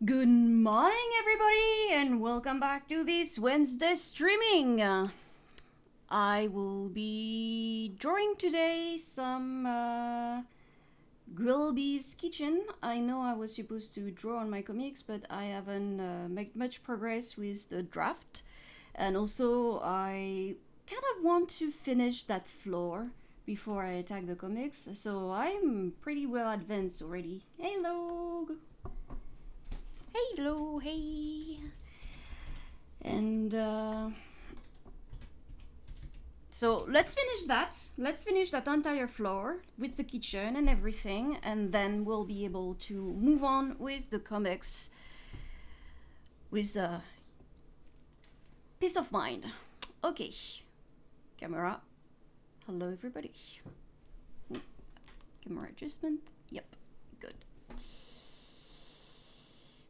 Good morning, everybody, and welcome back to this Wednesday streaming. I will be drawing today some Grillby's Kitchen. I know I was supposed to draw on my comics, but I haven't made much progress with the draft. And also, I kind of want to finish that floor before I attack the comics, so I'm pretty well advanced already. Hello! Hello, hey! And so let's finish that. Let's finish that entire floor with the kitchen and everything, and then we'll be able to move on with the comics with peace of mind. Okay, camera. Hello, everybody. Camera adjustment. Yep, good.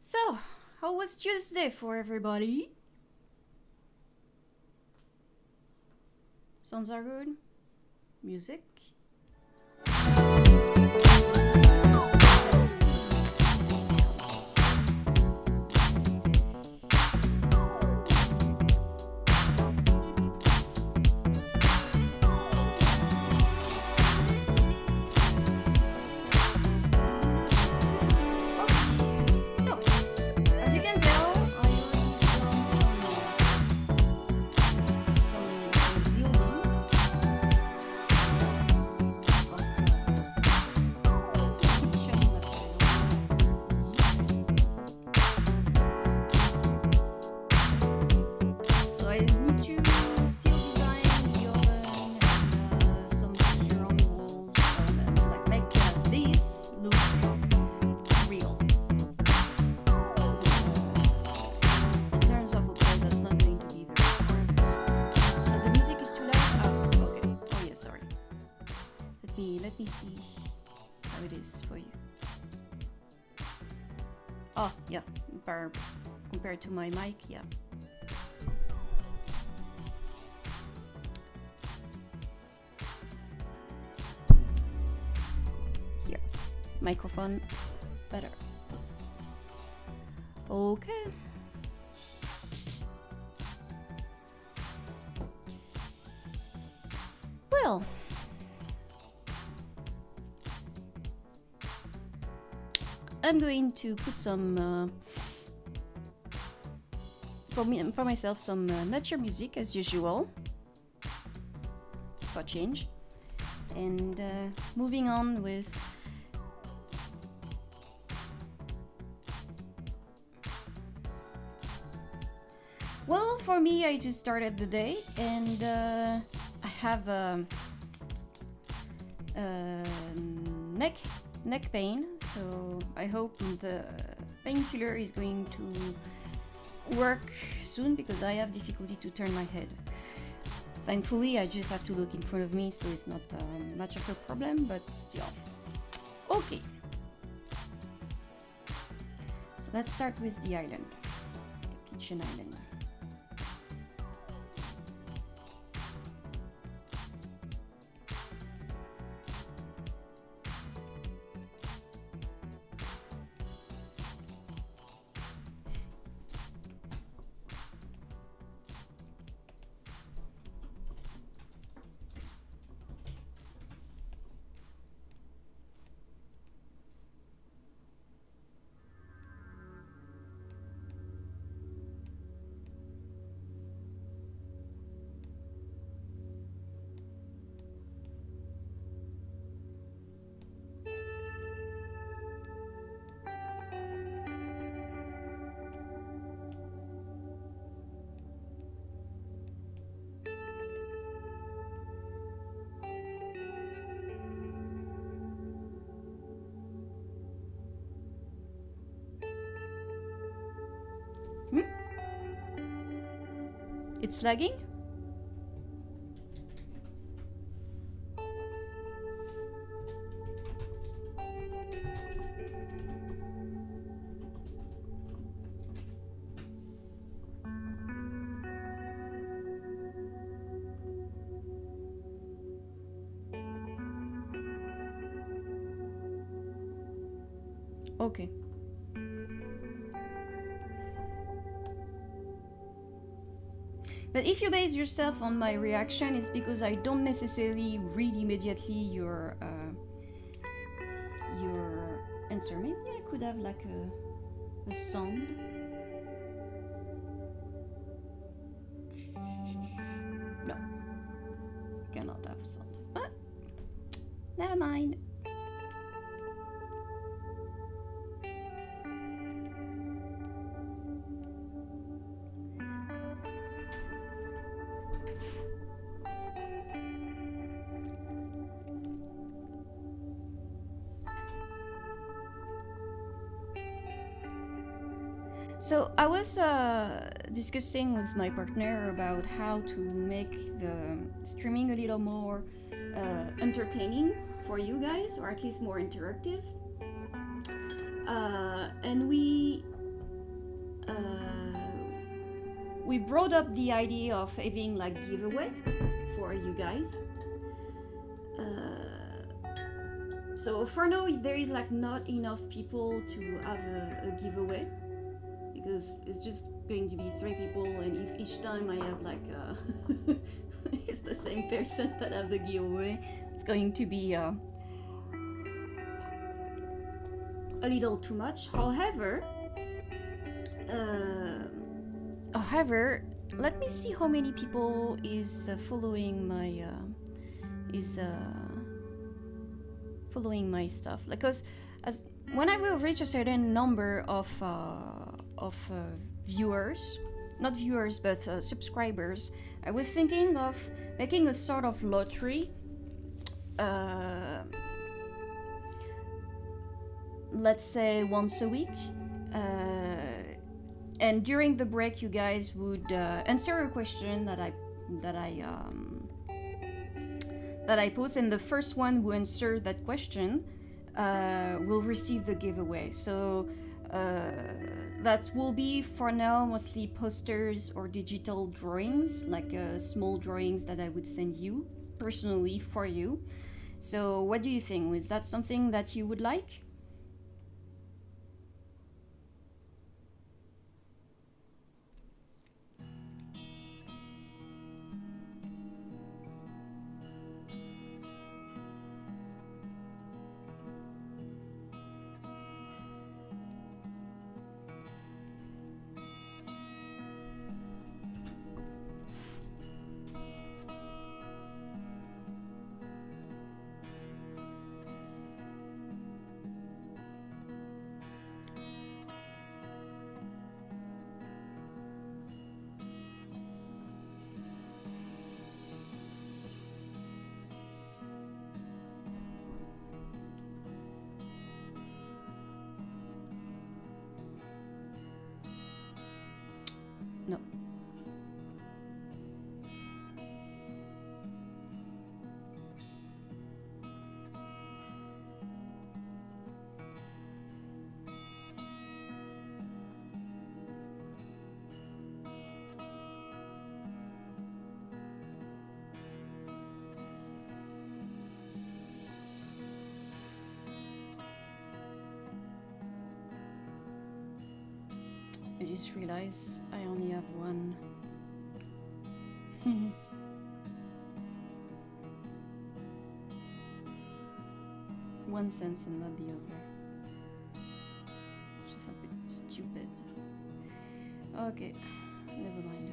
So, how was Tuesday for everybody? Sounds are good. Music. Let me see how it is for you. Oh, yeah, compared to my mic, yeah. Here, microphone better. Okay. Well, I'm going to put some for myself some nature music as usual for change, and moving on with well, for me, I just started the day, and I have neck pain. So I hope the painkiller is going to work soon, because I have difficulty to turn my head. Thankfully, I just have to look in front of me, so it's not much of a problem, but still. Okay. Let's start with the island, the kitchen island. It's lagging? Okay. But if you base yourself on my reaction, it's because I don't necessarily read immediately your answer. Maybe I could have like a sound. No, cannot have sound. But never mind. So I was discussing with my partner about how to make the streaming a little more entertaining for you guys, or at least more interactive. And we brought up the idea of having like giveaway for you guys. So for now, there is like not enough people to have a giveaway, because it's just going to be 3 people, and if each time I have like it's the same person that have the giveaway, it's going to be a little too much. However, let me see how many people is following my following my stuff. Because as when I will reach a certain number of viewers, not viewers but subscribers, I was thinking of making a sort of lottery. Let's say once a week, and during the break you guys would answer a question that I pose, and the first one who answered that question will receive the giveaway. So that will be for now mostly posters or digital drawings, like small drawings that I would send you personally for you. So what do you think? Is that something that you would like? No. I just realized I only have one. 1 cent and not the other. Which is a bit stupid. Okay, never mind.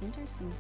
Interesting.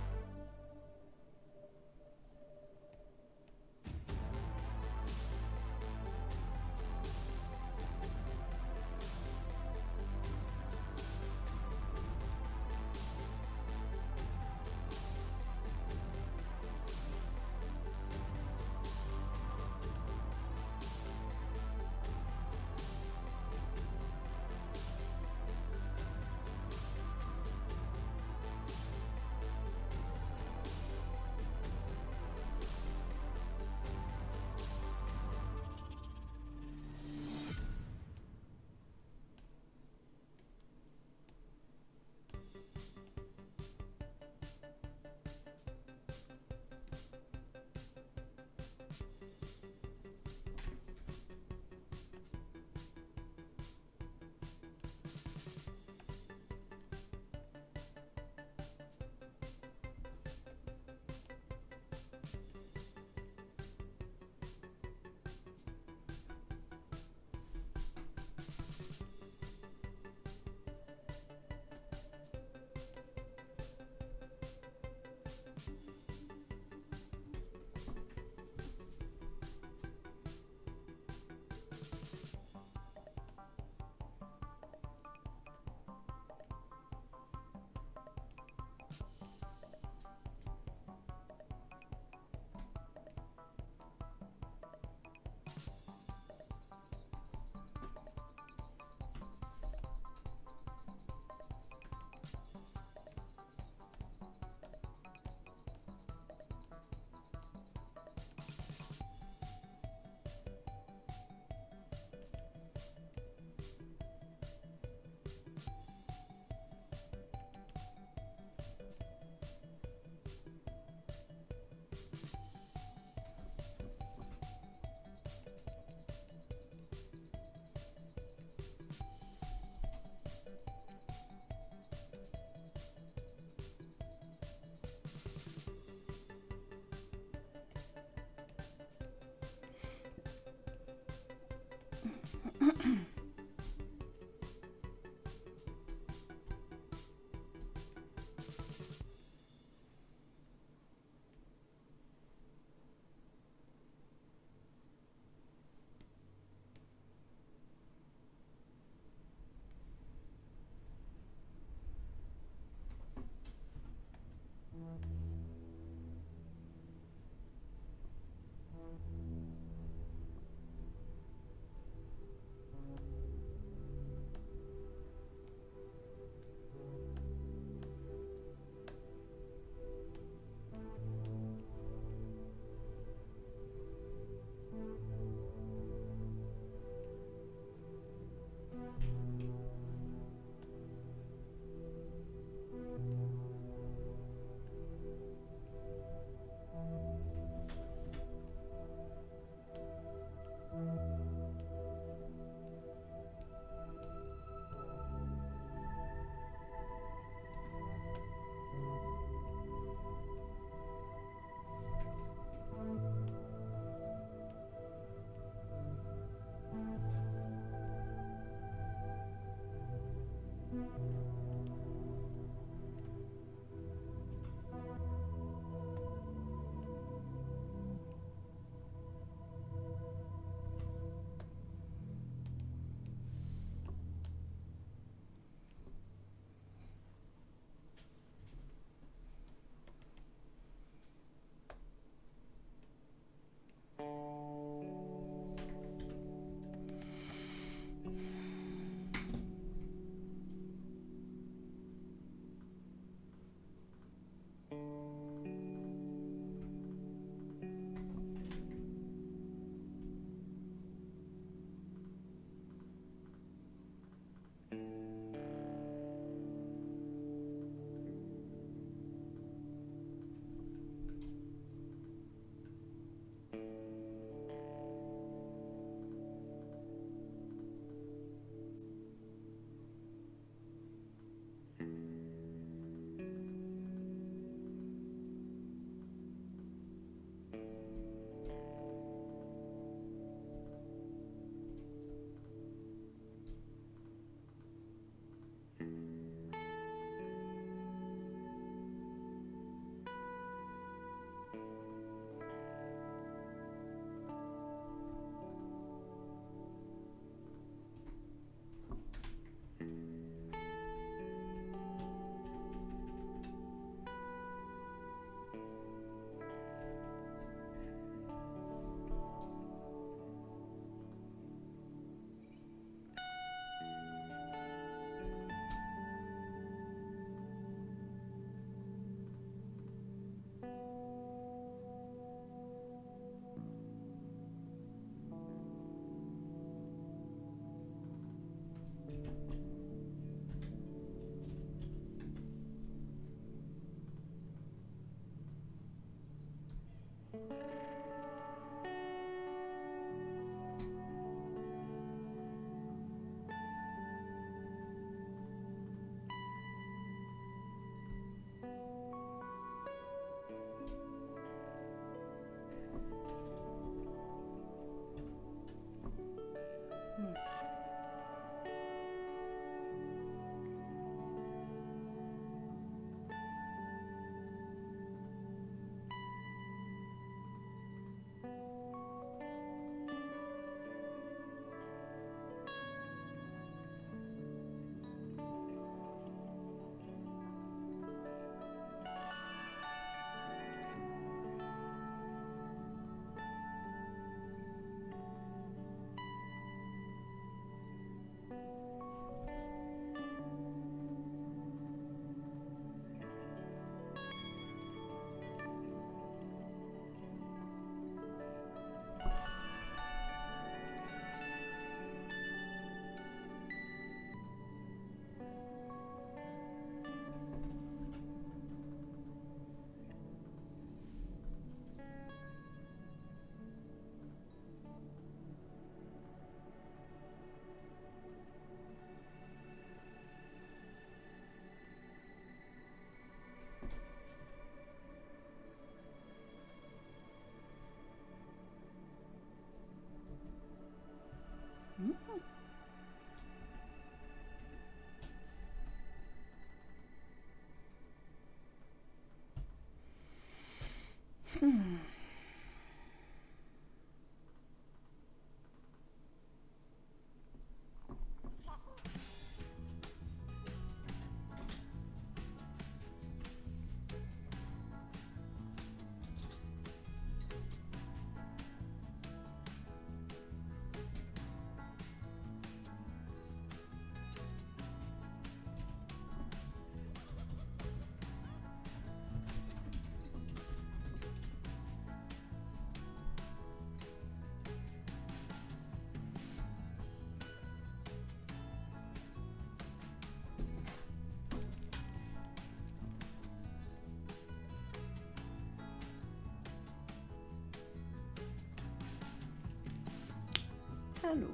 Hello.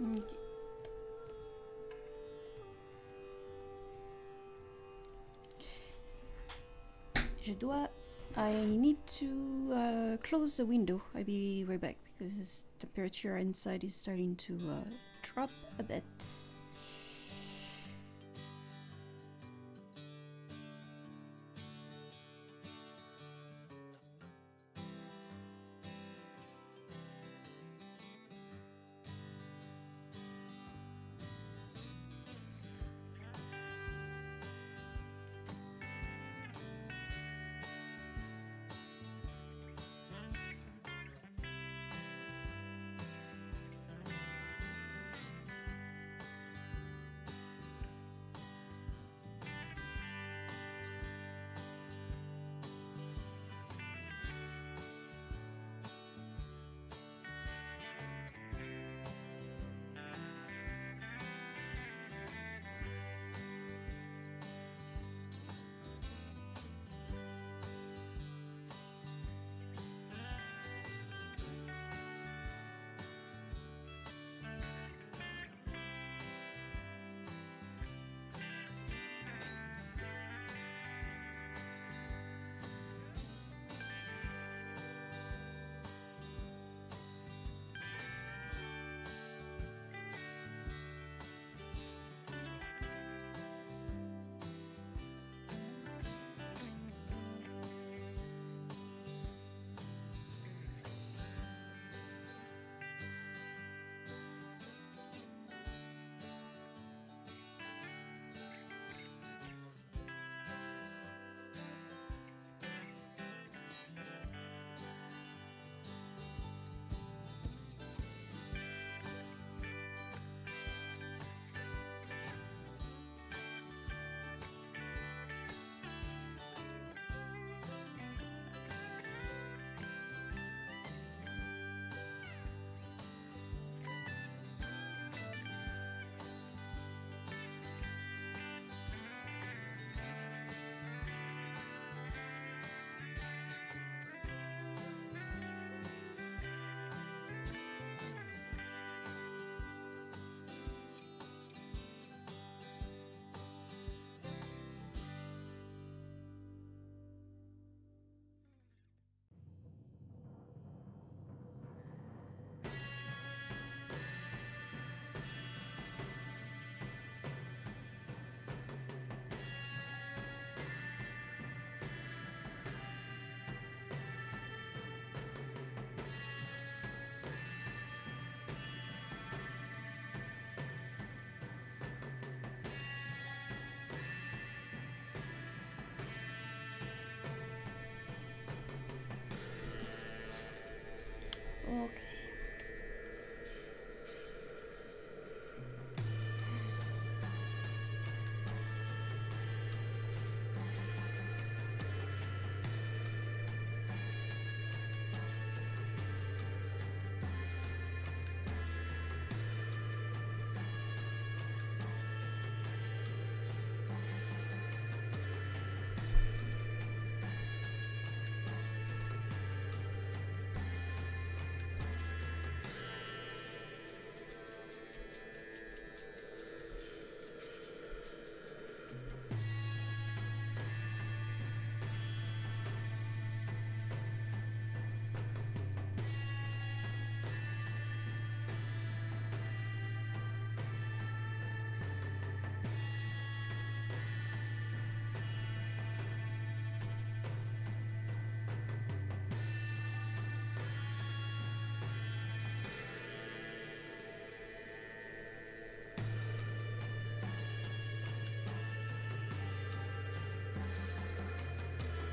Okay. I need to close the window. I'll be right back because the temperature inside is starting to drop a bit. Okay.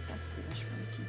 Ça, c'était vachement utile.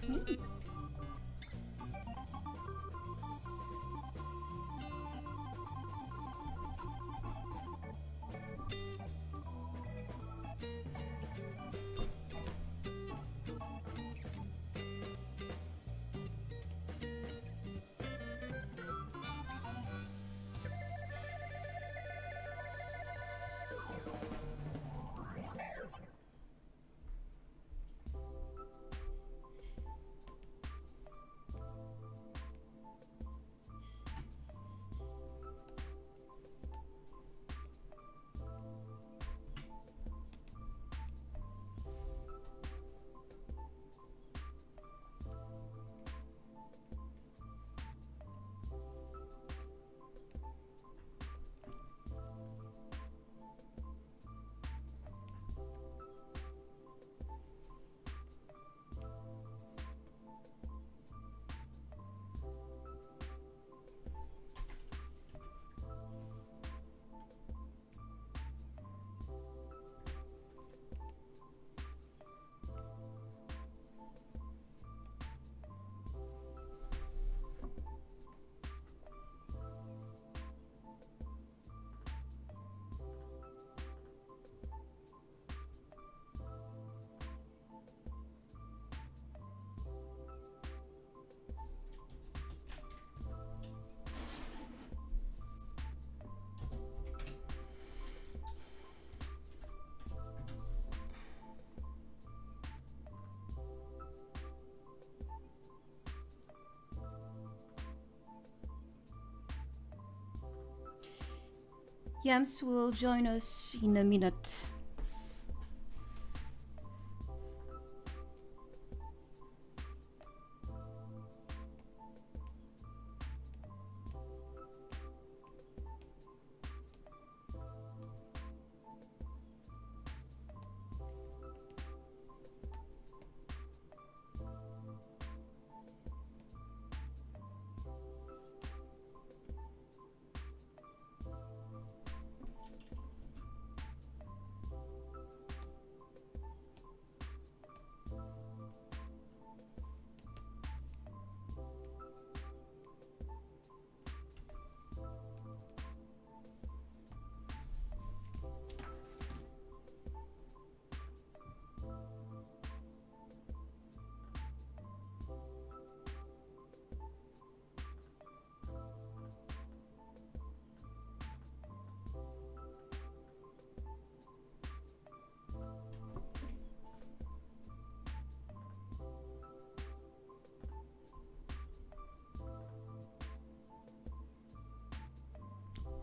Me. Yams will join us in a minute.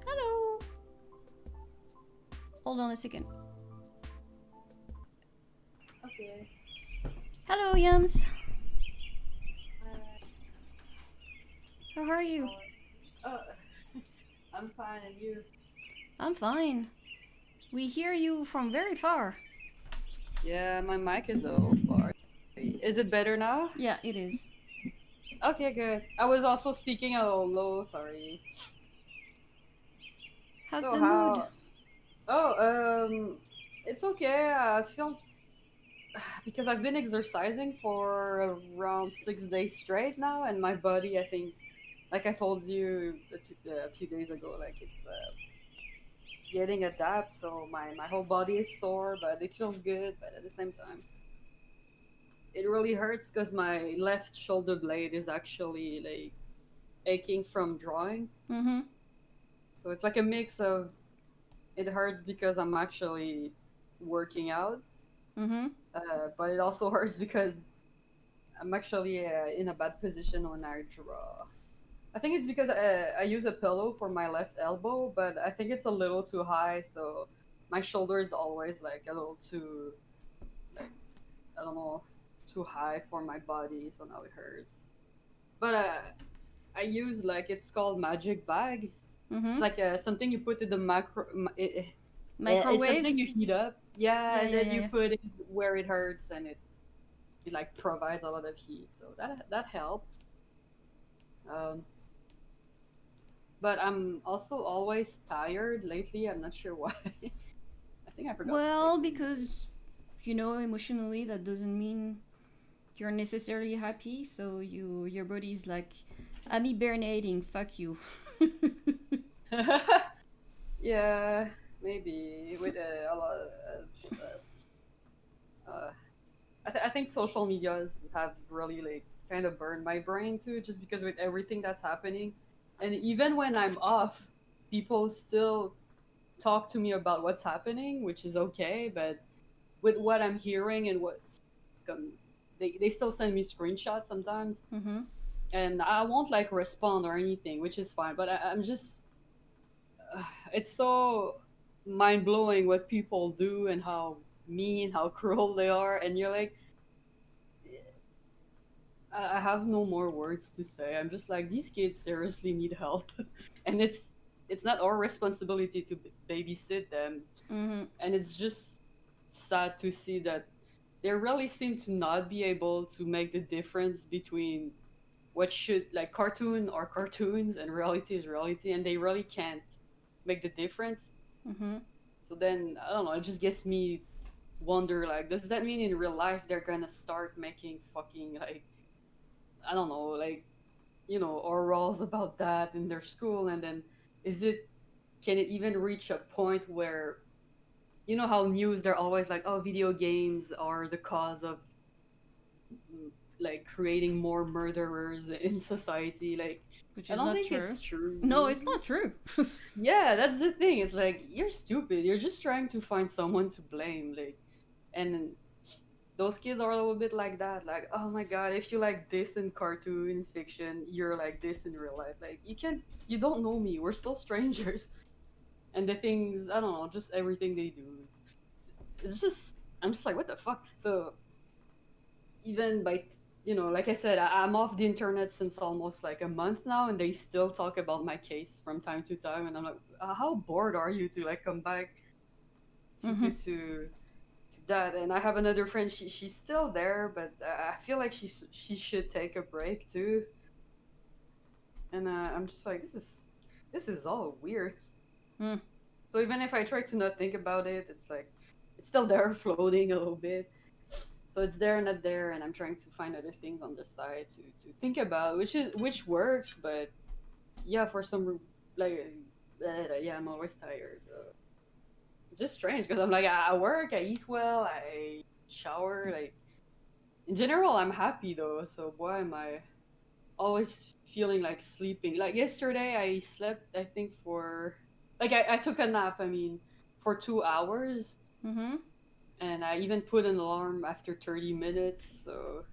Hello. Hold on a second. Okay. Hello, Yams. How are you? Oh, I'm fine, and you? I'm fine. We hear you from very far. Yeah, my mic is a little far. Is it better now? Yeah, it is. Okay, good. I was also speaking a little low, sorry. How's So the mood? how? Oh, it's okay. I feel because I've been exercising for around 6 days straight now, and my body, I think, like I told you a few days ago, like it's getting adapt. So my whole body is sore, but it feels good. But at the same time, it really hurts because my left shoulder blade is actually like aching from drawing. Mm-hmm. So it's like a mix of it hurts because I'm actually working out, Mm-hmm. but it also hurts because I'm actually in a bad position when I draw. I think it's because I use a pillow for my left elbow, but I think it's a little too high, so my shoulder is always like a little too, like, I don't know, too high for my body, so now it hurts. But I use like it's called magic bag. Mm-hmm. It's like something you put in the it's Microwave. something you heat up, yeah, Yeah, and yeah, then yeah, you yeah. put it where it hurts, and it like provides a lot of heat, so that helps. Um, but I'm also always tired lately. I'm not sure why. I think I forgot to take Well, my medicine. because emotionally, that doesn't mean you're necessarily happy. So your body's like, I'm hibernating. Fuck you. Yeah, maybe with a lot uh, I think social medias have really like kind of burned my brain too, just because with everything that's happening, and even when I'm off, people still talk to me about what's happening, which is okay. But with what I'm hearing and com- they still send me screenshots sometimes, Mm-hmm. and I won't like respond or anything, which is fine. But I'm just it's so mind blowing what people do and how mean, how cruel they are, and you're like, I have no more words to say. I'm just like, these kids seriously need help, and it's not our responsibility to babysit them, Mm-hmm. and it's just sad to see that they really seem to not be able to make the difference between what should like cartoon or cartoons and reality is reality, and they really can't make the difference. Mm-hmm. So then I don't know, it just gets me wonder, like, does that mean in real life they're gonna start making fucking like, I don't know, like, orals about that in their school, and then is it can it even reach a point where, how news they're always like, oh, video games are the cause of mm, like creating more murderers in society, like, Which I is don't not think true. it's No, true. it's not true. Yeah, that's the thing. It's like, you're stupid, you're just trying to find someone to blame, like, and those kids are a little bit like that, like, oh my god, if you like this in cartoon fiction, you're like this in real life. Like, you don't know me, we're still strangers. And the things, I don't know, just everything they do it's just, I'm just like, what the fuck. So even by, like I said, I'm off the internet since almost like a month now, and they still talk about my case from time to time, and I'm like, how bored are you to like come back to Mm-hmm. to to to that. And I have another friend, she's still there, but I feel like she should take a break too. And I'm just like, this is all weird. Mm. So even if I try to not think about it, it's like it's still there floating a little bit. So it's there, not there, and I'm trying to find other things on the side to think about, which works. But yeah, for some like yeah, I'm always tired. So it's just strange because I'm like, I work, I eat well, I shower, like, in general, I'm happy though. So why am I always feeling like sleeping? Like yesterday, I slept, I think, for like I took a nap. I mean, for 2 hours, Mm-hmm. and I even put an alarm after 30 minutes. So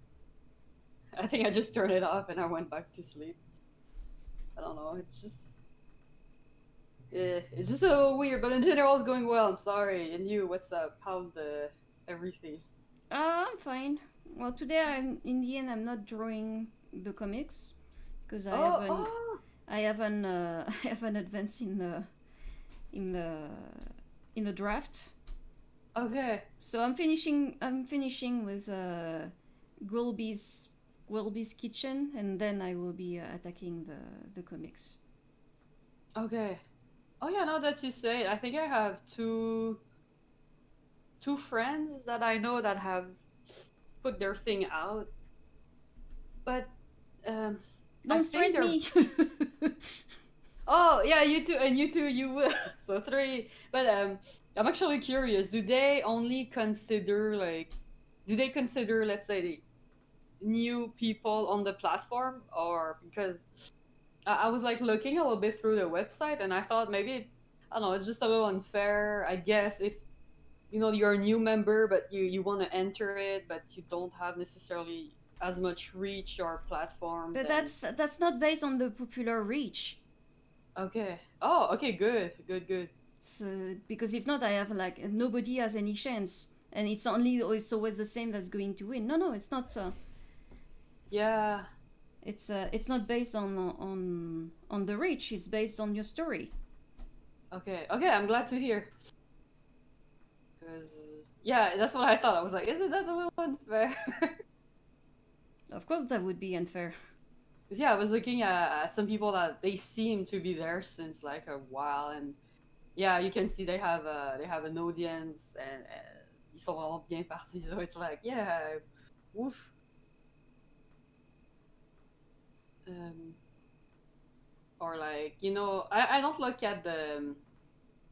I think I just turned it off and I went back to sleep. I don't know. It's just a little weird, but in general, it's going well. I'm sorry. And you, what's up? How's the everything? I'm fine. Well, today in the end I'm not drawing the comics because Oh, oh, I haven't advanced in the in the draft. okay. So I'm finishing with Gwilby's Gwilby's kitchen, and then I will be attacking the comics. Okay. Oh yeah, now that you say it, I think I have two friends that I know that have put their thing out, but um, I Don't think stress they're. me. Oh yeah, you two, and you two, you will. So three. But I'm actually curious. Do they only consider like, do they consider, let's say, the new people on the platform, or because I was like looking a little bit through the website, and I thought maybe, I don't know, it's just a little unfair, I guess, if you're a new member, but you want to enter it, but you don't have necessarily as much reach or platform, But then that's not based on the popular reach. okay. Oh, okay, good, good, good. So because if not, I have like nobody has any chance, and it's always the same that's going to win. No, no, it's not. Yeah. It's not based on the reach. It's based on your story. Okay, okay, I'm glad to hear. Because yeah, that's what I thought. I was like, isn't that a little unfair? Of course, that would be unfair. Because yeah, I was looking at some people that they seem to be there since like a while, and yeah, you can see they have an audience, and ils sont vraiment bien partis. So it's like, yeah, woof. Um, or like, I don't look at the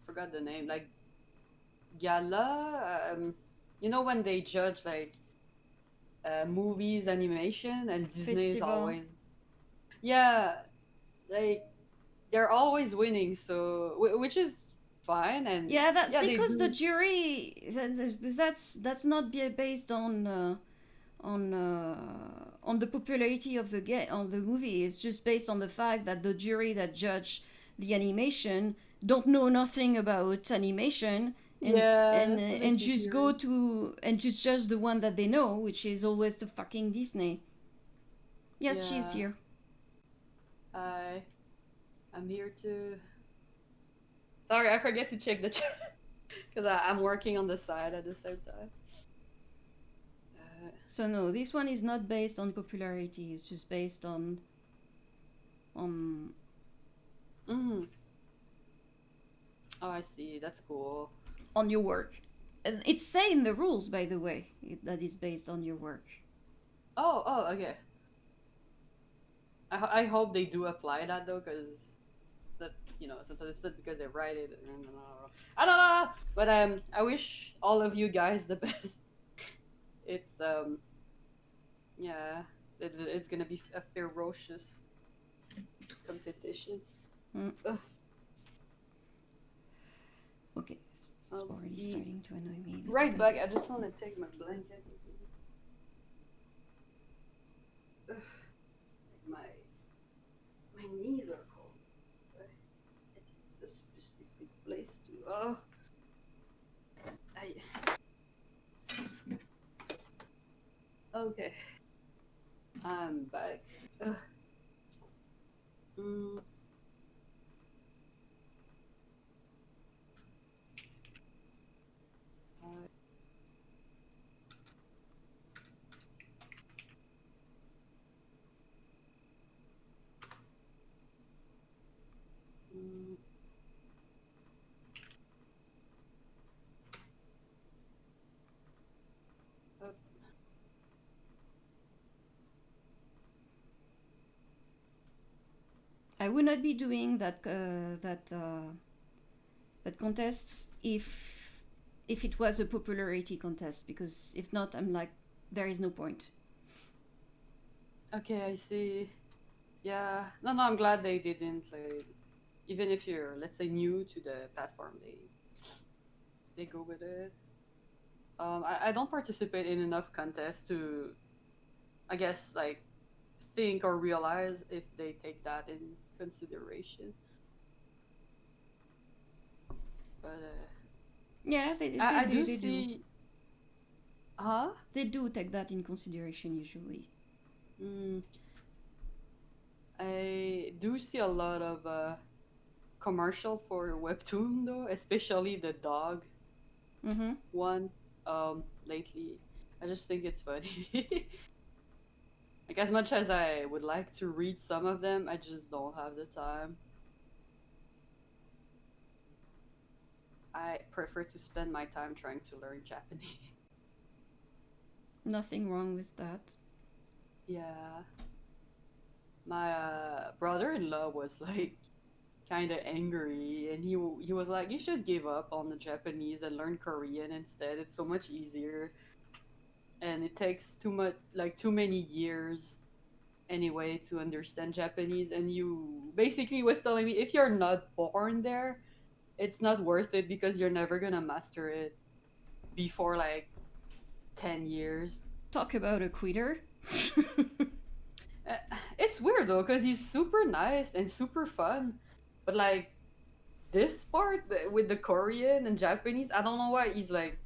forgot the name, like gala. When they judge like movies, animation, and Disney is Festival. always, yeah, like they're always winning. So which is fine, and Yeah, that's yeah, they because the do. jury. That's not based on the popularity of the movie. It's just based on the fact that the jury that judge the animation don't know nothing about animation, Yeah, and that's what I and keep just go hearing. to and just judge the one that they know, which is always the fucking Disney. Yes, she's Yeah, here. I I'm here to. Sorry, I forget to check the chat because I'm working on the side at the same time. Uh, So no, this one is not based on popularity. It's just based on mm, oh, I see. That's cool. on your work. And it's say in the rules, by the way, that is based on your work. Oh, oh, okay. I hope they do apply that though, because it's not, sometimes it's not because they write it. I don't know, but I wish all of you guys the best. It's yeah, it's gonna be a ferocious competition. Mm. Ugh, Okay, it's I'll already be starting to annoy me. Let's right stop. back. I just want to take my blanket. Ugh, my my knees are cold. It's a specific place to. Oh, I. Okay, I'm back. Ugh. Mm, I- mm, up. I would not be doing that contests if it was a popularity contest, because if not, I'm like, there is no point. Okay, I see. Yeah, no, no, I'm glad they didn't like. Even if you're, let's say, new to the platform, they go with it. I don't participate in enough contests to, I guess, like think or realize if they take that in consideration. But Yeah, I do see, huh? they do take that in consideration usually. Mm, I do see a lot of commercial for webtoon though, especially the dog Mm-hmm. one. Lately, I just think it's funny. Like as much as I would like to read some of them, I just don't have the time. I prefer to spend my time trying to learn Japanese. Nothing wrong with that. Yeah, my brother-in-law was like kind of angry, and he was like, "You should give up on the Japanese and learn Korean instead. It's so much easier, and it takes too many years anyway to understand Japanese." And you basically was telling me if you're not born there, it's not worth it because you're never gonna master it before like 10 years. Talk about a quitter. Uh, It's weird though, because he's super nice and super fun, but like this part with the Korean and Japanese, I don't know why he's like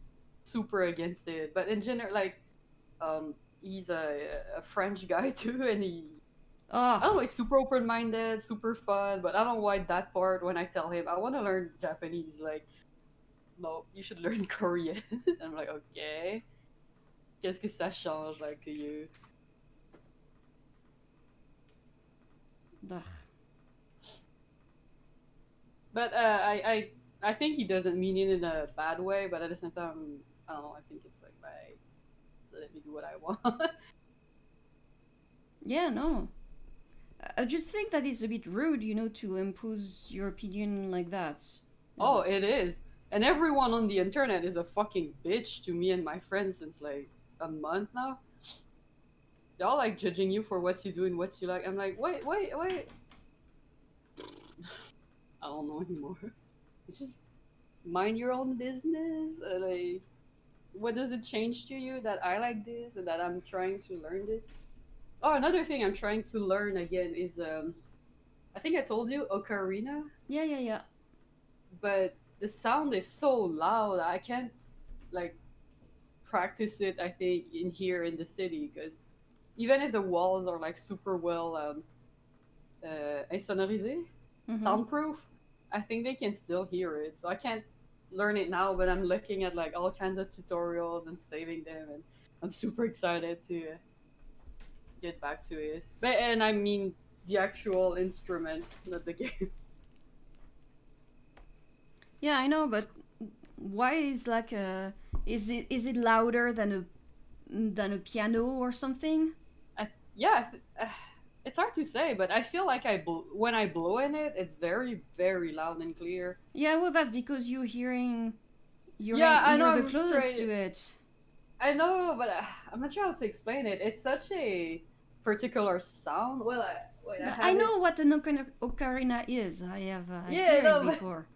super against it. But in general, like he's a French guy too, and I don't know, Oh, he's super open-minded, super fun, but I don't know why that part when I tell him I want to learn Japanese, he's like, no, you should learn Korean. I'm like, okay. Qu'est-ce que ça change, like, to you? ugh. But I think he doesn't mean it in a bad way, but at the same time, I don't know, I think it's like, bye, let me do what I want. Yeah, no. I just think that it's a bit rude, to impose your opinion like that. It's Oh, like, it is. And everyone on the internet is a fucking bitch to me and my friends since like a month now. They're all like judging you for what you do and what you like. I'm like, wait. I don't know anymore. Just mind your own business. Like, what does it change to you that I like this and that I'm trying to learn this? Oh, another thing I'm trying to learn again is I think I told you ocarina, yeah, yeah, yeah. but the sound is so loud. I can't like practice it. I think in here in the city because even if the walls are like super well insonorisé, Mm-hmm. soundproof, I think they can still hear it. So I can't learn it now, but I'm looking at like all kinds of tutorials and saving them, and I'm super excited to get back to it. But and I mean the actual instrument, not the game. Yeah, I know, but why is like is it louder than a piano or something? Yeah, it's hard to say, but I feel like when I blow in it, it's very very loud and clear. Yeah, well, that's because Yeah, I know you're the I'm closest to straight. it. I know, but I'm not sure how to explain it. It's such a particular sound. Well, wait, I I have it. know what an ocarina is. I've Yeah, heard it no, before.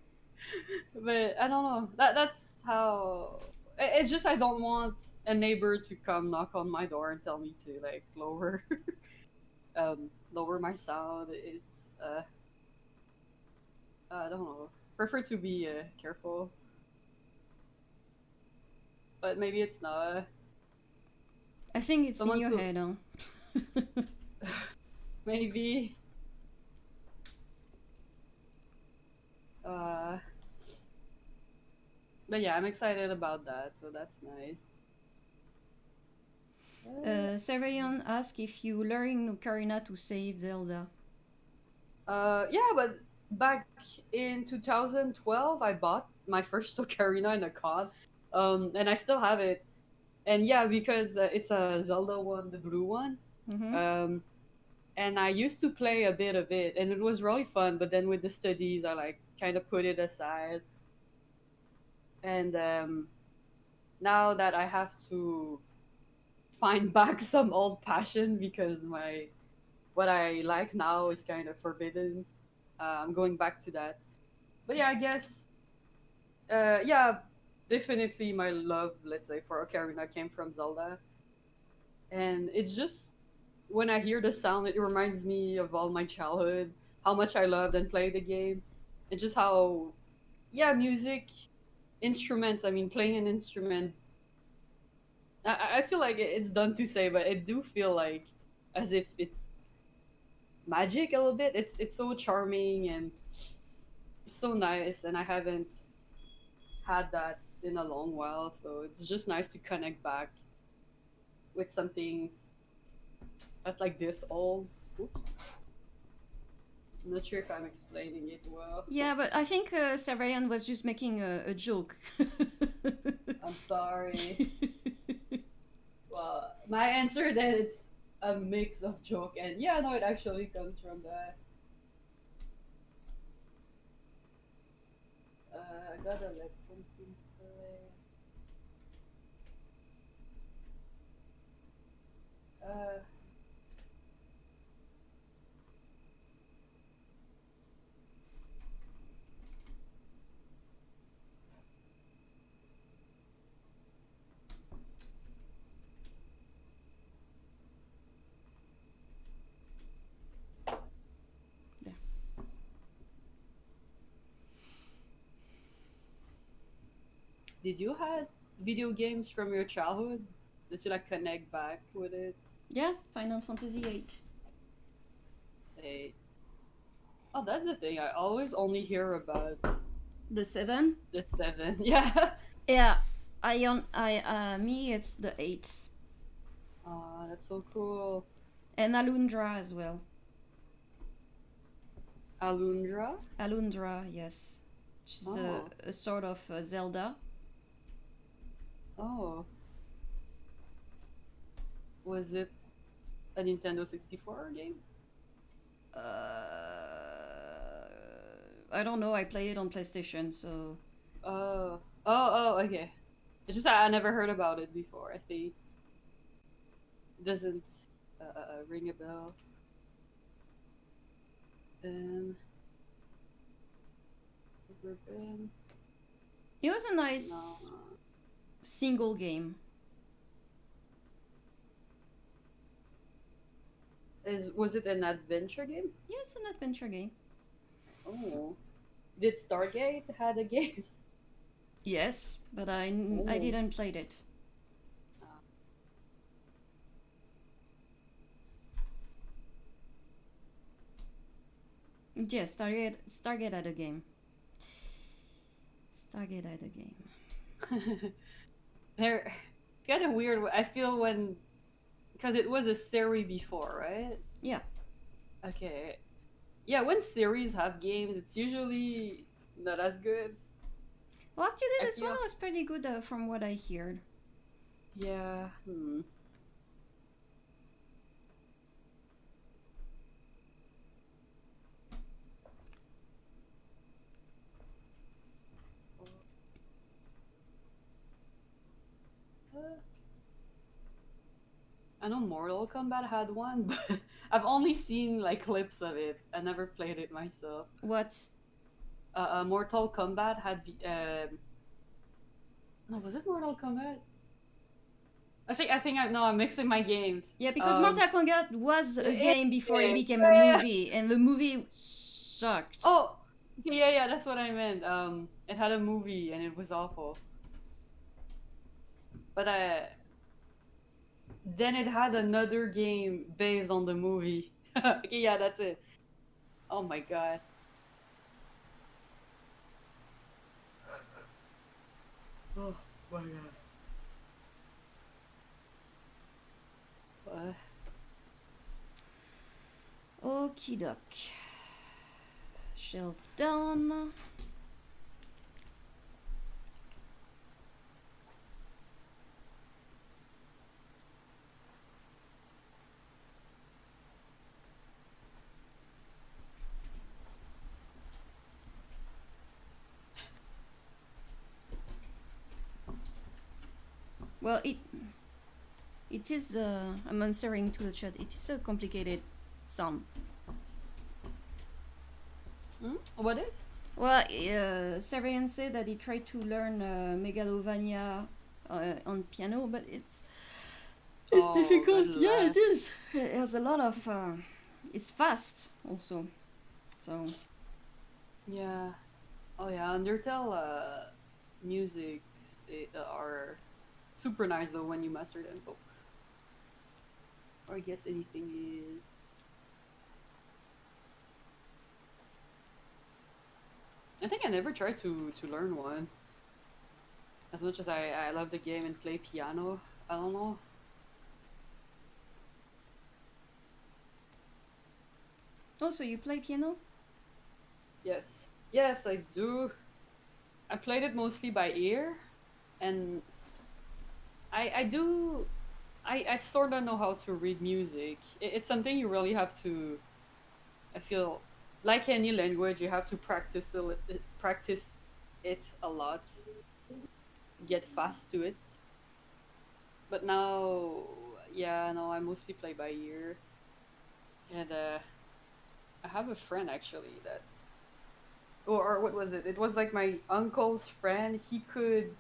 but I don't know. That's how. It's just I don't want a neighbor to come knock on my door and tell me to like lower, lower my sound. It's I don't know. Prefer to be careful, but maybe it's not. I think it's in Someone your to head, huh? maybe. Uh, but yeah, I'm excited about that. So that's nice. Sarayon asked if you learning ocarina to save Zelda. Yeah, but back in 2012, I bought my first ocarina in a con, and I still have it. And yeah, because it's a Zelda one, the blue one. Mm-hmm. Um, and I used to play a bit of it, and it was really fun. But then with the studies, I like kind of put it aside. And now that I have to find back some old passion because my what I like now is kind of forbidden. I'm going back to that. But yeah, I guess yeah, definitely my love, let's say, for Ocarina came from Zelda, and it's just when I hear the sound, it reminds me of all my childhood, how much I loved and played the game, and just how yeah, music, instruments. I mean, playing an instrument. I feel like it's done to say, but I do feel like as if it's magic a little bit. It's so charming and so nice, and I haven't had that in a long while, so it's just nice to connect back with something that's like this old. Oops. I'm not sure if I'm explaining it well. Yeah, but I think Sarayan was just making a joke. I'm sorry. Well, my answer then it's a mix of joke and yeah, no, it actually comes from that. I gotta let something play. Uh, Yeah. did you had video games from your childhood that you like connect back with it? Yeah, Final Fantasy VIII. 8. Oh, that's the thing. I always only hear about The 7? the 7. Yeah. Yeah, me, it's the 8. Oh, that's so cool. And Alundra as well. Alundra? Alundra, yes. She's Oh. a sort of Zelda. Oh. Was it a Nintendo 64 game? I don't know, I played it on PlayStation, so... Okay. It's just I never heard about it before, I think. Doesn't ring a bell. Ribbon. It was a nice No. single game. Was it an adventure game? Yeah, it's an adventure game. Oh. Did Stargate had a game? Yes, but I Oh. didn't play it. Yes, Stargate had a game. Stargate had a game. It's kind of weird. I feel when, because it was a series before, right? Yeah. Okay. Yeah, when series have games, it's usually not as good. Well, actually, I this feel- one was pretty good from what I heard. Yeah. I know Mortal Kombat had one, but I've only seen like clips of it. I never played it myself. What? Mortal Kombat had. No, was it Mortal Kombat? No, I'm mixing my games. Yeah, because Mortal Kombat was a game before it became a yeah. movie, and the movie sucked. Oh, yeah, that's what I meant. It had a movie and it was awful. But then it had another game based on the movie. Okay, yeah, that's it. Oh my god. Oh my god. What? Okie doke. Shelf done. Well, it is. I'm answering to the chat. It is a complicated sound. What is? Well, Sarian said that he tried to learn Megalovania on piano, but it's difficult. Yeah, it is. It has a lot of. It's fast also, so. Yeah. Oh yeah, Undertale music are super nice though when you master them. Oh. Or I guess anything is. I think I never tried to learn one. As much as I love the game and play piano, I don't know. Oh, so you play piano? Yes, I do. I played it mostly by ear, and I sort of know how to read music. It's something you really have to. I feel like any language, you have to practice it a lot, get fast to it. But now, yeah, no, I mostly play by ear, and I have a friend actually that, or what was it? It was like my uncle's friend. He could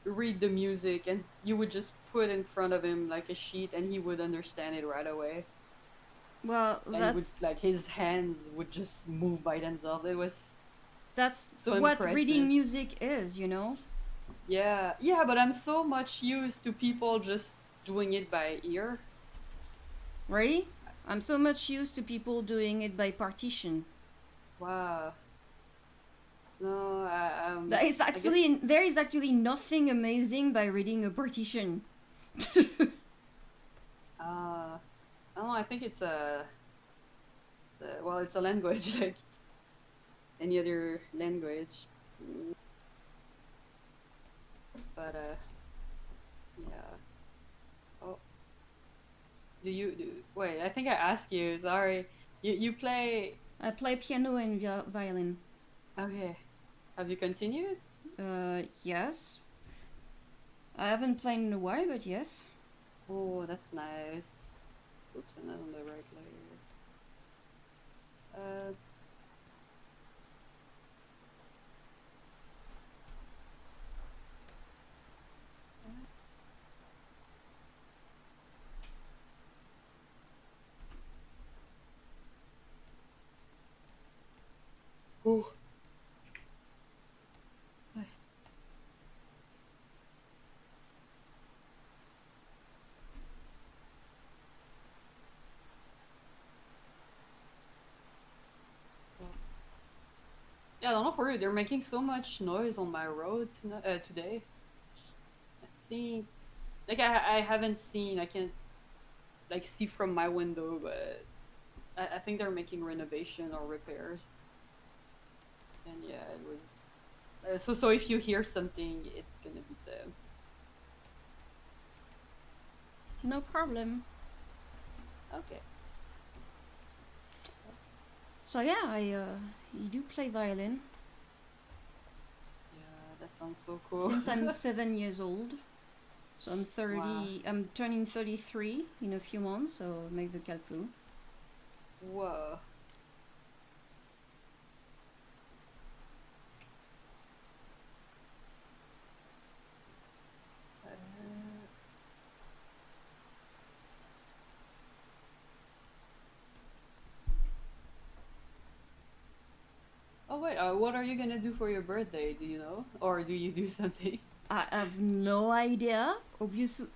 read the music, and you would just put in front of him like a sheet, and he would understand it right away. Well, And like his hands would just move by themselves. It was that's so what impressive. reading music is, you know? Yeah, but I'm so much used to people just doing it by ear. Really? I'm so much used to people doing it by partition. Wow. No, I guess. There is actually nothing amazing by reading a partition. I don't know. I think well, it's a language like any other language. Mm, But yeah. Oh, wait? I think I asked you. Sorry. You play? I play piano and violin. Okay. Have you continued? Yes. I haven't played in a while, but yes. Oh, that's nice. Oops, I'm not on the right layer. Uh. Oh. Yeah, I don't know for you. They're making so much noise on my road today. I think, like, I haven't seen. I can't like see from my window, but I think they're making renovation or repairs. And yeah, it was. So if you hear something, it's gonna be them. No problem. Okay. So yeah, I do play violin Yeah, that sounds so cool. since I'm 7 years old. So I'm 30. Wow. I'm turning 33 in a few months. So make the calcul. Whoa. Uh, oh wait, what are you gonna do for your birthday? Do you know, or do you do something? I have no idea. Obviously,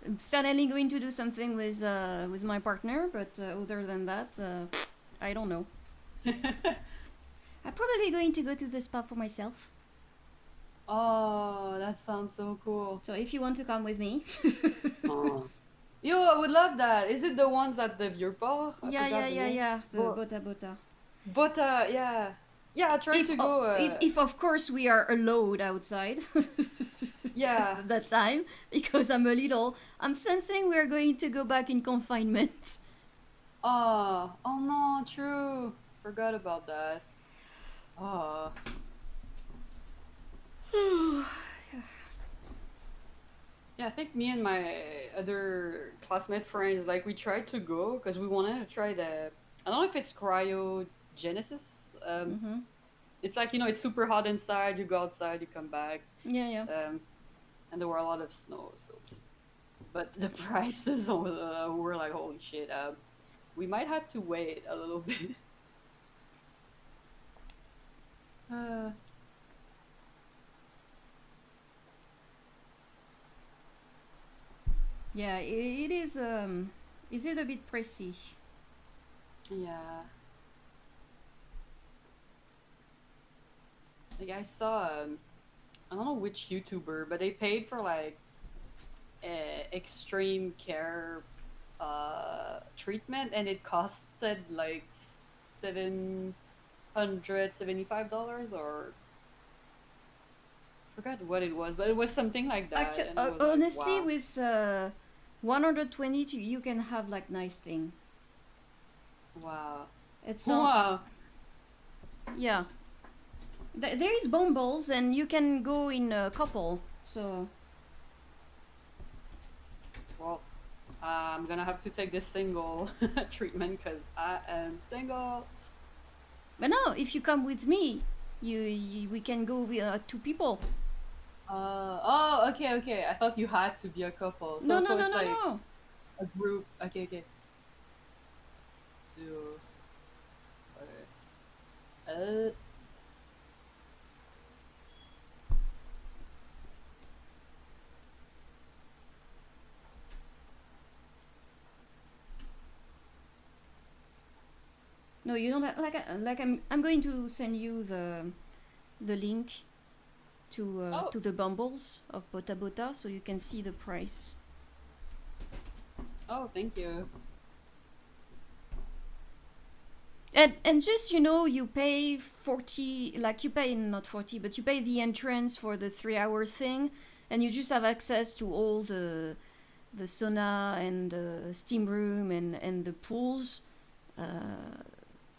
I'm certainly going to do something with my partner, but other than that, I don't know. I'm probably going to go to the spa for myself. Oh, that sounds so cool. So if you want to come with me, Oh. Yo, I would love that. Is it the ones at the Vieux-Port? I forgot the name. yeah, the Bo- bota bota. But yeah, yeah. I tried If to go. if of course we are allowed outside Yeah. at that time, because I'm sensing we are going to go back in confinement. Oh no, true. Forgot about that. Oh. Yeah, I think me and my other classmate friends, like, we tried to go because we wanted to try the. I don't know if it's cryogenesis. Mm-hmm. It's like, it's super hot inside. You go outside, you come back. Yeah, yeah. And there were a lot of snow, so. But the prices were like, holy shit. We might have to wait a little bit. Uh, Yeah, it is. Is it a bit pricey? yeah. Like, I saw, I don't know which YouTuber, but they paid for like extreme care treatment, and it costed like $775 or forgot what it was, but it was something like that. Actually, And I was like, honestly, wow. with 120, you can have like nice thing. Wow. It's Wow. yeah. There is bumbles, and you can go in a couple. So Well, I'm gonna have to take this single treatment because I am single. but no, if you come with me, we can go with 2 people. Oh, okay. I thought you had to be a couple. No, no, So no, it's no, like no. a group. Okay. So, okay. No, you don't have, like I'm going to send you the link Oh, to the bumbles of Bota Bota so you can see the price. oh, thank you. And just you pay 40, like you pay not 40, but you pay the entrance for the 3 hour thing, and you just have access to all the sauna and the steam room and the pools.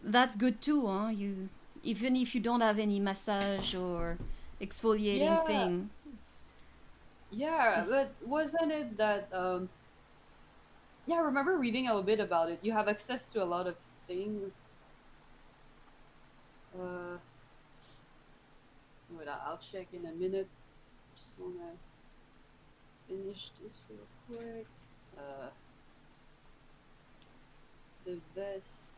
That's good too, huh? You even if you don't have any massage or exfoliating Yeah, thing, yeah, it's but wasn't it that yeah, I remember reading a little bit about it. You have access to a lot of things. Uh, wait, I'll check in a minute. Just wanna finish this real quick. Uh, the best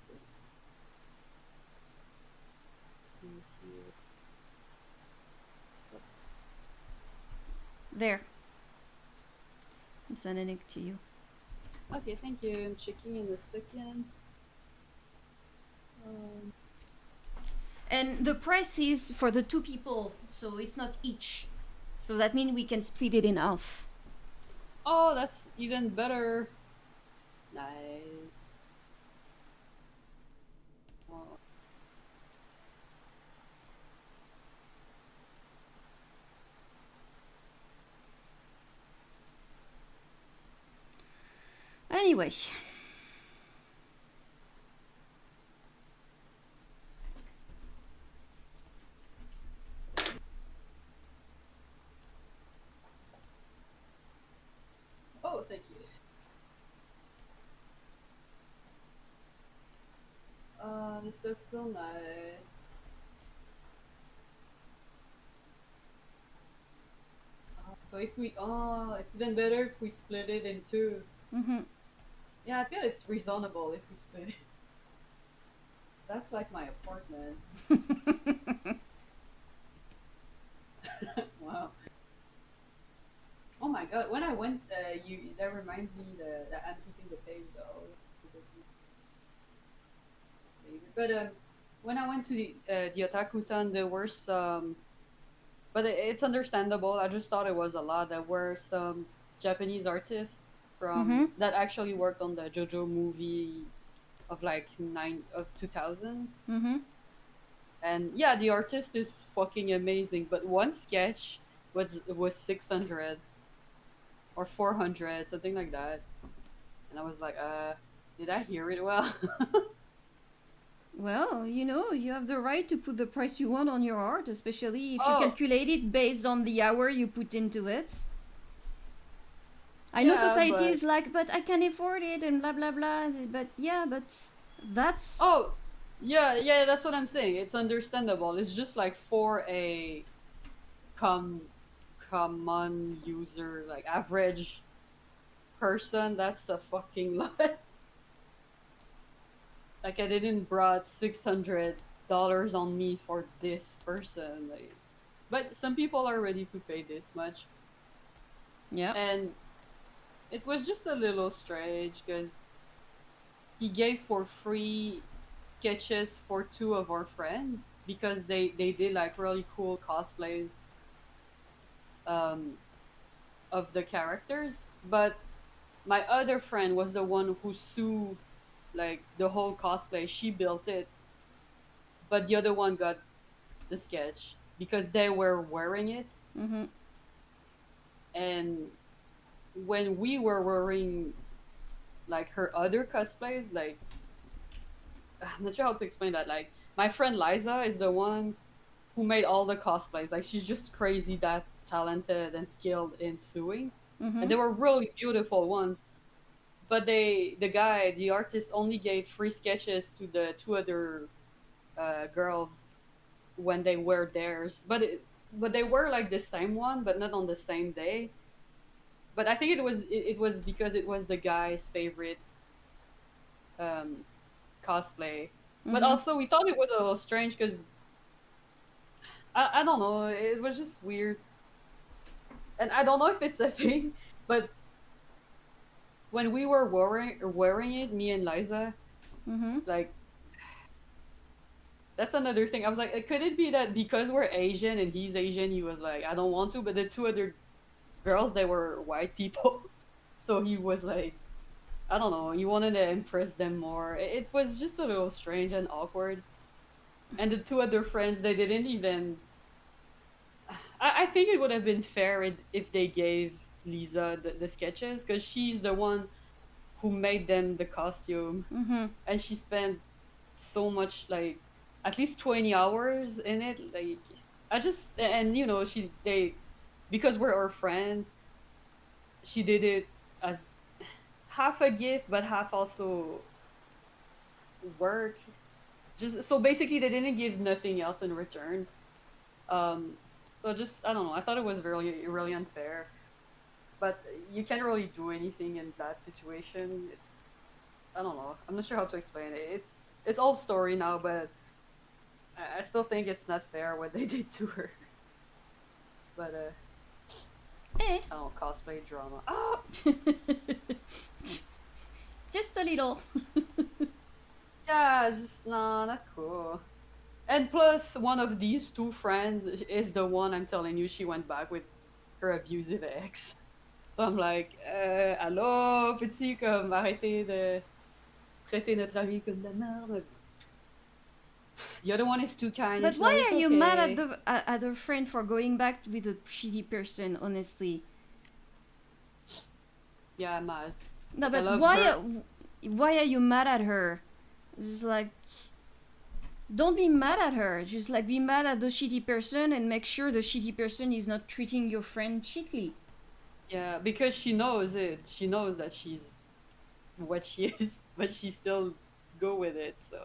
thing here. there. I'm sending it to you. Okay, thank you. I'm checking in a second. Um, And the price is for the two people, so it's not each. So that means we can split it in half. oh, that's even better. Nice. Well, Anyway, oh, thank you. This looks so nice. So if we, oh, it's even better if we split it in two. mm-hmm. Yeah, I feel it's reasonable if we split it. That's like my apartment. Wow. Oh my god, when I went, that reminds me that I'm keeping the page though. But when I went to the Otakutan, there were some, but it's understandable. I just thought it was a lot. There were some Japanese artists Mm-hmm. from that actually worked on the JoJo movie of like 2000. Mm-hmm. And yeah, the artist is fucking amazing. But one sketch was 600 or 400, something like that. And I was like, did I hear it well? Well, you have the right to put the price you want on your art, especially if you Oh, calculate it based on the hour you put into it. I know yeah, society but is like, but I can afford it and blah blah blah. But yeah, but that's oh, yeah, yeah, that's what I'm saying. It's understandable. It's just like for a com common user, like average person, that's a fucking lot. Like I didn't brought $600 on me for this person. Like, but some people are ready to pay this much, yeah. and it was just a little strange because he gave for free sketches for two of our friends because they did like really cool cosplays um, of the characters. But my other friend was the one who sued like the whole cosplay. She built it, but the other one got the sketch because they were wearing it. Mm-hmm. And when we were wearing like her other cosplays, like I'm not sure how to explain that. Like my friend Liza is the one who made all the cosplays. Like she's just crazy that talented and skilled in sewing. And Mm-hmm. they were really beautiful ones. But the artist only gave free sketches to the two other girls when they were theirs. But they were like the same one, but not on the same day. But I think it was because it was the guy's favorite um, cosplay. But Mm-hmm. also we thought it was a little strange because I don't know, it was just weird, and I don't know if it's a thing, but when we were wearing it, me and Liza, Mm-hmm. like that's another thing. I was like, could it be that because we're Asian and he's Asian, he was like, I don't want to, but the two other girls, they were white people, so he was like, I don't know, he wanted to impress them more. It was just a little strange and awkward. And the two other friends, they didn't even. I think it would have been fair if they gave Lisa the sketches because she's the one who made them the costume, Mm-hmm. and she spent so much, like at least 20 hours in it. Like I just, and you know, they because we're her friend, she did it as half a gift but half also work. Just so basically they didn't give nothing else in return. Um so just, I don't know, I thought it was really unfair, but you can't really do anything in that situation. It's, I don't know. I'm not sure how to explain it. It's old story now, but I still think it's not fair what they did to her. But Eh. I don't know, cosplay drama. Ah, Just a little. yeah, it's just no, not cool. And plus, one of these two friends is the one I'm telling you she went back with her abusive ex. So I'm like, allô, petit, comme arrêtez de traiter notre ami comme de la merde. The other one is too kind, and But she's like, why it's are you mad at okay. the friend for going back with a shitty person? Honestly, Yeah, I'm mad. no. Like, I But love her. why are you mad at her? It's like, don't be mad at her. Just like be mad at the shitty person and make sure the shitty person is not treating your friend shitly. Yeah, because she knows it. She knows that she's what she is, but she still go with it. So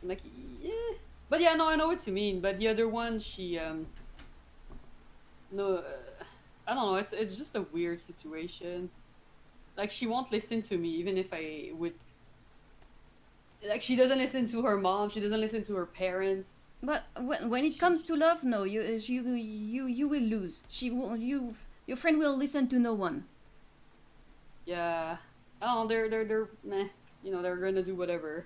I'm like, yeah. But yeah, no, I know what you mean. But the other one, she no, I don't know. It's just a weird situation. Like she won't listen to me, even if I would. Like she doesn't listen to her mom. She doesn't listen to her parents. But when it She, comes to love, no, you will lose. She will you your friend will listen to no one. yeah. Oh, they're meh. You know, they're gonna do whatever.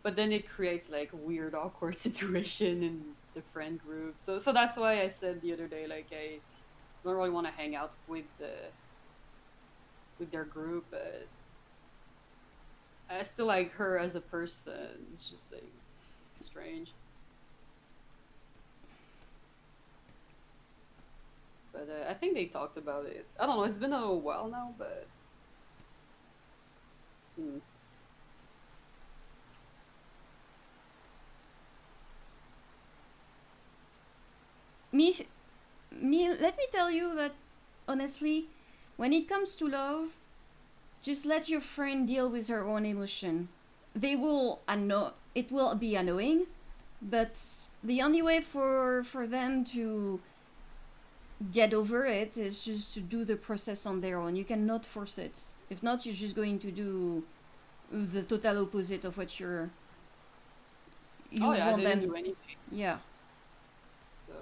But then it creates like weird, awkward situation in the friend group. So that's why I said the other day, like I don't really want to hang out with their group, but I still like her as a person. It's just like strange. But I think they talked about it. I don't know. It's been a little while now, but hmm. Me, me. Let me tell you that honestly, when it comes to love, just let your friend deal with her own emotion. They will anno. It will be annoying, but the only way for them to get over it is just to do the process on their own. You cannot force it. If not, you're just going to do the total opposite of what you Oh yeah, I want didn't them. do anything. Yeah. So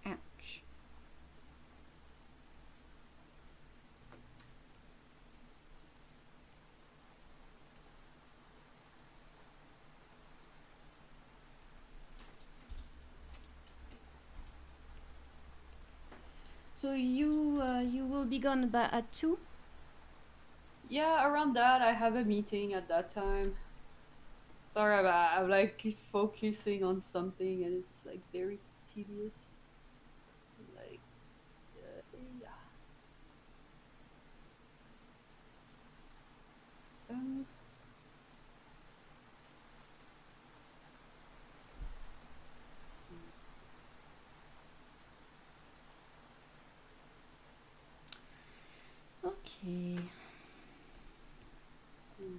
Ouch. So you will be gone at 2. yeah, around that I have a meeting at that time. Sorry, I'm like focusing on something and it's like very tedious. Like, yeah. Okay. Mm.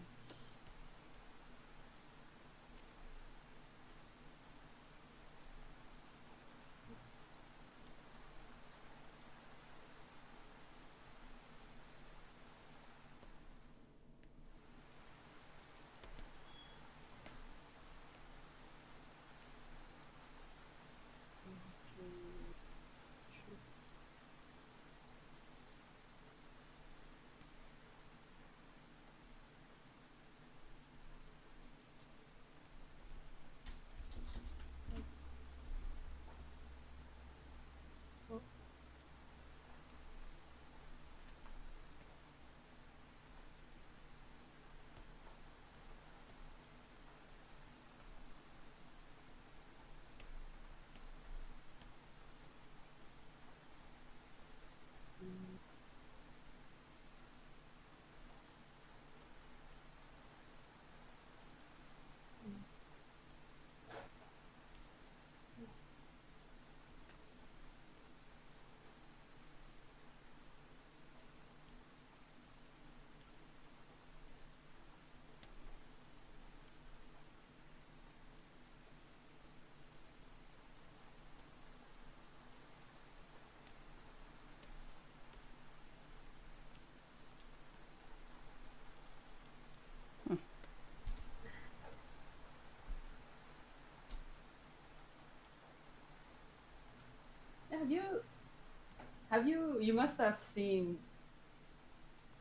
Have you you must have seen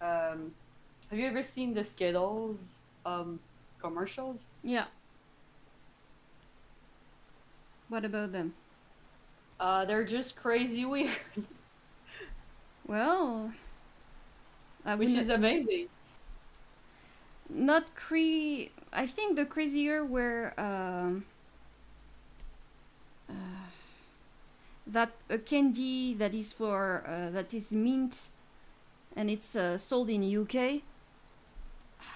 um have you ever seen the Skittles commercials? Yeah. What about them? They're just crazy weird, Well, I which wouldn't. is amazing. Not I think the crazier were that a candy that is for that is mint and it's sold in UK.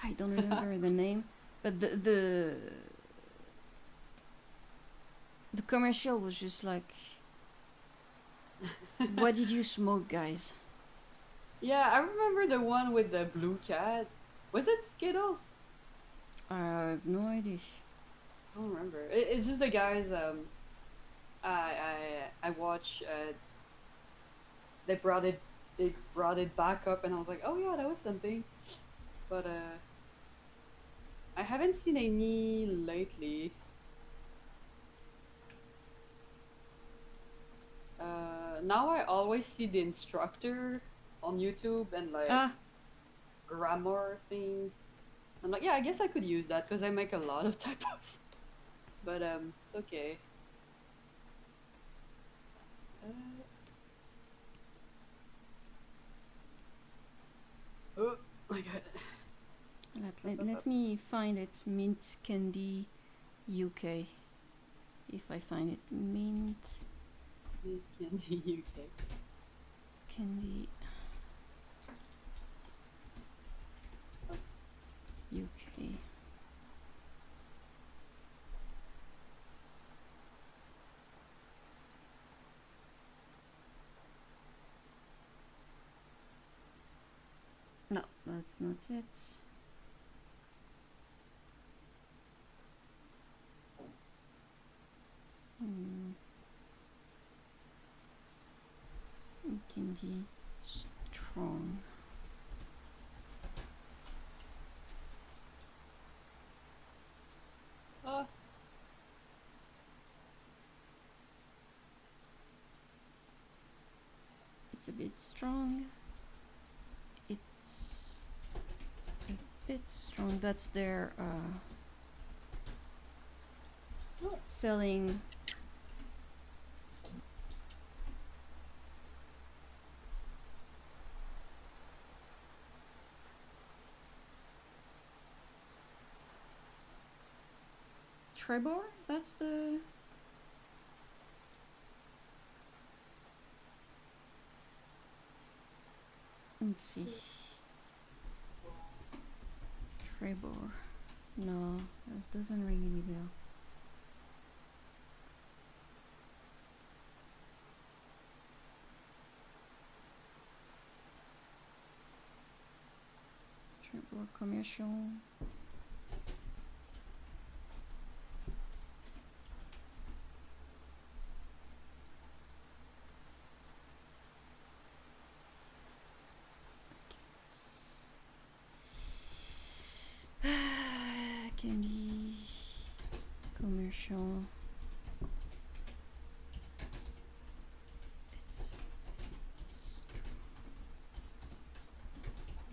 I don't remember the name, but the commercial was just like, what did you smoke, guys? Yeah, I remember the one with the blue cat. Was it Skittles? I have no idea. I don't remember. It's just the guys. I watch. They brought it back up, and I was like, oh yeah, that was something. But I haven't seen any lately. Now I always see the instructor on YouTube and like Ah, grammar thing. I'm like, yeah, I guess I could use that because I make a lot of typos. But it's okay. Uh, oh my god. let me find it. Mint candy UK. If I find it, mint Candy UK. candy UK. No, that's not it. Hmm. Candy strong. Oh, It's a bit strong. It's a bit strong. That's their selling. Trebor? That's the. Let's see. Trebor. No, that doesn't ring any bell. for commercial. Candy, commercial.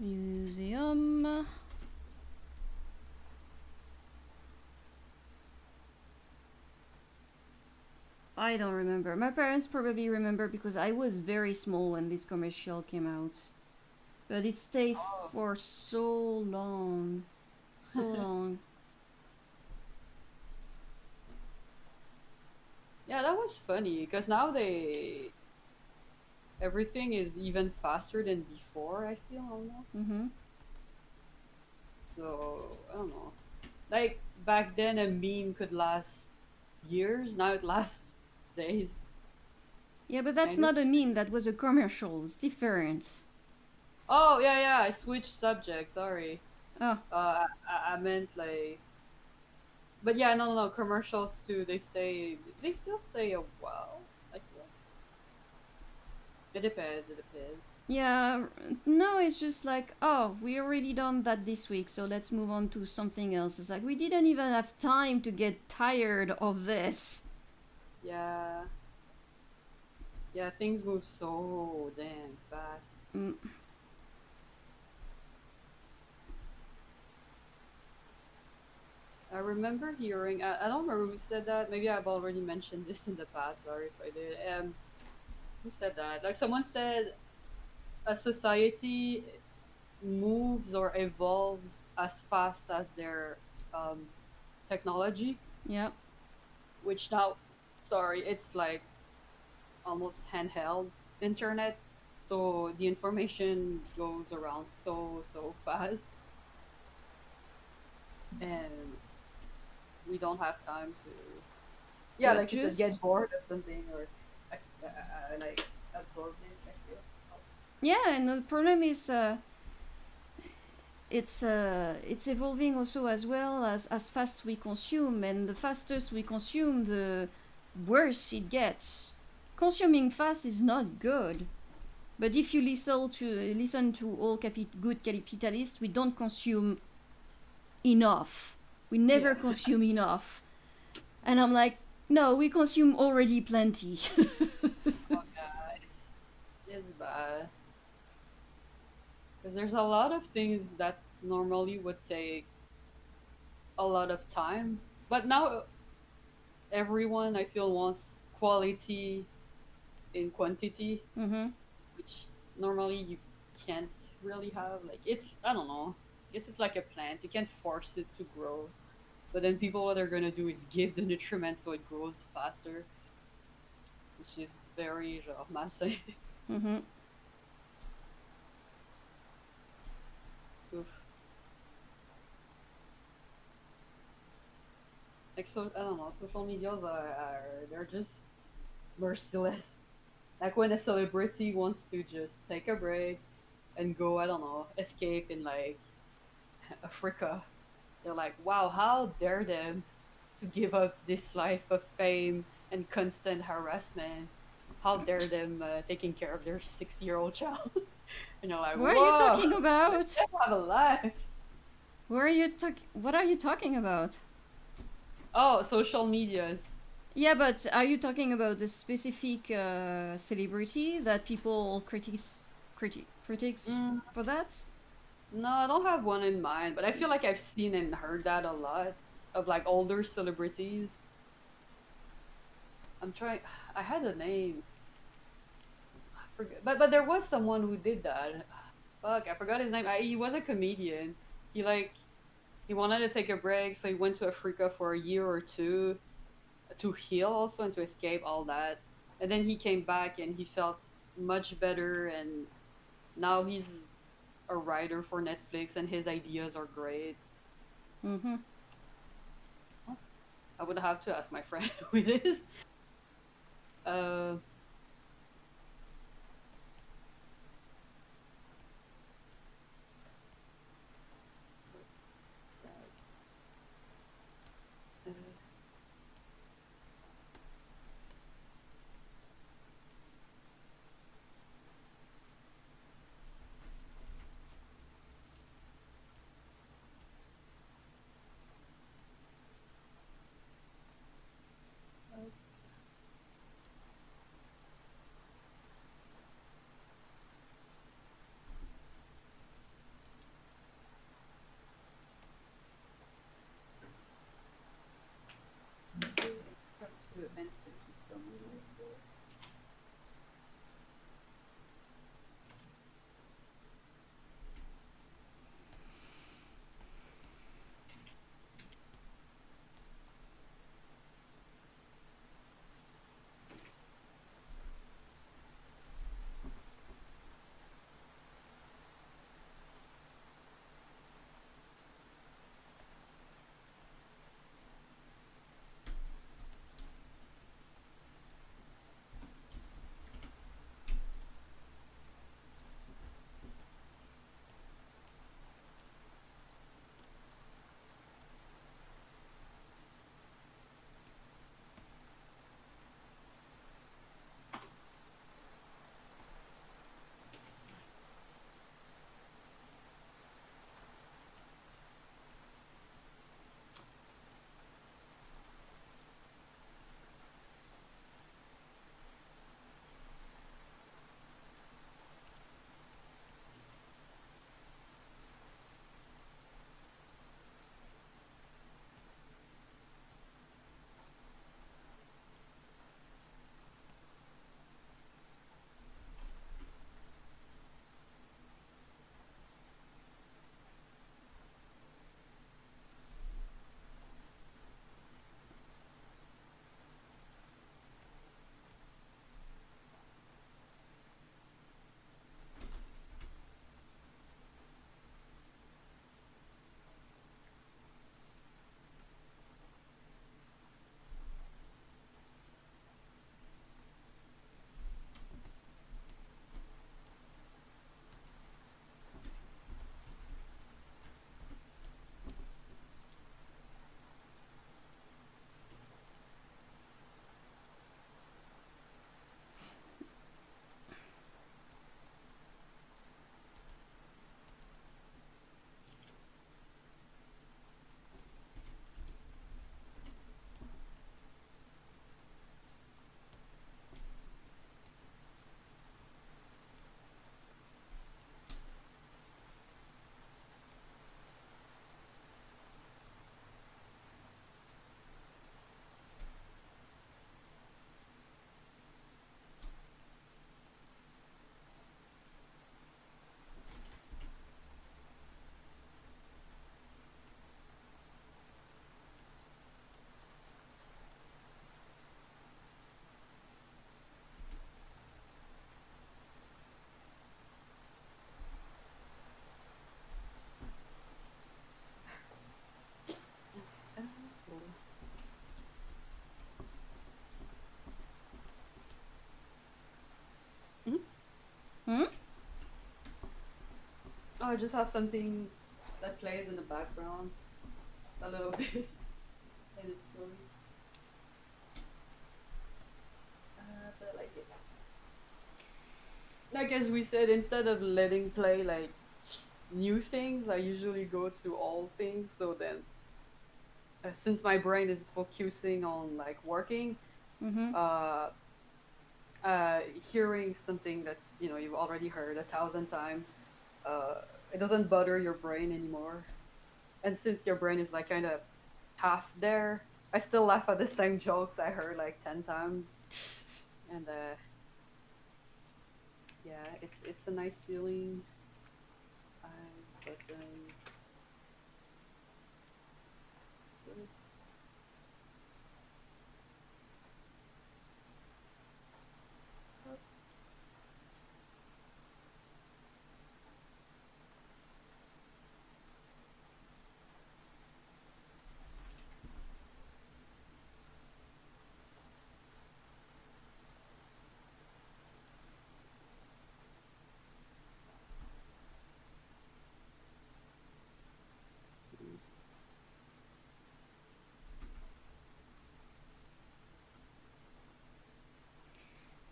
Museum. I don't remember. My parents probably remember because I was very small when this commercial came out. But it stayed for so long. So long. Yeah, that was funny because now everything is even faster than before, I feel almost. Mm-hmm. So, I don't know. Like back then a meme could last years, now it lasts days. Yeah, but that's Kind of. not a meme. That was a commercial. It's different. Oh, yeah, yeah, I switched subject, sorry. Oh, I meant like but yeah, no, no, no, commercials too, they still stay a while, I feel. It depends, it depends. yeah. No, it's just like, oh, we already done that this week, so let's move on to something else. It's like we didn't even have time to get tired of this. Yeah. Yeah, things move so damn fast. Mm. I remember hearing, I don't remember who said that. Maybe I've already mentioned this in the past. Sorry if I did. Who said that? Like someone said, a society moves or evolves as fast as their um, technology, Yeah. which now, sorry, it's like almost handheld internet. So the information goes around so fast, and we don't have time to, To yeah, like you said, adjust. get bored of something or like absorb it. I feel. Yeah, and the problem is, it's evolving also as well as fast we consume, and the fastest we consume, the worse it gets. Consuming fast is not good. But if you listen to all good capitalists, we don't consume enough. We never Yeah. consume enough. And I'm like, no, we consume already plenty. Oh yeah, it's bad because there's a lot of things that normally would take a lot of time, but now everyone I feel wants quality in quantity, Mm-hmm. which normally you can't really have. Like it's, I don't know. I guess it's like a plant. You can't force it to grow. But then people, what they're gonna do is give the nutrients so it grows faster, which is very genre malsain. Mm-hmm. Oof. Like so, I don't know. Social medias are they're just merciless. Like when a celebrity wants to just take a break and go, I don't know, escape in like Africa, they're like, wow, how dare them to give up this life of fame and constant harassment? How dare them taking care of their 6-year-old child? And you're like, What are you whoa, talking let about? them have a life. What are you talking about? Oh, social medias. Yeah, but are you talking about the specific celebrity that people critics Mm, for that? no, I don't have one in mind, but I feel like I've seen and heard that a lot of like older celebrities. I'm trying. I had a name. I forget, but there was someone who did that. Fuck, I forgot his name. He was a comedian. He like he wanted to take a break, so he went to Africa for a year or two to heal also and to escape all that. And then he came back and he felt much better, and now he's a writer for Netflix and his ideas are great. Mm-hmm. I would have to ask my friend who it is. Uh, pencil qui somewhere. Mhm. Hmm? Oh, I just have something that plays in the background a little bit, and it's silly. But I like it. Like as we said, instead of letting play like new things, I usually go to all things. So then, since my brain is focusing on like working, Mm-hmm. uh, uh, hearing something that you've already heard 1,000 times, uh, it doesn't bother your brain anymore. And since your brain is like kind of half there, I still laugh at the same jokes I heard like 10 times, and yeah, it's a nice feeling. Eyes, buttons. So,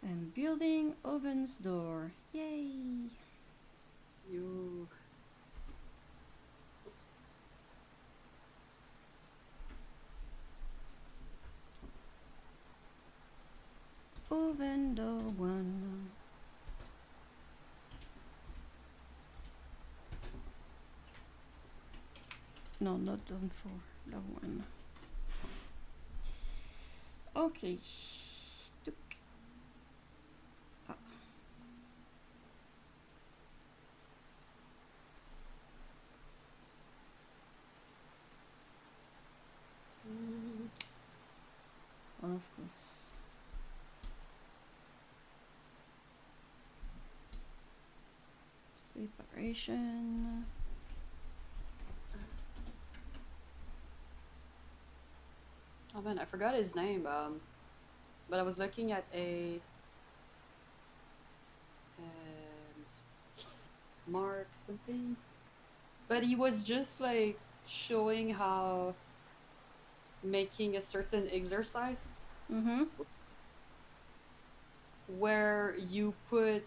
And building Oven's door. Yay! you. Oops. Oven door one. No, not on four. That one. Okay. Tuk. Ah, Mm. of course. Separation. Oh man, I forgot his name. But I was looking at a um, Mark something, but he was just like showing how making a certain exercise Mm-hmm. where you put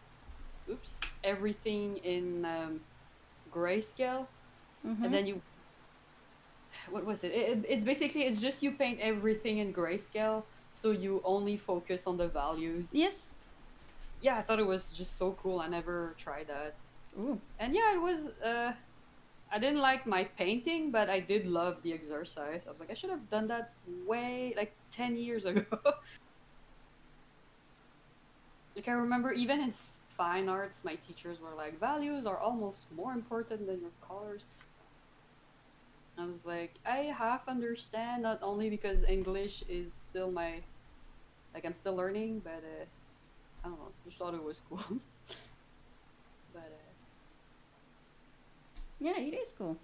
everything in grayscale, and Mm-hmm. then you what was it's basically it's just you paint everything in grayscale, so you only focus on the values. Yes. Yeah, I thought it was just so cool. I never tried that, Oh. and yeah, it was. I didn't like my painting, but I did love the exercise. I was like, I should have done that way like 10 years ago. Like I remember even in fine arts, my teachers were like, values are almost more important than your colors. I was like, I half understand, not only because English is still my like I'm still learning, but I don't know, just thought it was cool. But Yeah, it is cool.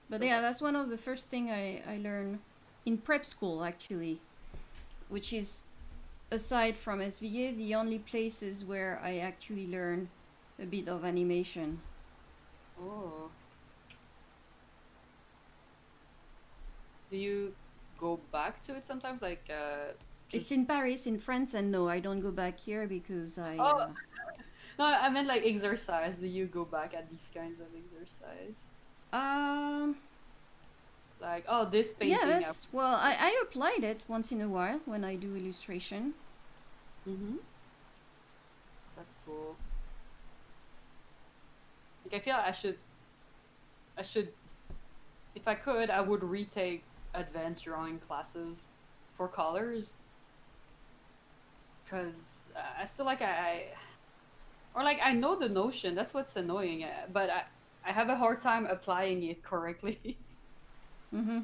But still yeah, got that's one of the first thing I learned in prep school actually, which is aside from SVA the only places where I actually learn a bit of animation. oh, do you go back to it sometimes? Like It's just in Paris, in France, and no, I don't go back here because I. oh no, I meant like exercise. Do you go back at these kinds of exercise? Um. Like oh, this painting. Yes. Well, I applied it once in a while when I do illustration. Mm-hmm. That's cool. Like I feel like I should if I could, I would retake advanced drawing classes for colors because I still like or like I know the notion. That's what's annoying, but I have a hard time applying it correctly. Mm-hmm.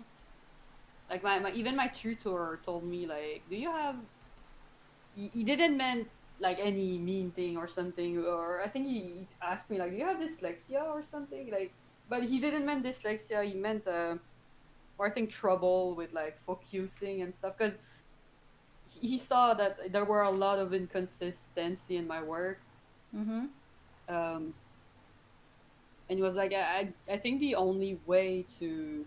Like my even my tutor told me like, do you have? He didn't meant like any mean thing or something, or I think he asked me like, do you have dyslexia or something like. But he didn't mean dyslexia. He meant or I think trouble with like focusing and stuff because he saw that there were a lot of inconsistency in my work, Mm-hmm. um, and he was like, I think the only way to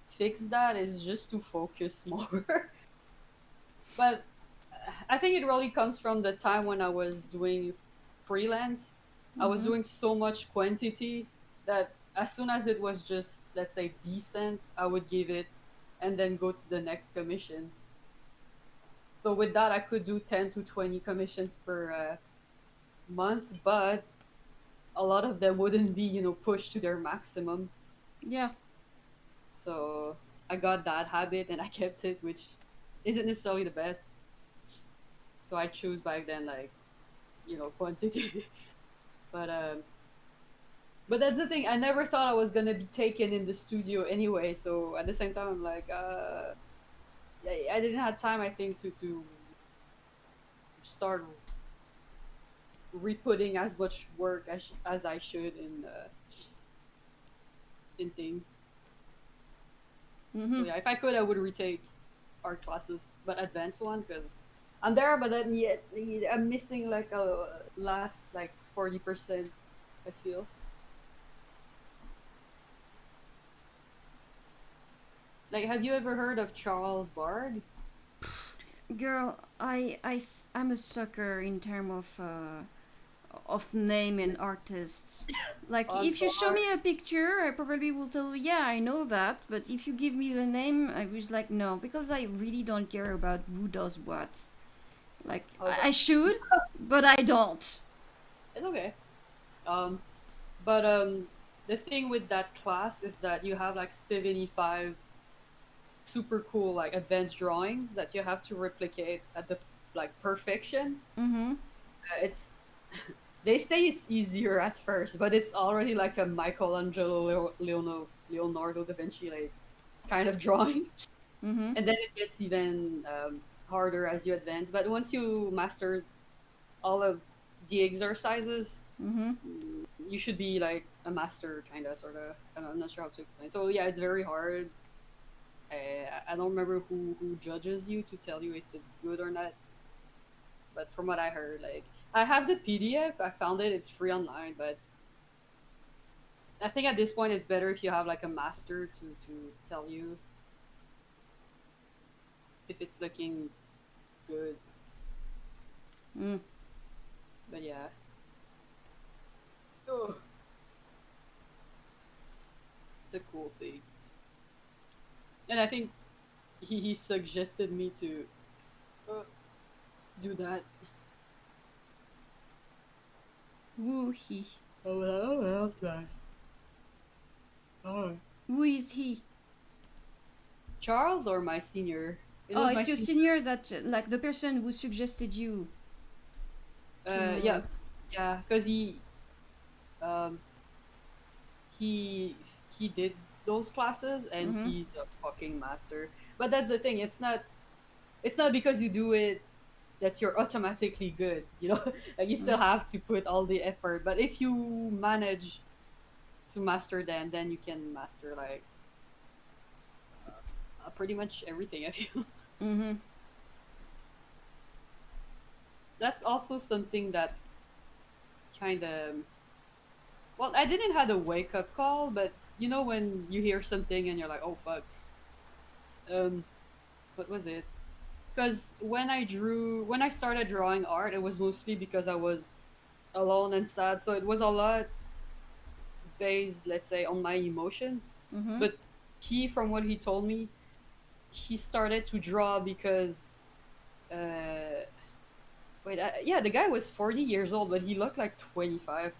fix that is just to focus more. But I think it really comes from the time when I was doing freelance. I was Mm-hmm. doing so much quantity that as soon as it was just let's say decent, I would give it and then go to the next commission. So with that, I could do 10 to 20 commissions per month, but a lot of them wouldn't be, pushed to their maximum. Yeah. So I got that habit and I kept it, which isn't necessarily the best. So I choose back then, like, quantity. but but that's the thing. I never thought I was gonna be taken in the studio anyway. So at the same time, I'm like, I didn't have time. I think to start re-putting as much work as I should in things. Mm-hmm. So yeah, if I could, I would retake art classes, but advanced one because I'm there, but then yet I'm missing like a last like 40%. I feel like have you ever heard of Charles Bard? Girl, I'm a sucker in terms of name and artists. Like, Odds if you show are, me a picture, I probably will tell you, yeah, I know that. But if you give me the name, I was like, no, because I really don't care about who does what. Like, oh, I should, but I don't. it's okay. Um, but the thing with that class is that you have like 75 super cool like advanced drawings that you have to replicate at the like perfection. Mm-hmm. It's they say it's easier at first, but it's already like a Michelangelo, Leonardo da Vinci like kind of drawing, Mm-hmm. and then it gets even harder as you advance. But once you master all of the exercises, Mm-hmm. you should be like a master, kind of, sort of. I'm not sure how to explain. So yeah, it's very hard. I don't remember who judges you to tell you if it's good or not, but from what I heard, like I have the PDF. I found it. It's free online, but I think at this point it's better if you have like a master to tell you if it's looking good. Mm. But yeah, oh, it's a cool thing. And I think he suggested me to uh, do that. Who he? Oh, well, I'll try. Oh. Who is he? Charles or my senior? It Oh, was my it's your senior. senior that, like, the person who suggested you Yeah, to. yeah, because um he he did those classes and Mm-hmm. he's a fucking master. But that's the thing. It's not because you do it that you're automatically good. You know, like you still Mm. have to put all the effort. But if you manage to master them, then you can master like pretty much everything. I feel Mm-hmm. that's also something that kind of, well, I didn't have a wake up call, but you know when you hear something and you're like, oh fuck, um, what was it? Because when I started drawing art, it was mostly because I was alone and sad, so it was a lot based, let's say, on my emotions. Mm-hmm. But from what he told me, he started to draw because, uh, wait, yeah, the guy was 40 years old, but he looked like 25.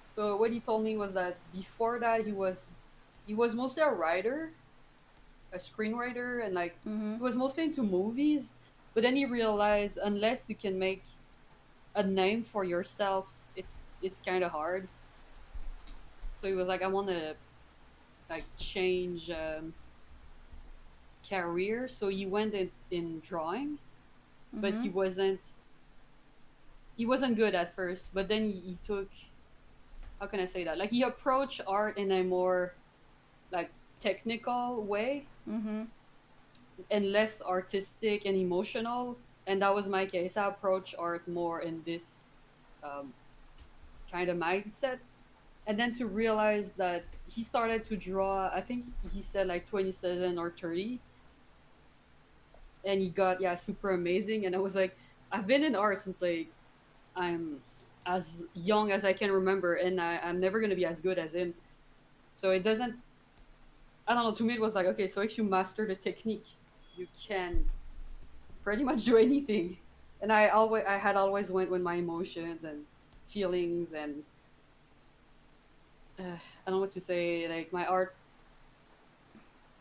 So what he told me was that before that he was mostly a writer, a screenwriter, and like Mm-hmm. he was mostly into movies. But then he realized unless you can make a name for yourself, it's kind of hard. So he was like, I want to like change career. So he went in drawing, but Mm-hmm. he wasn't good at first. But then he took, how can I say that? Like he approached art in a more like technical way Mm-hmm. and less artistic and emotional. And that was my case. I approach art more in this um, kind of mindset. And then to realize that he started to draw, I think he said like 27 or 30, and he got, yeah, super amazing. And I was like, I've been in art since like I'm as young as I can remember, and I'm never going to be as good as him. So it doesn't, I don't know, to me it was like, okay, so if you master the technique, you can pretty much do anything. And I had always went with my emotions and feelings and I don't know what to say. Like my art,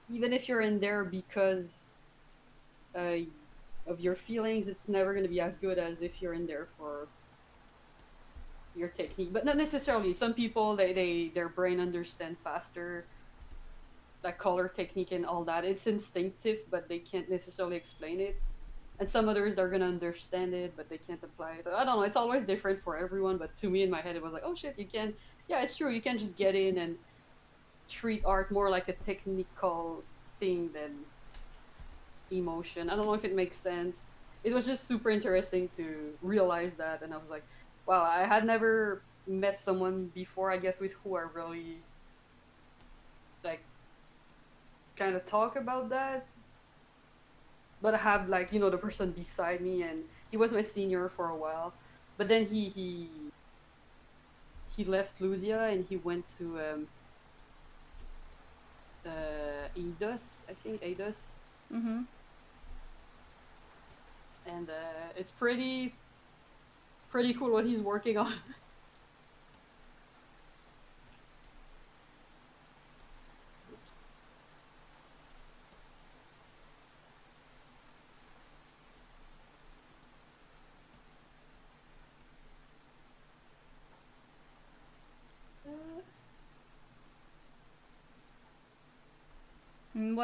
even if you're in there because uh, of your feelings, it's never going to be as good as if you're in there for your technique. But not necessarily. Some people their brain understand faster, like color technique and all that. It's instinctive, but they can't necessarily explain it. And some others are gonna understand it, but they can't apply it. So I don't know. It's always different for everyone. But to me, in my head, it was like, oh shit, you can. Yeah, it's true. You can just get in and treat art more like a technical thing than emotion. I don't know if it makes sense. It was just super interesting to realize that, and I was like, wow, I had never met someone before, I guess, with who I really like kind of talk about that. But I have like the person beside me, and he was my senior for a while, but then he left Lucia and he went to Eidos, I think Eidos, Mm-hmm. and it's pretty cool what he's working on.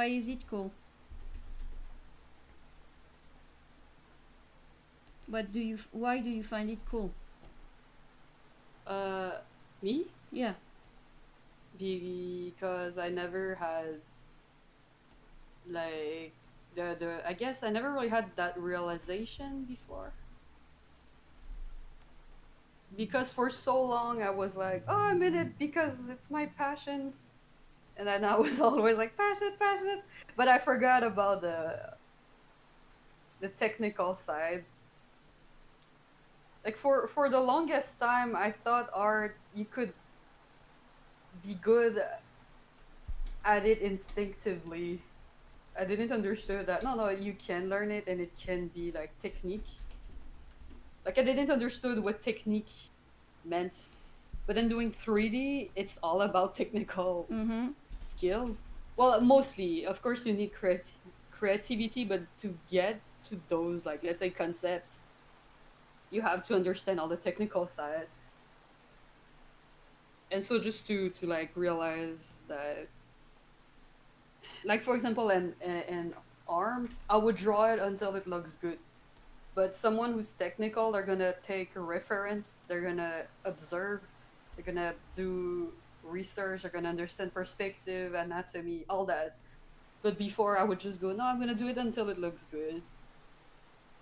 Why is it cool? Why do you find it cool? Uh, Me? Yeah. Because I never had like the I guess I never really had that realization before. Because for so long I was like, oh, I'm in it because it's my passion, and then I was always like passionate, passionate, but I forgot about the technical side. Like for the longest time, I thought art you could be good at it instinctively. I didn't understand that. No, you can learn it, and it can be like technique. Like I didn't understood what technique meant, but then doing 3D, it's all about technical Mm-hmm. skills. Well, mostly, of course, you need creativity, but to get to those, like let's say concepts, you have to understand all the technical side. And so just to like realize that, like for example, an arm, I would draw it until it looks good. But someone who's technical, they're gonna take a reference, they're gonna observe, they're gonna do research, they're gonna understand perspective, anatomy, all that. But before, I would just go, no, I'm gonna do it until it looks good.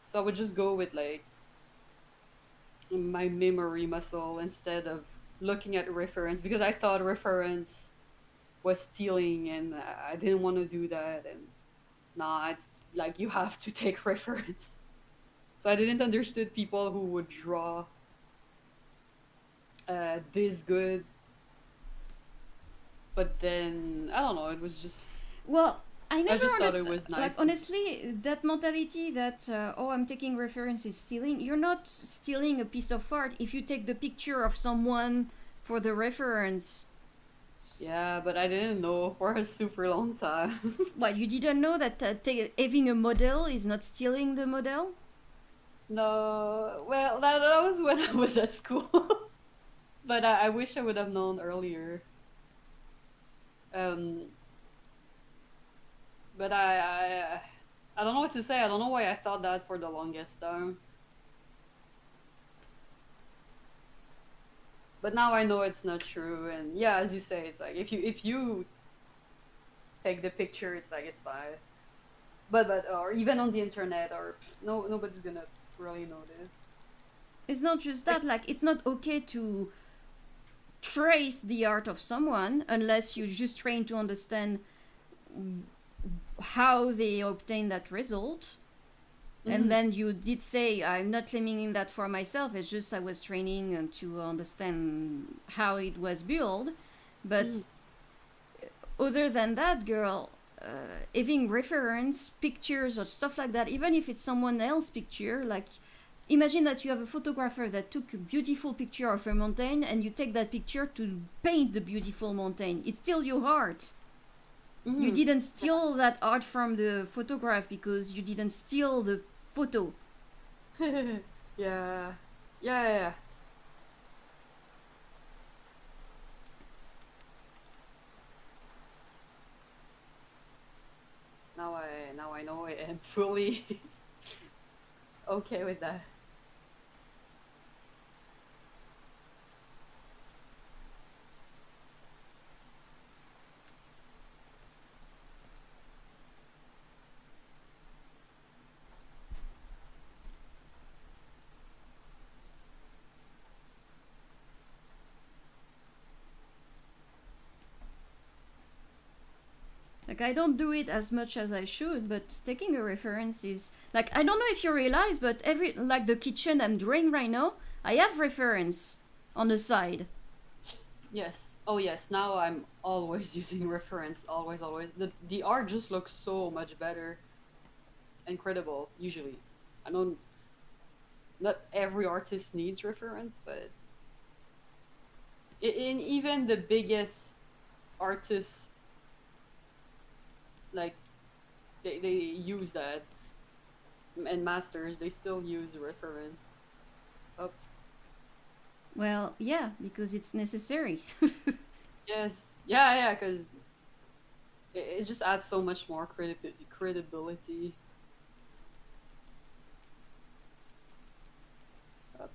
So I would just go with like my memory muscle instead of looking at reference, because I thought reference was stealing, and I didn't want to do that. And nah, it's like you have to take reference. So I didn't understood people who would draw this good, but then I don't know. It was just Well, I I never just thought it understood. was Like nice. honestly, that mentality that oh, I'm taking reference is stealing. You're not stealing a piece of art if you take the picture of someone for the reference. Yeah, but I didn't know for a super long time. What, you didn't know that having a model is not stealing the model? No, well, that was when I was at school, but I wish I would have known earlier. Um, but I don't know what to say. I don't know why I thought that for the longest time. But now I know it's not true. And yeah, as you say, it's like if you take the picture, it's like it's fine. But or even on the internet, or no, nobody's gonna really notice. It's not just Like, that. Like it's not okay to trace the art of someone unless you're just trying to understand how they obtain that result. And then you did say, I'm not claiming that for myself, it's just I was training to understand how it was built. But other than that, girl, having reference pictures or stuff like that, even if it's someone else's picture, like imagine that you have a photographer that took a beautiful picture of a mountain and you take that picture to paint the beautiful mountain. It's still your art. You didn't steal that art from the photograph because you didn't steal the photo. yeah, yeah, yeah. Now I know it and fully okay with that. Like I don't do it as much as I should, but taking a reference is like I don't know if you realize, but every like the kitchen I'm drawing right now, I have reference on the side. Yes. Oh yes. Now I'm always using reference. Always, always. The art just looks so much better. Incredible. Usually, I know not every artist needs reference, but in even the biggest artists, like they use that, and masters they still use reference. Oh Well, yeah, because it's necessary. yes, yeah, yeah, because it just adds so much more credibility. Uh,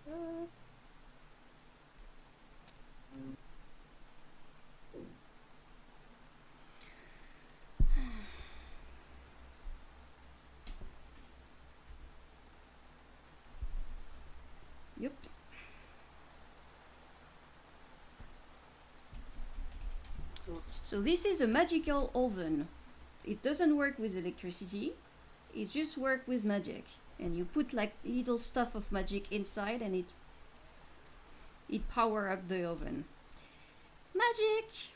uh, Yep. So this is a magical oven. It doesn't work with electricity. It just works with magic. And you put like little stuff of magic inside, and it power up the oven. Magic.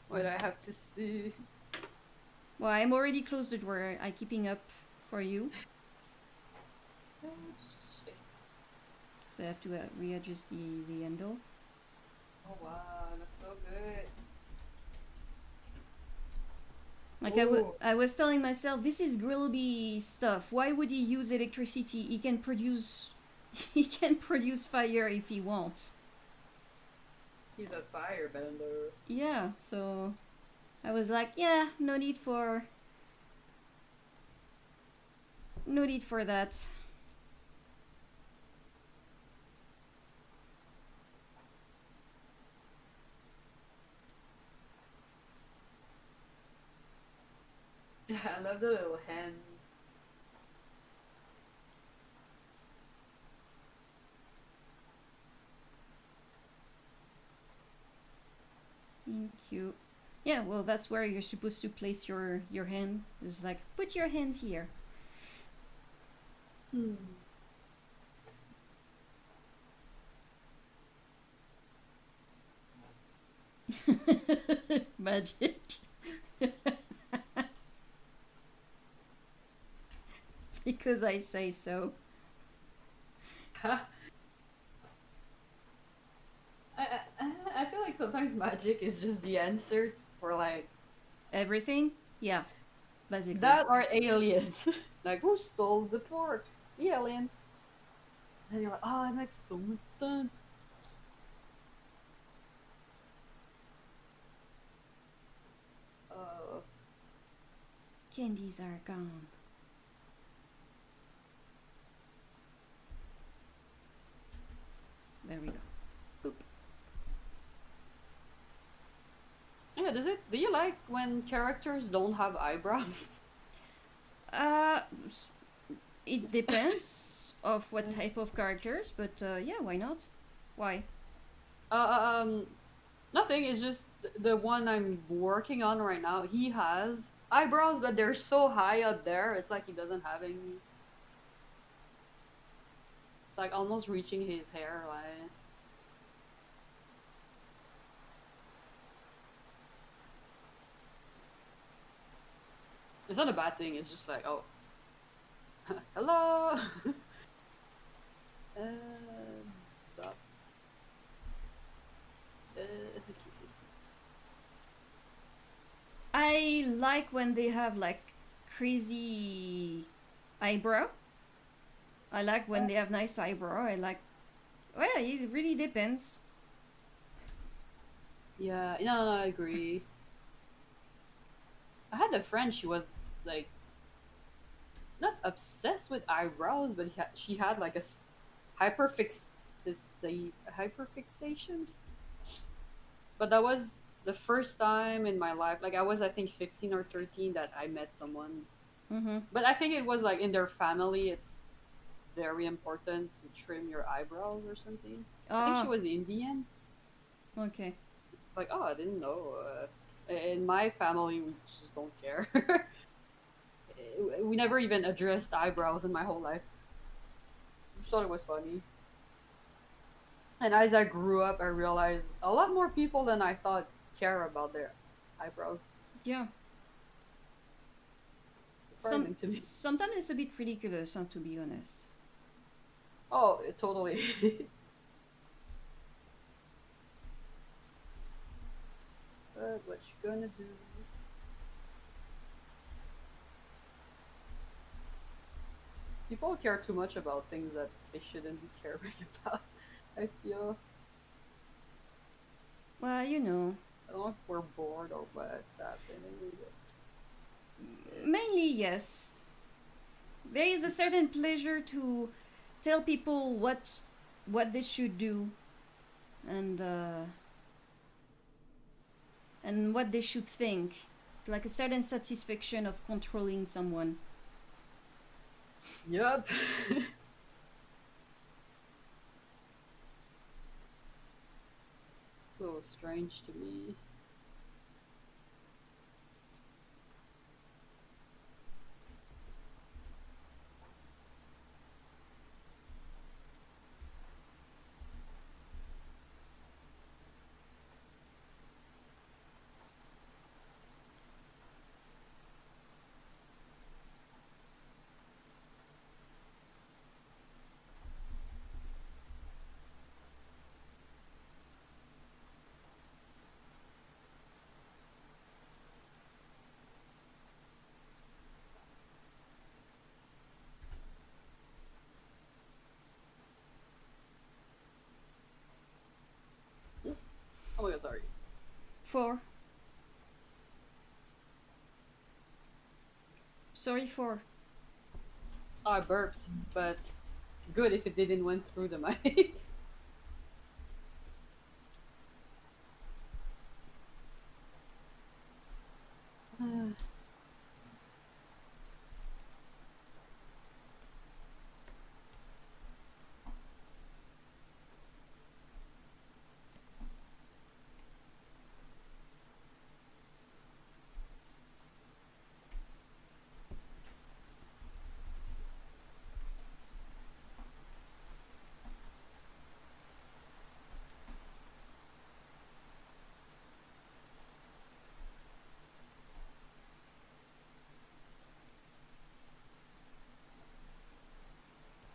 Wait, I have to see. Well, I'm already closed the door. I'm keeping up for you. So I have to readjust the handle. Oh wow, that's so good. Like I was telling myself, this is Grillby stuff. Why would he use electricity? He can produce fire if he wants. He's a firebender. Yeah, so I was like, yeah, no need for that. I love the little hen. Thank you. Yeah, well, that's where you're supposed to place your hand. It's like, put your hands here. Magic. Because I say so. I feel like sometimes magic is just the answer for like Everything? Yeah, basically. that or aliens. Like who stole the fort? The aliens. And you're like, oh, that makes so much sense. Oh, Candies are gone. There we go. Boop. yeah. Do you like when characters don't have eyebrows? Uh, it depends of what type of characters, but yeah, why not? Why? Um, Nothing. It's just the one I'm working on right now. He has eyebrows, but they're so high up there. It's like he doesn't have any. It's like almost reaching his hairline. It's not a bad thing. It's just like, oh, hello. Stop. I like when they have like crazy eyebrow. I like when they have nice eyebrow. I like. Well, it really depends. Yeah, no, I agree. I had a friend. She was like not obsessed with eyebrows, but she had like a hyperfixation. But that was the first time in my life. Like I was, I think, 15 or 13 that I met someone. Mm-hmm. But I think it was like in their family. It's very important to trim your eyebrows or something. I think she was Indian. Okay. It's like, oh, I didn't know. In my family, we just don't care. We never even addressed eyebrows in my whole life. Just thought it was funny. And as I grew up, I realized a lot more people than I thought care about their eyebrows. Yeah. Surprising to me. Sometimes it's a bit ridiculous, to be honest. Oh, totally. but what you gonna do? People care too much about things that they shouldn't be caring about. I feel. Well, you know, I don't know if we're bored or what's happening, but mainly yes. There is a certain pleasure to tell people what they should do, and and what they should think. Like a certain satisfaction of controlling someone. yep. So strange to me. Oh my god, sorry. 4. Sorry for. Oh, I burped, but good if it didn't went through the mic.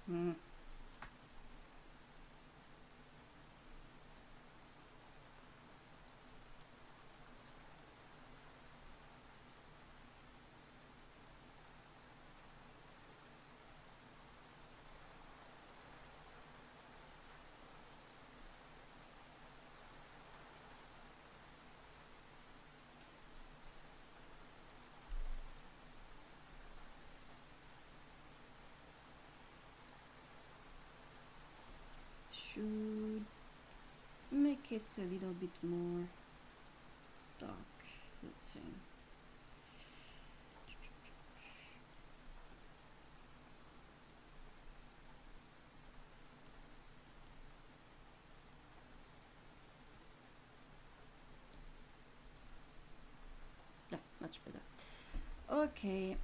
Mm. Should make it a little bit more dark. Let's see. Yeah, much better. Okay.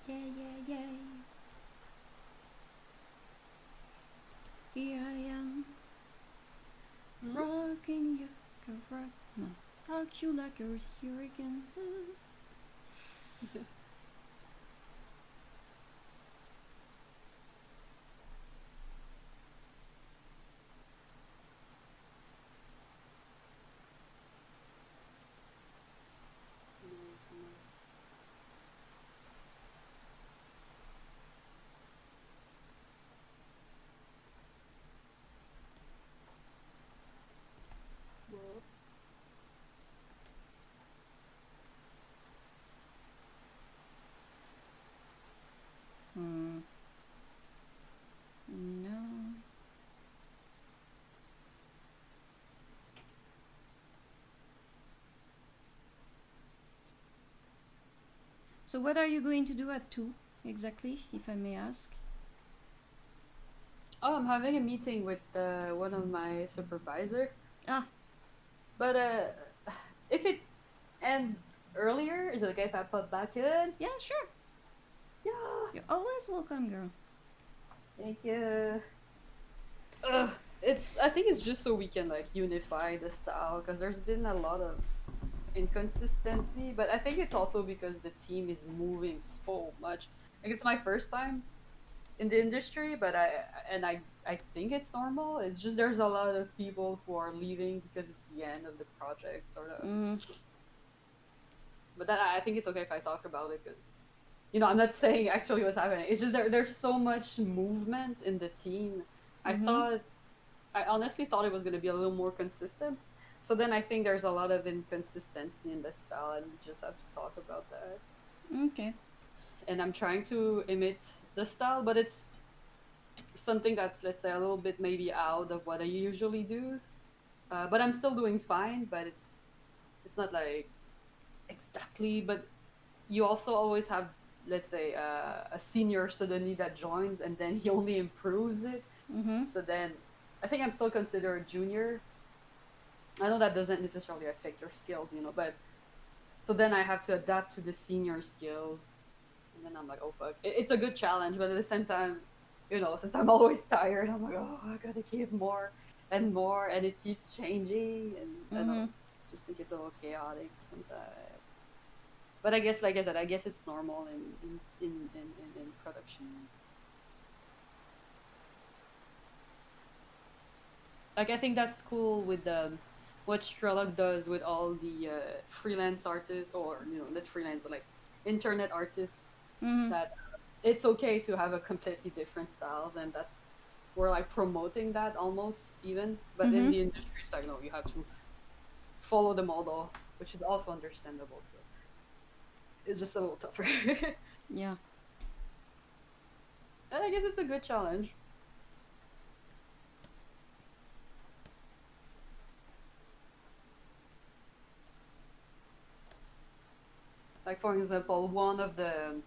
Yeah, yeah, yeah. Here I am, rocking you, rock, no, rock you like a hurricane. So what are you going to do at 2 exactly, if I may ask? Oh, I'm having a meeting with one of my supervisor. Ah, But if it ends earlier, is it okay if I pop back in? yeah, sure. Yeah. You're always welcome, girl. Thank you. Ugh, it's. I think it's just so we can like unify the style because there's been a lot of inconsistency, but I think it's also because the team is moving so much. Like it's my first time in the industry, but I think it's normal. It's just there's a lot of people who are leaving because it's the end of the project, sort of. Mm, But that I think it's okay if I talk about it because I'm not saying actually what's happening. It's just there's so much movement in the team. I mm-hmm. thought I honestly thought it was going to be a little more consistent. So then I think there's a lot of inconsistency in the style, and we just have to talk about that. Okay. And I'm trying to imit the style, but it's something that's, let's say, a little bit maybe out of what I usually do. But I'm still doing fine, but it's not like exactly. But you also always have, let's say, a senior suddenly that joins, and then he only improves it. Mm-hmm. So then I think I'm still considered a junior. I know that doesn't necessarily affect your skills, but so then I have to adapt to the senior skills. And then I'm like, oh fuck. It's a good challenge, but at the same time, since I'm always tired, I'm like, oh, I gotta keep more and more, and it keeps changing, and I don't Mm-hmm. know, just think it's a little chaotic sometimes. But I guess, like I said, I guess it's normal in production. Like I think that's cool with what Strelog does with all the freelance artists, or not freelance, but like internet artists, Mm-hmm. that it's okay to have a completely different styles, and that's we're like promoting that almost even. But in Mm-hmm. the industry, it's like no, you have to follow the model, which is also understandable. So it's just a little tougher. And Yeah. I guess it's a good challenge. Like for example, one of the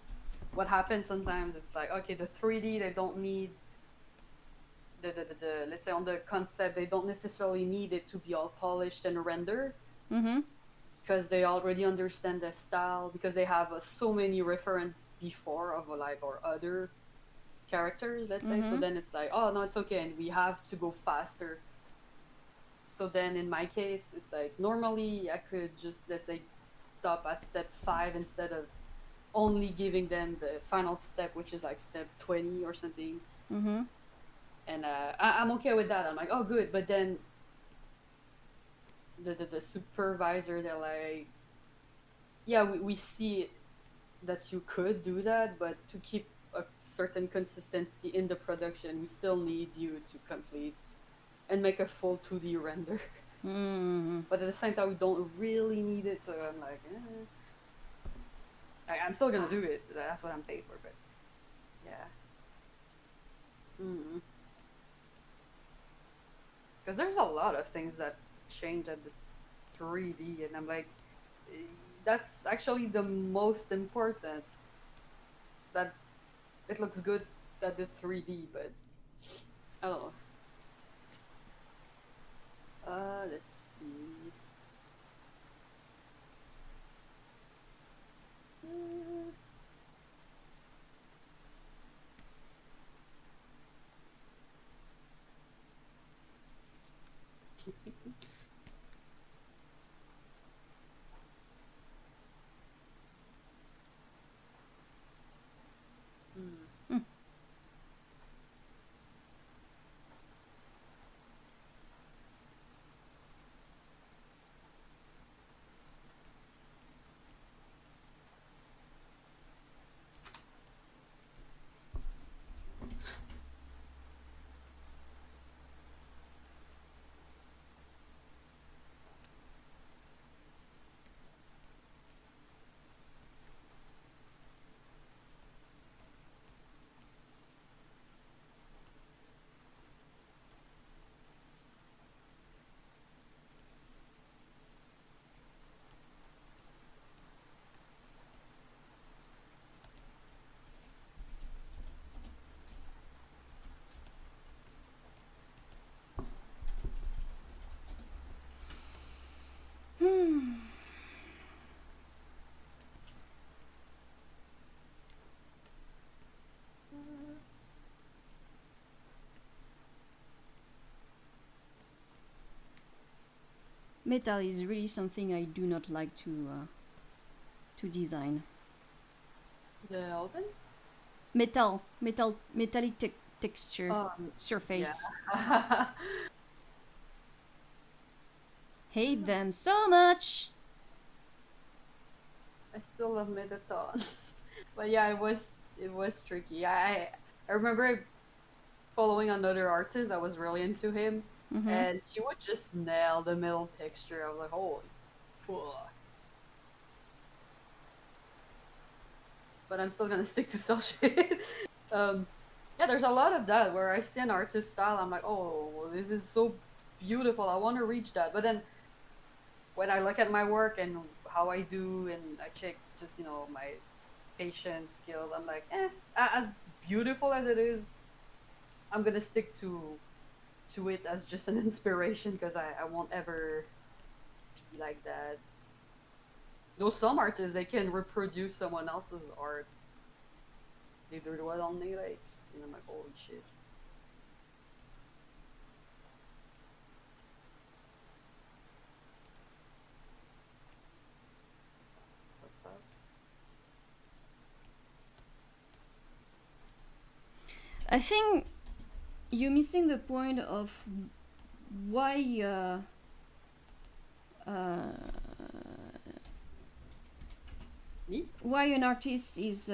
what happens sometimes, it's like okay, the 3D, they don't need the let's say on the concept, they don't necessarily need it to be all polished and rendered Mm-hmm. because they already understand the style, because they have so many reference before of like or other characters, let's say. So Mm-hmm. then it's like, oh no, it's okay, and we have to go faster. So then in my case, it's like normally I could just, let's say, stop at step 5 instead of only giving them the final step, which is like step 20 or something. Mm-hmm. And I'm okay with that. I'm like, oh good. But then the supervisor, they're like, yeah, we see that you could do that, but to keep a certain consistency in the production, we still need you to complete and make a full 2D render. Mm-hmm. But at the same time, we don't really need it, so I'm like, I'm still gonna do it. That's what I'm paid for, but yeah. Because there's a lot of things that change at the 3D, and I'm like, eh, that's actually the most important. That it looks good at the 3D, but I don't know. Let's see. Uh, hmm. Mm. Metal is really something I do not like to design. The open? Metallic texture, Yeah. surface. I Hate them so much. still love Mettaton. But yeah, it was tricky. I remember following another artist that was really into him, Mm-hmm. and she would just nail the metal texture. I was like, holy fuck. But I'm still gonna stick to cell shade. um, yeah, there's a lot of that where I see an artist style, I'm like, oh, this is so beautiful. I want to reach that. But then when I look at my work and how I do, and I check just my patience skills, I'm like, as beautiful as it is, I'm gonna stick to it as just an inspiration because I won't ever be like that. Though some artists they can reproduce someone else's art. They do it only like, and I'm like, holy shit. I think you're missing the point of why uh, Me? why an artist is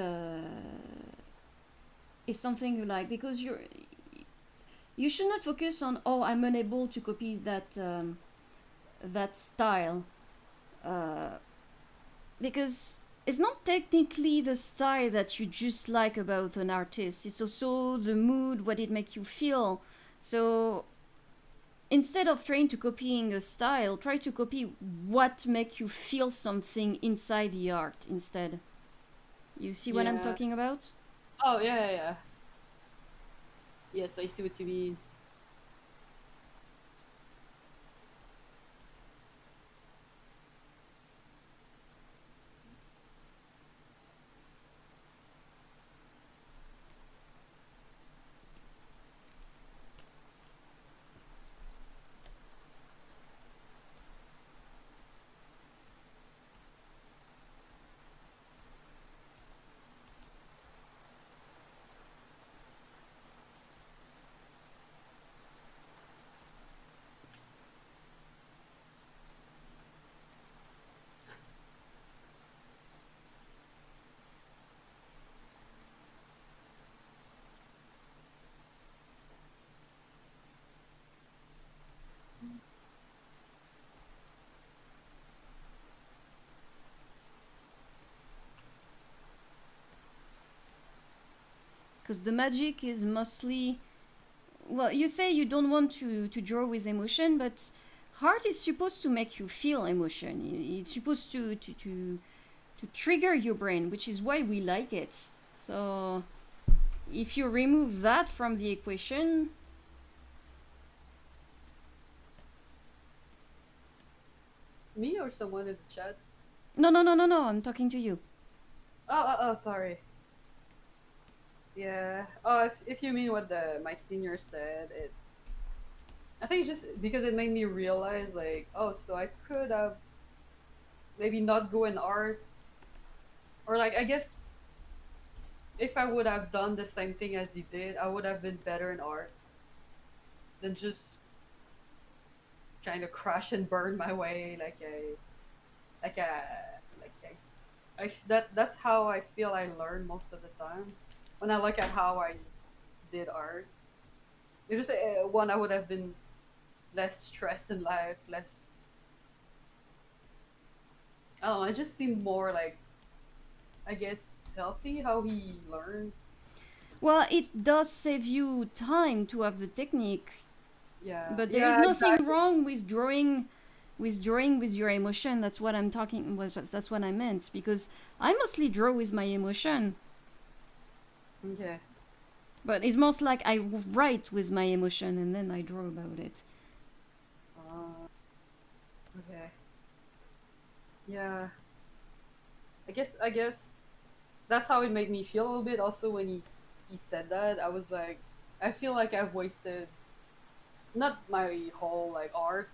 something you like, because you should not focus on, oh, I'm unable to copy that style, uh, because it's not technically the style that you just like about an artist, it's also the mood, what it makes you feel. So instead of trying to copying a style, try to copy what make you feel something inside the art instead. You see what I'm Yeah. talking about? Oh yeah, yeah, yeah. Yes, I see what you mean. Because the magic is mostly, well, you say you don't want to draw with emotion, but art is supposed to make you feel emotion. It's supposed to trigger your brain, which is why we like it. So if you remove that from the equation, Me or someone in the chat? no, I'm talking to you. Oh, sorry. Yeah. Oh, if you mean what the my senior said, I think it's just because it made me realize like, oh, so I could have maybe not go in art, or like I guess if I would have done the same thing as he did, I would have been better in art than just kind of crash and burn my way like a that's how I feel I learn most of the time when I look at how I did art. It's just one I would have been less stressed in life, less. I don't know. It just seemed more like, I guess, healthy how he learned. Well, it does save you time to have the technique, Yeah, but there is yeah, nothing exactly. wrong with drawing with your emotion. That's what I'm talking. That's what I meant, because I mostly draw with my emotion, Okay. but it's most like I write with my emotion and then I draw about it. Okay. Yeah. I guess that's how it made me feel a little bit. Also, when he said that, I was like, I feel like I've wasted not my whole like art,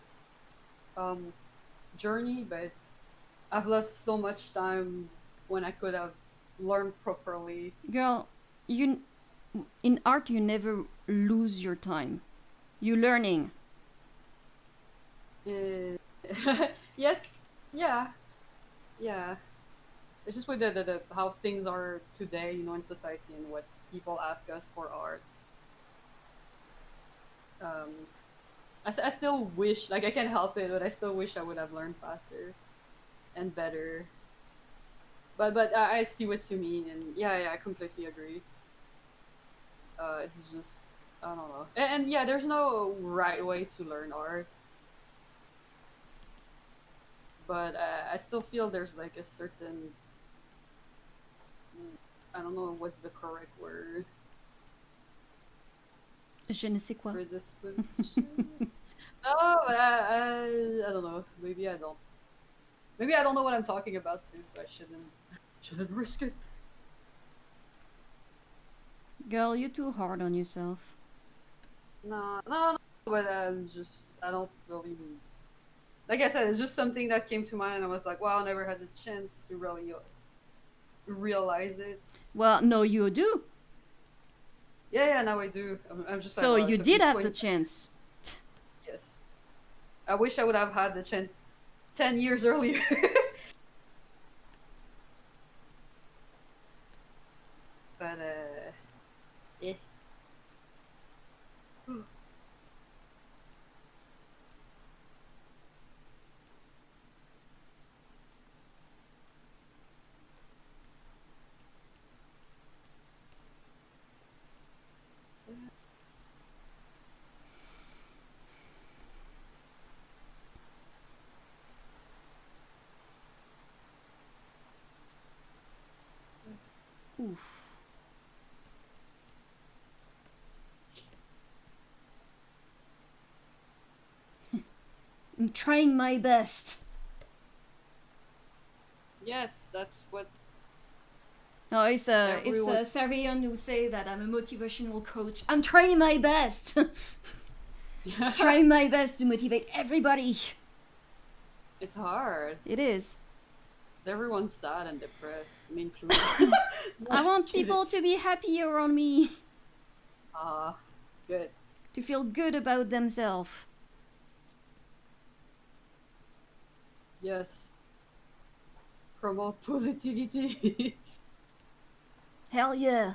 journey, but I've lost so much time when I could have learned properly. Girl, you in art you never lose your time. You're learning. Uh, yes, yeah, yeah. It's just with the how things are today, in society and what people ask us for art. Um, I still wish, like, I can't help it, but I still wish I would have learned faster and better. But I see what you mean, and yeah, I completely agree. It's just, I don't know, and yeah, there's no right way to learn art, but I still feel there's like a certain, I don't know what's the correct word, Je ne sais quoi. predisposition. No, but I don't know. Maybe I don't know what I'm talking about too, so I shouldn't risk it. Girl, you're too hard on yourself. No, but I don't really. Like I said, it's just something that came to mind, and I was like, wow, I never had the chance to really realize it. Well, no, you do. Yeah, now I do. I'm just like, So well, it you took me did have 20. the chance. Yes. I wish I would have had the chance 10 years earlier. But, yeah. Oof. I'm trying my best. Yes, that's what No, it's everyone. Sarion who say that I'm a motivational coach. I'm trying my best. Trying my best to motivate everybody. It's hard. It is. Everyone's sad and depressed, me included. I want people to be happy around me, Ah, good. to feel good about themselves. Yes. Promote positivity. Hell yeah.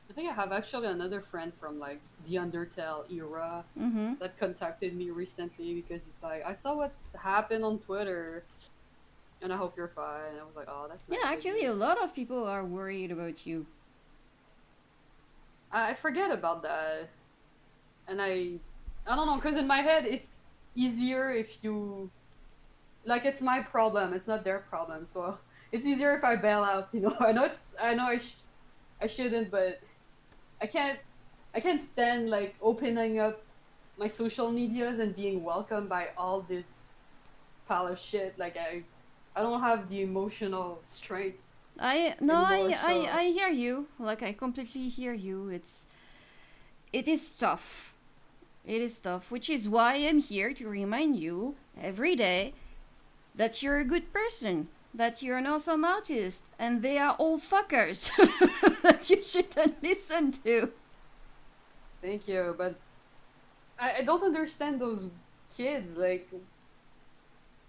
I think I have actually another friend from like the Undertale era Mm-hmm. that contacted me recently because it's like, I saw what happened on Twitter and I hope you're fine. And I was like, oh, that's Yeah, nice of actually, you. a lot of people are worried about you. I forget about that. And I don't know, because in my head, it's easier if you, like, it's my problem, it's not their problem. So it's easier if I bail out. I know I shouldn't, but I can't I can't stand like opening up my social medias and being welcomed by all this pile of shit. Like I don't have the emotional strength I no, anymore. So I hear you. Like I completely hear you. It is tough. It is tough, which is why I'm here to remind you every day that you're a good person, that you're an awesome artist, and they are all fuckers that you shouldn't listen to. thank you, but I don't understand those kids. Like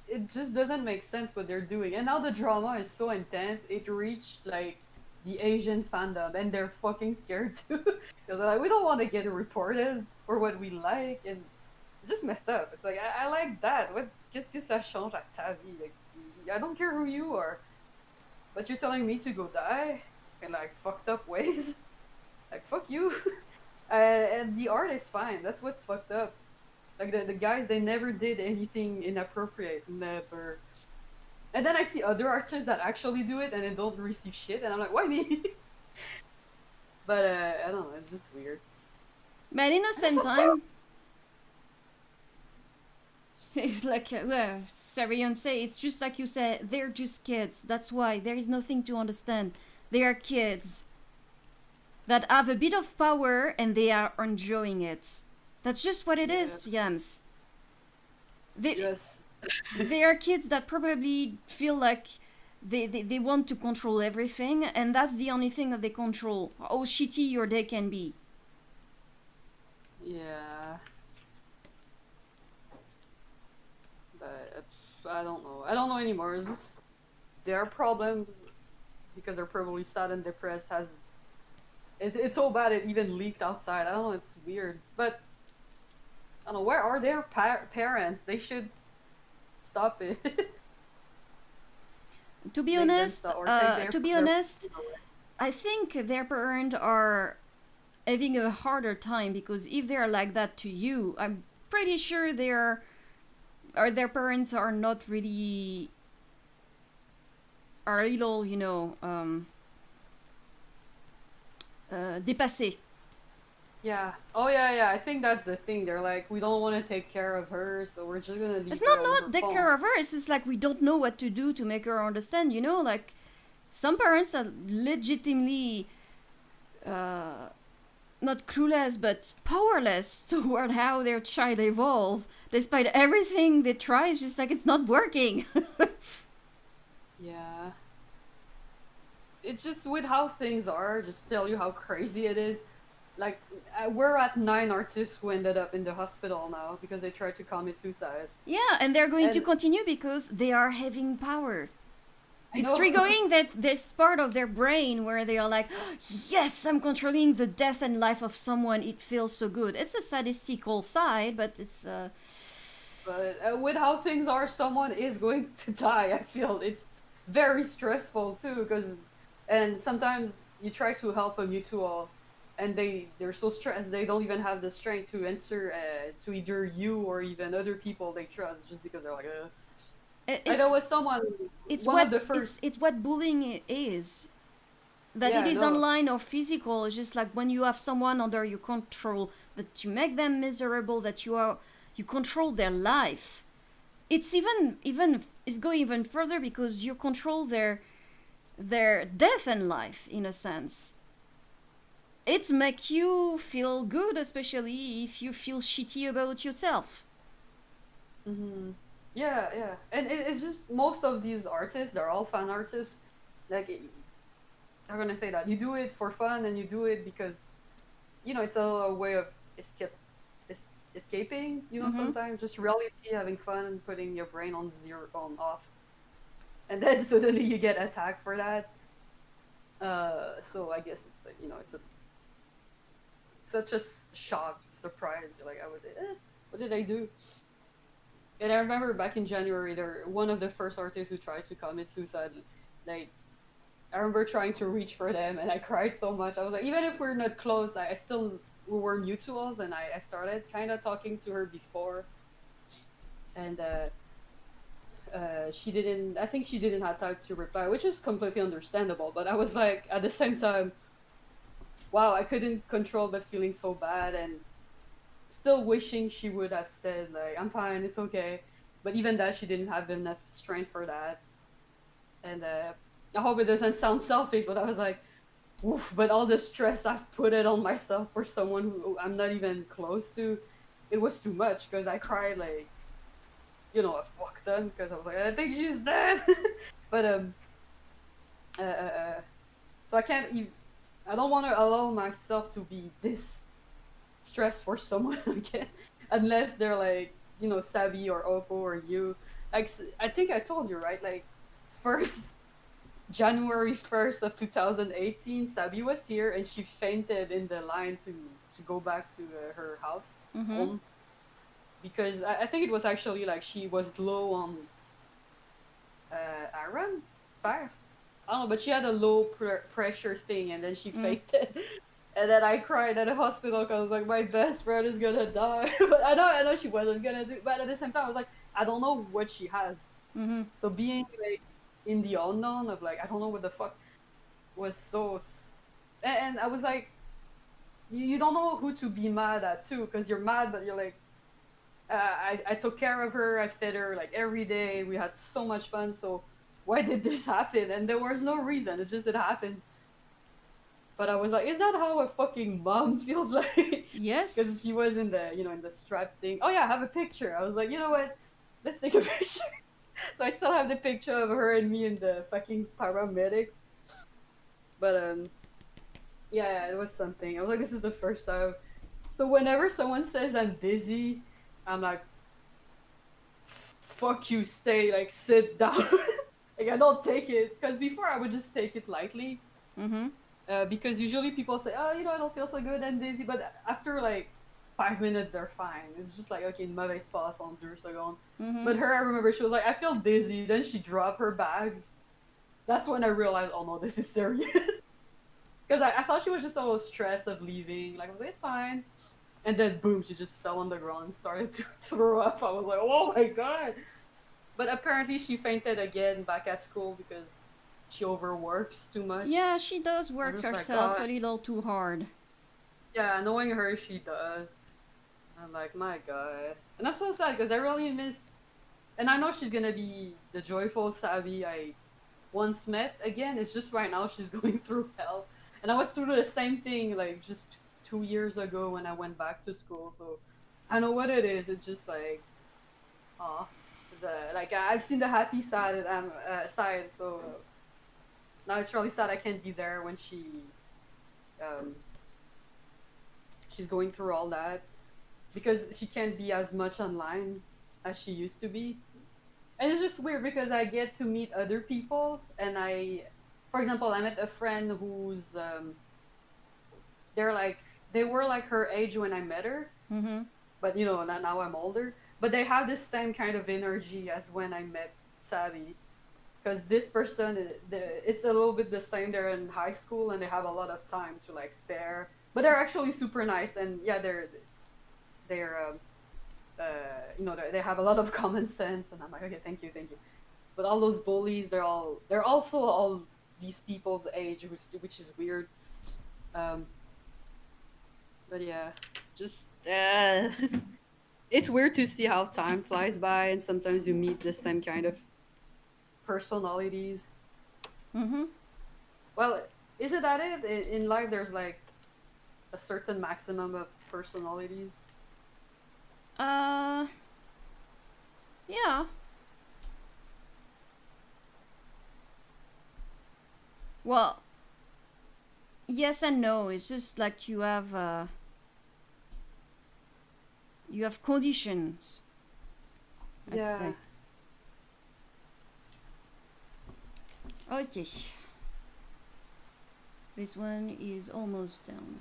it just doesn't make sense what they're doing. And now the drama is so intense. It reached like the Asian fandom, and they're fucking scared too because they're like, we don't want to get reported for what we like, and it's just messed up. It's like I like that. What qu'est-ce que ça change à ta vie? Like I don't care who you are, but you're telling me to go die in like fucked up ways. Like fuck you. And the art is fine. That's what's fucked up. Like the guys, they never did anything inappropriate, never. And then I see other artists that actually do it and they don't receive shit, and I'm like, why me? But I don't know. It's just weird. But in the same time, It's like, well, Sarion say, it's just like you said, they're just kids. That's why there is nothing to understand. They are kids that have a bit of power and they are enjoying it. That's just what it Yeah. is, Yams. They, Yes. they are kids that probably feel like they want to control everything, and that's the only thing that they control. How shitty your day can be. Yeah. But I don't know. I don't know anymore. It's just their problems because they're probably sad and depressed has it's so bad it even leaked outside. I don't know. It's weird, but I don't know. Where are their parents? They should stop it. To be Make them honest, stop or take their to be their honest, I think their parents are having a harder time because if they're like that to you, I'm pretty sure they're or their parents are not really are a little, dépassés. Yeah. Oh yeah, yeah. I think that's the thing. They're like, we don't want to take care of her, so we're just gonna leave It's her on not her take phone. care of her. It's just like we don't know what to do to make her understand. Like some parents are legitimately not clueless but powerless toward how their child evolve. Despite everything they try, it's just like it's not working. Yeah. It's just with how things are, just tell you how crazy it is. Like, we're at 9 artists who ended up in the hospital now because they tried to commit suicide. Yeah, and they're going to And continue because they are having power. I It's know. triggering that this part of their brain where they are like, yes, I'm controlling the death and life of someone. It feels so good. It's a sadistical side, but it's But with how things are, someone is going to die. I feel it's very stressful too, because and sometimes you try to help a mutual, and they're so stressed they don't even have the strength to answer to either you or even other people they trust, just because they're like. I know it's with someone, it's one of what the first. it's what bullying is. That it Yeah, is no. online or physical. It's just like when you have someone under your control, that you make them miserable, that you control their life. It's even it's going even further because you control their death and life in a sense. It make you feel good, especially if you feel shitty about yourself. Hmm. Yeah, yeah, and it's just most of these artists, they're all fan artists. Like, I'm gonna say that you do it for fun, and you do it because it's a way of escape, es- escaping. Mm-hmm. Sometimes just reality, having fun, and putting your brain on zero, on off, and then suddenly you get attacked for that. So I guess it's like it's such a shock, surprise. You're like, what did I do? And I remember back in January, they're one of the first artists who tried to commit suicide. Like, I remember trying to reach for them, and I cried so much. I was like, even if we're not close, I still we were mutuals, and I started kind of talking to her before, and she didn't. I think she didn't have time to reply, which is completely understandable. But I was like, at the same time, wow, I couldn't control but feeling so bad, and still wishing she would have said like, I'm fine, it's okay. But even that, she didn't have enough strength for that, and I hope it doesn't sound selfish, but I was like, oof, but all the stress I've put it on myself for someone who I'm not even close to, it was too much because I cried like, a fuck ton because I was like, I think she's dead. But uh, uh, uh, so I can't. I don't want to allow myself to be this stressed for someone again, unless they're like, Sabi or Oppo or you. Like, I think I told you, right? Like, first January 1st of 2018, Sabi was here and she fainted in the line to go back to her house, Mm-hmm. home, because I think it was actually like she was low on iron, fire. I don't know, but she had a low pressure thing, and then she Mm. fainted. And then I cried at the hospital because I was like, my best friend is gonna die. But I know she wasn't gonna do. But at the same time, I was like, I don't know what she has. Mm-hmm. So being like in the unknown of like, I don't know what the fuck was so. And I was like, you don't know who to be mad at too, because you're mad, but you're like, I took care of her. I fed her like every day. We had so much fun. So why did this happen? And there was no reason. It's just it happens. But I was like, is that how a fucking mom feels like? Because Yes. she was in the in the strap thing. Oh yeah, I have a picture. I was like, you know what? Let's take a picture. So I still have the picture of her and me and the fucking paramedics. But yeah, it was something. I was like, this is the first time. So whenever someone says I'm dizzy, I'm like, fuck you, stay, like sit down. Like I don't take it because before I would just take it lightly. Mm-hmm. Because usually people say, oh, I don't feel so good and dizzy, but after like 5 minutes they're fine. It's just like okay, une mauvaise passe en 2 secondes. Mm-hmm. But her, I remember she was like, I feel dizzy. Then she dropped her bags. That's when I realized, oh no, this is serious. Because I thought she was just a little stressed of leaving. Like I was like, it's fine. And then boom, she just fell on the ground and started to throw up. I was like, oh my god. But apparently she fainted again back at school because she overworks too much. Yeah, she does I was work just like, herself God. a little too hard. Yeah, knowing her, she does. I'm like, my god. And I'm so sad because I really miss. And I know she's gonna be the joyful Savvy I once met again. It's just right now she's going through hell. And I was through the same thing like just 2 years ago when I went back to school. So I know what it is. It's just like, oh, like I've seen the happy side, side. So now it's really sad I can't be there when um, she's going through all that because she can't be as much online as she used to be. And it's just weird because I get to meet other people, and for example, I met a friend who's they're like they were like her age when I met her, Mm-hmm. but now I'm older. But they have this same kind of energy as when I met Savvy, because this person, it's a little bit the same. They're in high school and they have a lot of time to like spare, but they're actually super nice, and yeah, they're they have a lot of common sense, and I'm like, okay, thank you, thank you. But all those bullies, they're also all these people's age, which is weird. Um, but yeah, just it's weird to see how time flies by, and sometimes you meet the same kind of personalities. Mm-hmm. Well, is it that it in life? There's like a certain maximum of personalities. Uh, yeah. Well, yes and no. It's just like you have conditions, I'd Yeah. say. Okay. This one is almost done.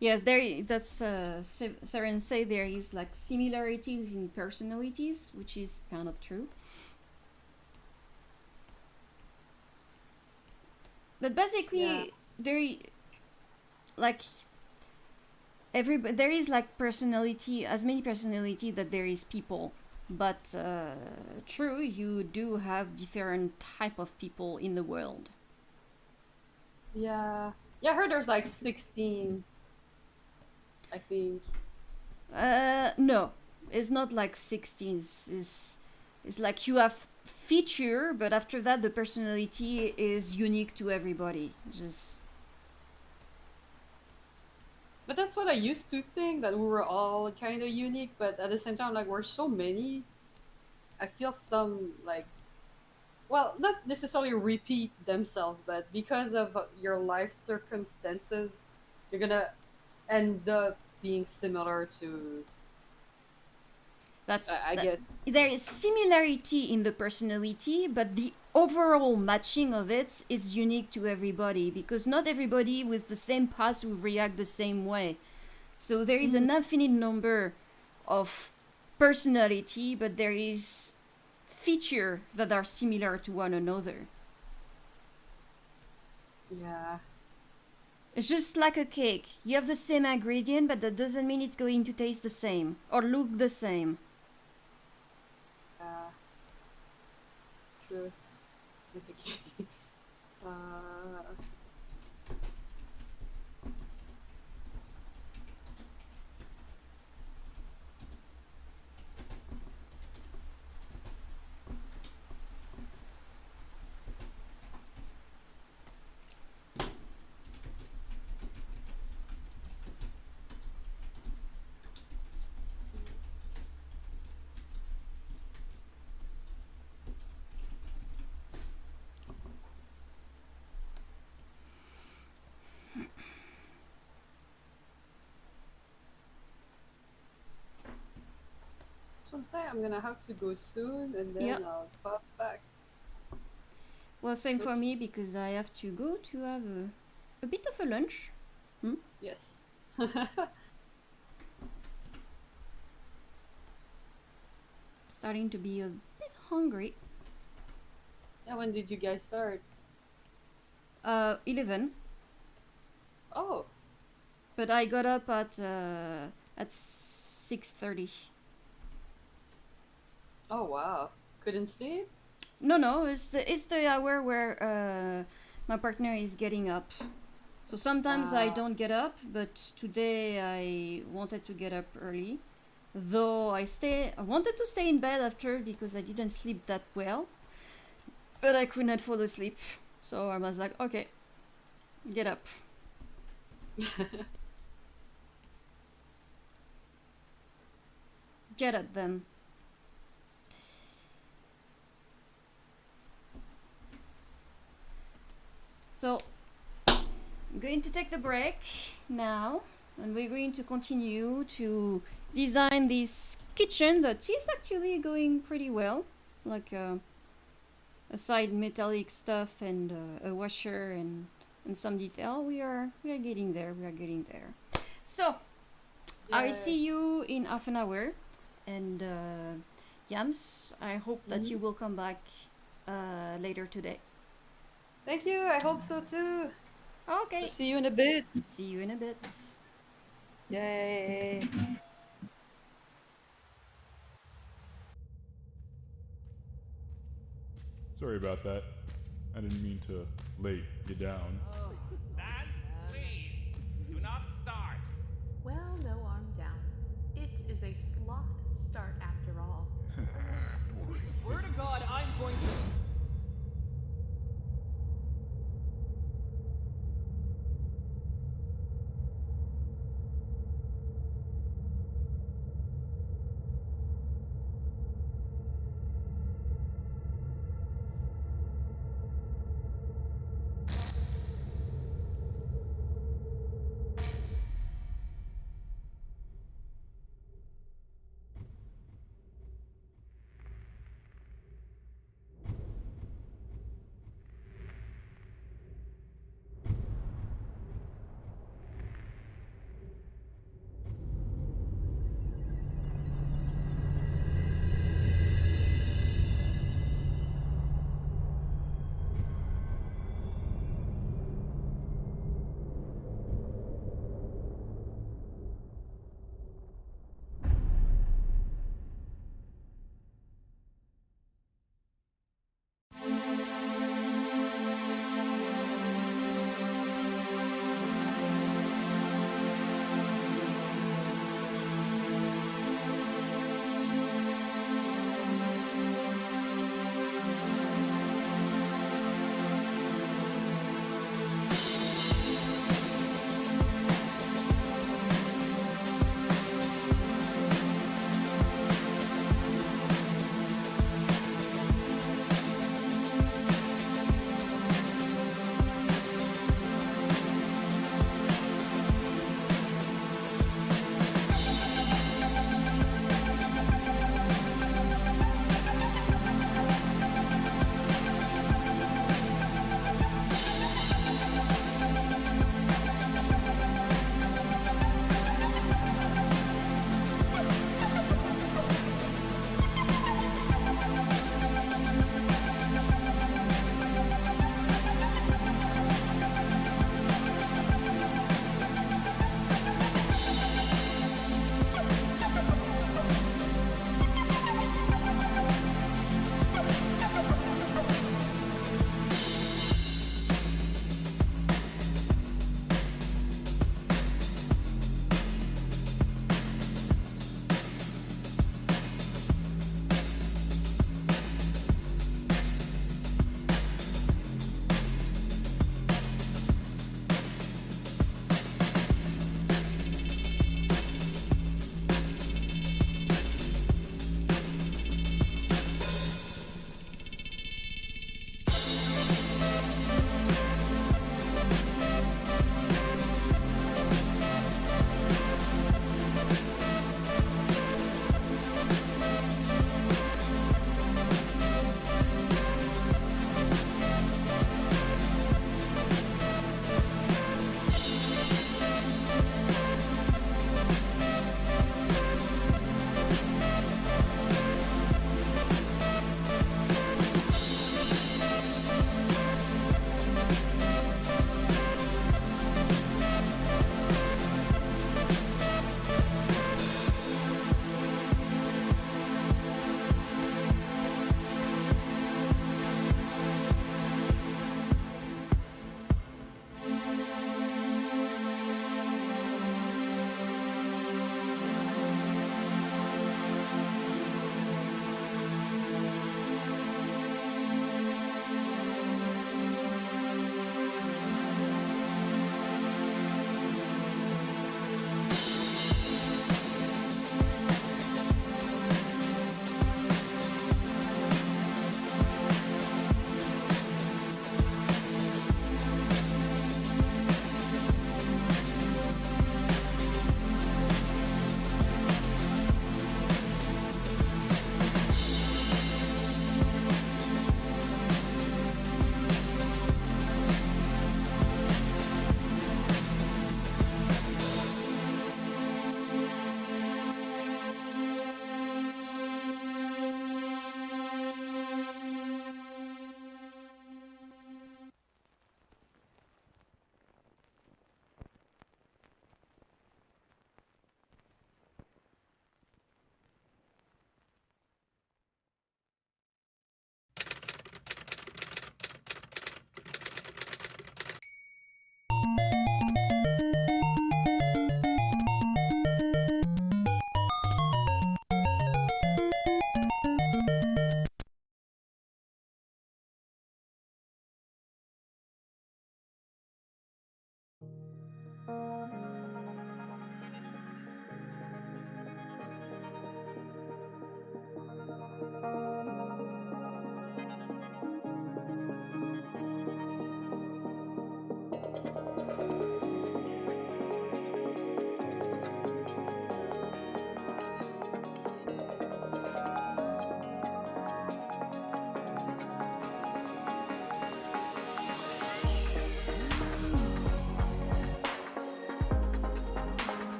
Yeah, that's Saren say there is like similarities in personalities, which is kind of true. But Yeah. basically, like there is like personality, as many personality that there is people. But true, you do have different type of people in the world. Yeah. Yeah, I heard there's like 16, I think. No, it's not like 16. It's like you have feature, but after that, the personality is unique to everybody. Just But that's what I used to think, that we were all kind of unique, but at the same time, like, we're so many. I feel some, like, well, not necessarily repeat themselves, but because of your life circumstances, you're gonna end up being similar to, that's I that. guess. There is similarity in the personality, but the overall matching of it is unique to everybody because not everybody with the same past will react the same way. So there is Mhm. an infinite number of personality, but there is feature that are similar to one another. Yeah. It's just like a cake. You have the same ingredient, but that doesn't mean it's going to taste the same or look the same. Yeah. True. I think. uh, so say I'm gonna have to go soon, and Yeah. then I'll pop back. Well, same for Oops. me because I have to go to have a bit of a lunch. Hmm? Yes. Starting to be a bit hungry. Yeah. When did you guys start? 11. Oh. But I got up at 6:30. Oh wow. Couldn't sleep. No, no, it's the hour where my partner is getting up. So sometimes I Uh. don't get up, but today I wanted to get up early. Though I wanted to stay in bed after because I didn't sleep that well, but I could not fall asleep. So I was like, okay, get up. Get up then. So I'm going to take the break now, and we're going to continue to design this kitchen that is actually going pretty well. Like a side metallic stuff and a washer and some detail. We are getting there. We are getting there. So I Yay. see you in half an hour, and Yams, I hope that Mhm. you will come back later today. Thank you. I hope so too. So Okay. see you in a bit. See you in a bit. Yay. Sorry about that. I didn't mean to lay you down. Oh, Sans, please, do not start. well, no arm down. It is a sloth start after all. Swear to God, I'm going to.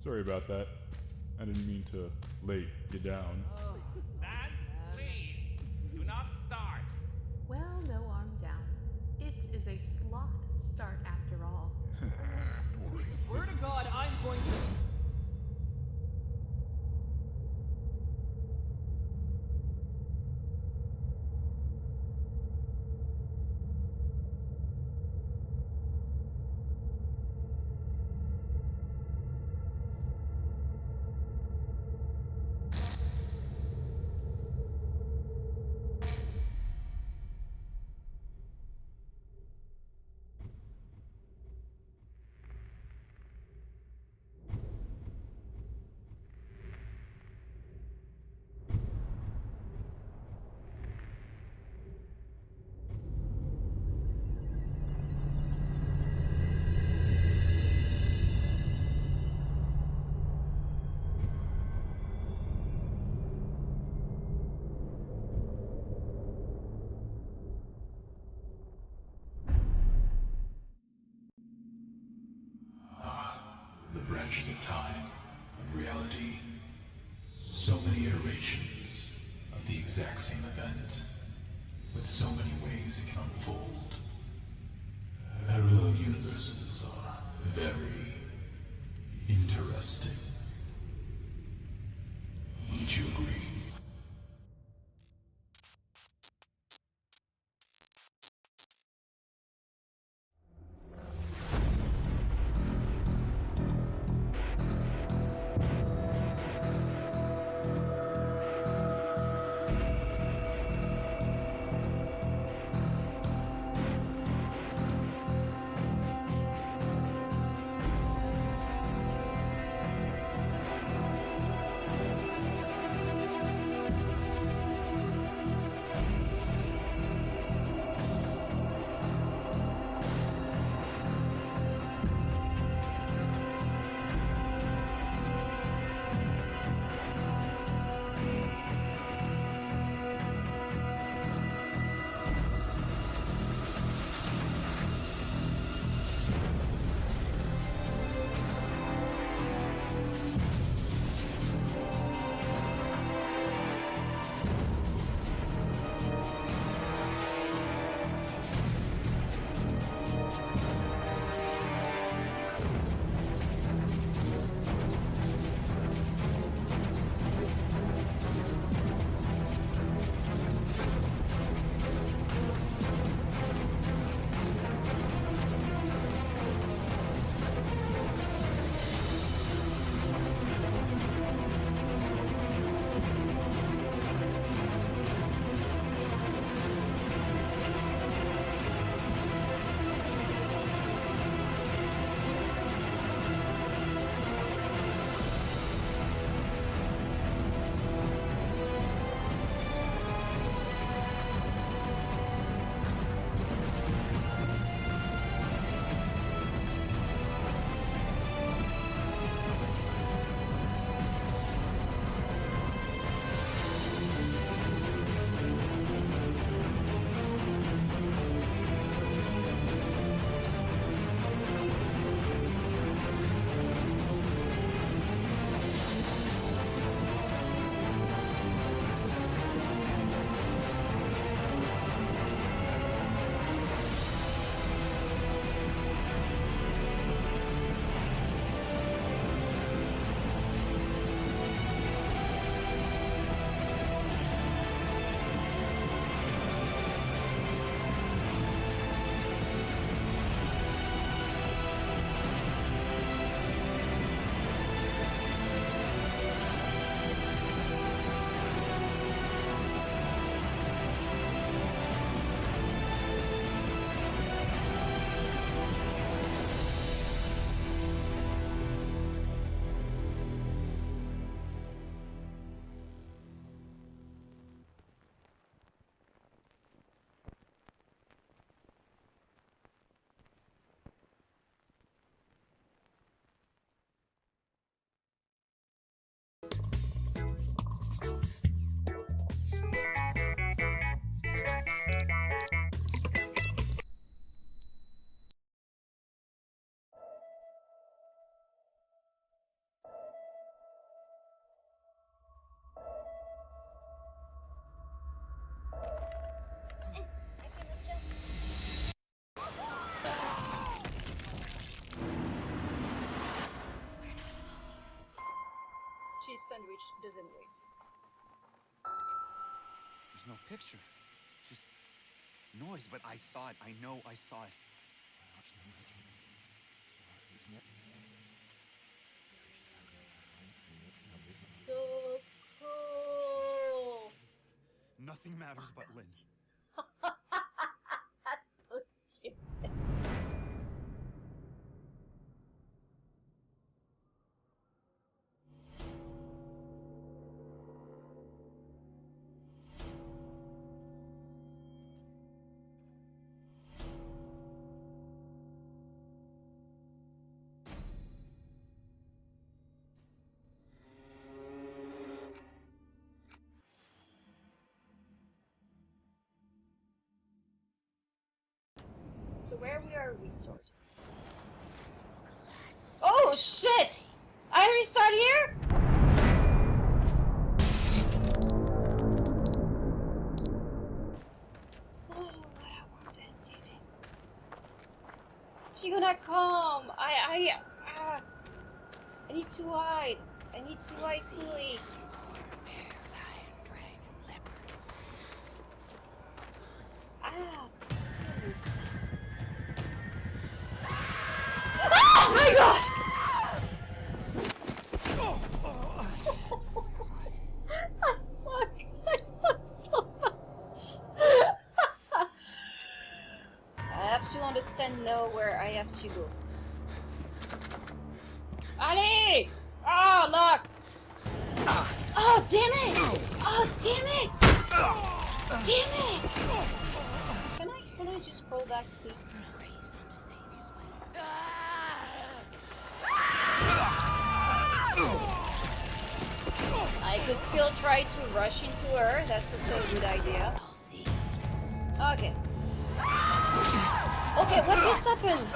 Sorry about that. I didn't mean to lay you down. Sans, please, do not start. Well, no, arm down. It is a sloth start after all. Swear to God, I'm going to. The branches of time, of reality. So many iterations of the exact same event, with so many ways it can unfold. Parallel universes are very interesting. Wouldn't you agree? sandwich doesn't wait. There's no picture. Just noise, but I saw it. I know I saw it. So cool. Nothing matters but Lynn. That's so stupid. So where we are restored. Oh shit! I restart here? It's not what I wanted, damn it. She gonna come! I need to hide. I need to hide fully. Ah! Oh my god! I suck. I suck so much. I have to understand now where I have to go. Ali! Oh, locked! Oh, damn it! Oh, damn it! Damn it! Can I just scroll back, please? I could still try to rush into her. That's also a good idea. Okay. Okay, what just happened?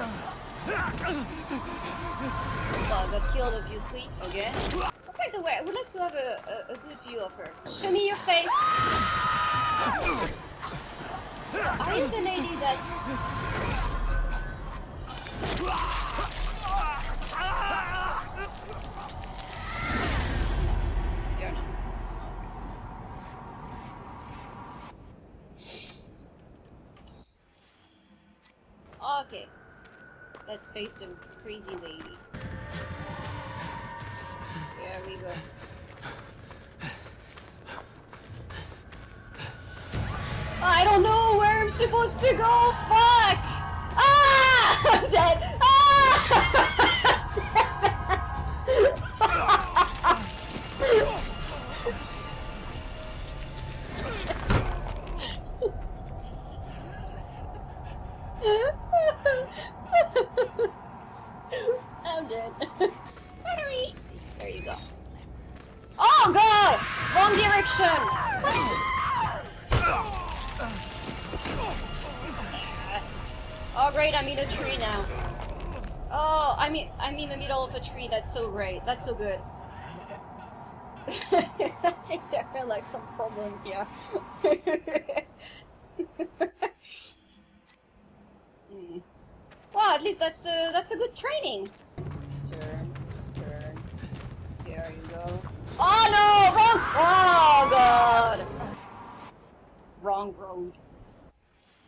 Well, I got killed, obviously. Okay. Oh, by the way, I would like to have a good view of her. Show me your face! So, are you the lady that... You're not. Okay. Let's face the crazy lady. There we go. I don't know where I'm supposed to go! Fuck! Ah! I'm dead! Ah! I'm dead. Battery! There you go. Oh god! Wrong direction! Oh great, I'm in a tree now. Oh, I'm in the middle of a tree. That's so great. That's so good. I think there are like some problem here. Well, at least that's a good training. Turn. There you go. Oh no! Wrong! Oh god! Wrong road.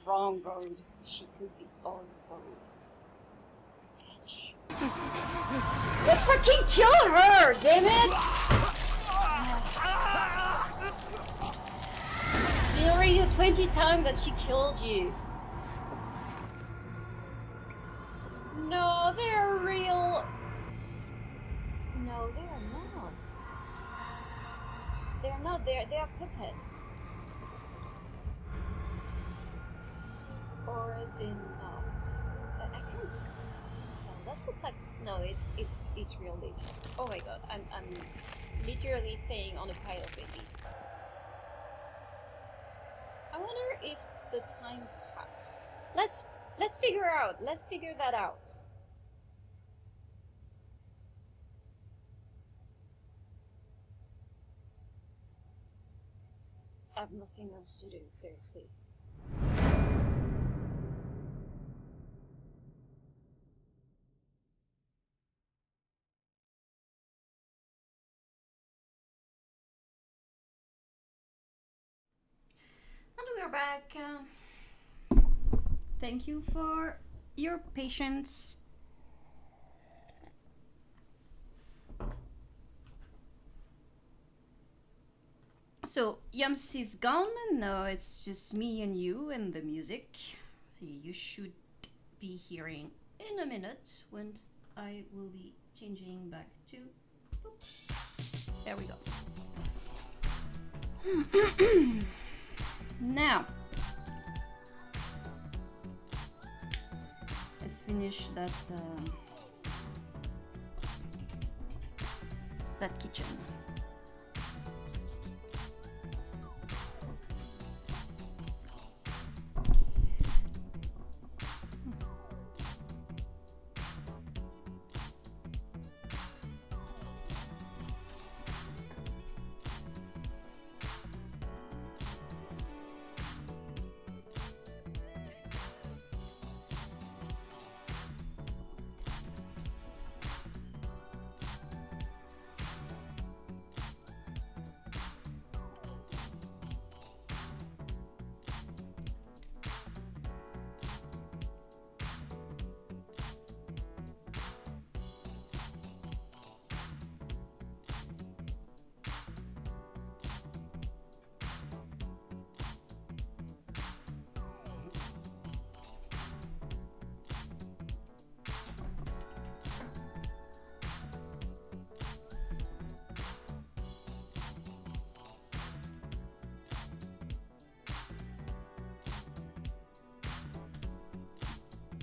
Wrong road. She took the wrong road. Bitch. Let's fucking kill her! Damn it! It's been already 20 times that she killed you. No, they're real. No, they are not. They're not. They are puppets. Or they not? I can't tell. That looks like no. It's real babies. Oh my god! I'm literally staying on a pile of babies. I wonder if the time passed. Let's figure out. Let's figure that out. I have nothing else to do, seriously. back. Thank you for your patience. So, Yums is gone. Now it's just me and you and the music. You should be hearing in a minute when I will be changing back to. Oops. There we go. Now, let's finish that kitchen.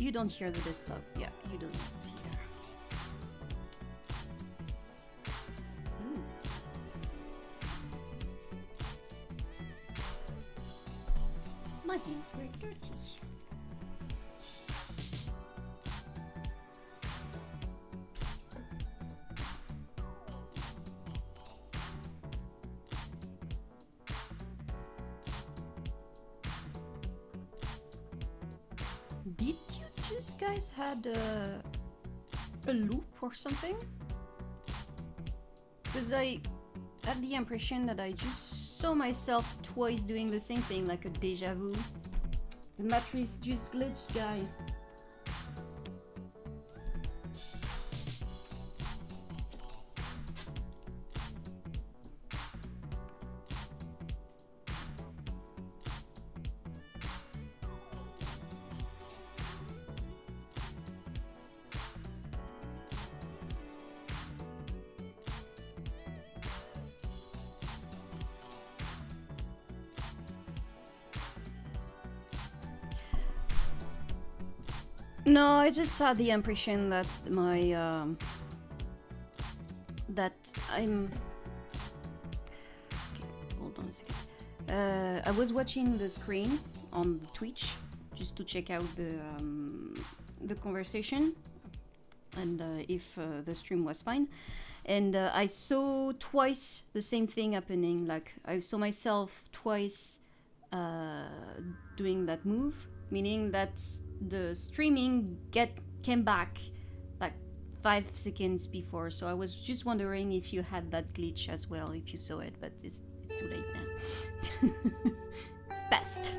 You don't hear the desktop. Yeah, you don't hear. My hands were dirty. Did you just guys had a loop or something? Because I had the impression that I just saw myself twice doing the same thing, like a deja vu. The matrix just glitched, guy. No, I just had the impression that that I'm. Okay, hold on a second. I was watching the screen on Twitch just to check out the conversation and if the stream was fine. And I saw twice the same thing happening. Like I saw myself twice doing that move, meaning that the streaming came back like 5 seconds before. So I was just wondering if you had that glitch as well, if you saw it, but it's too late now. It's best.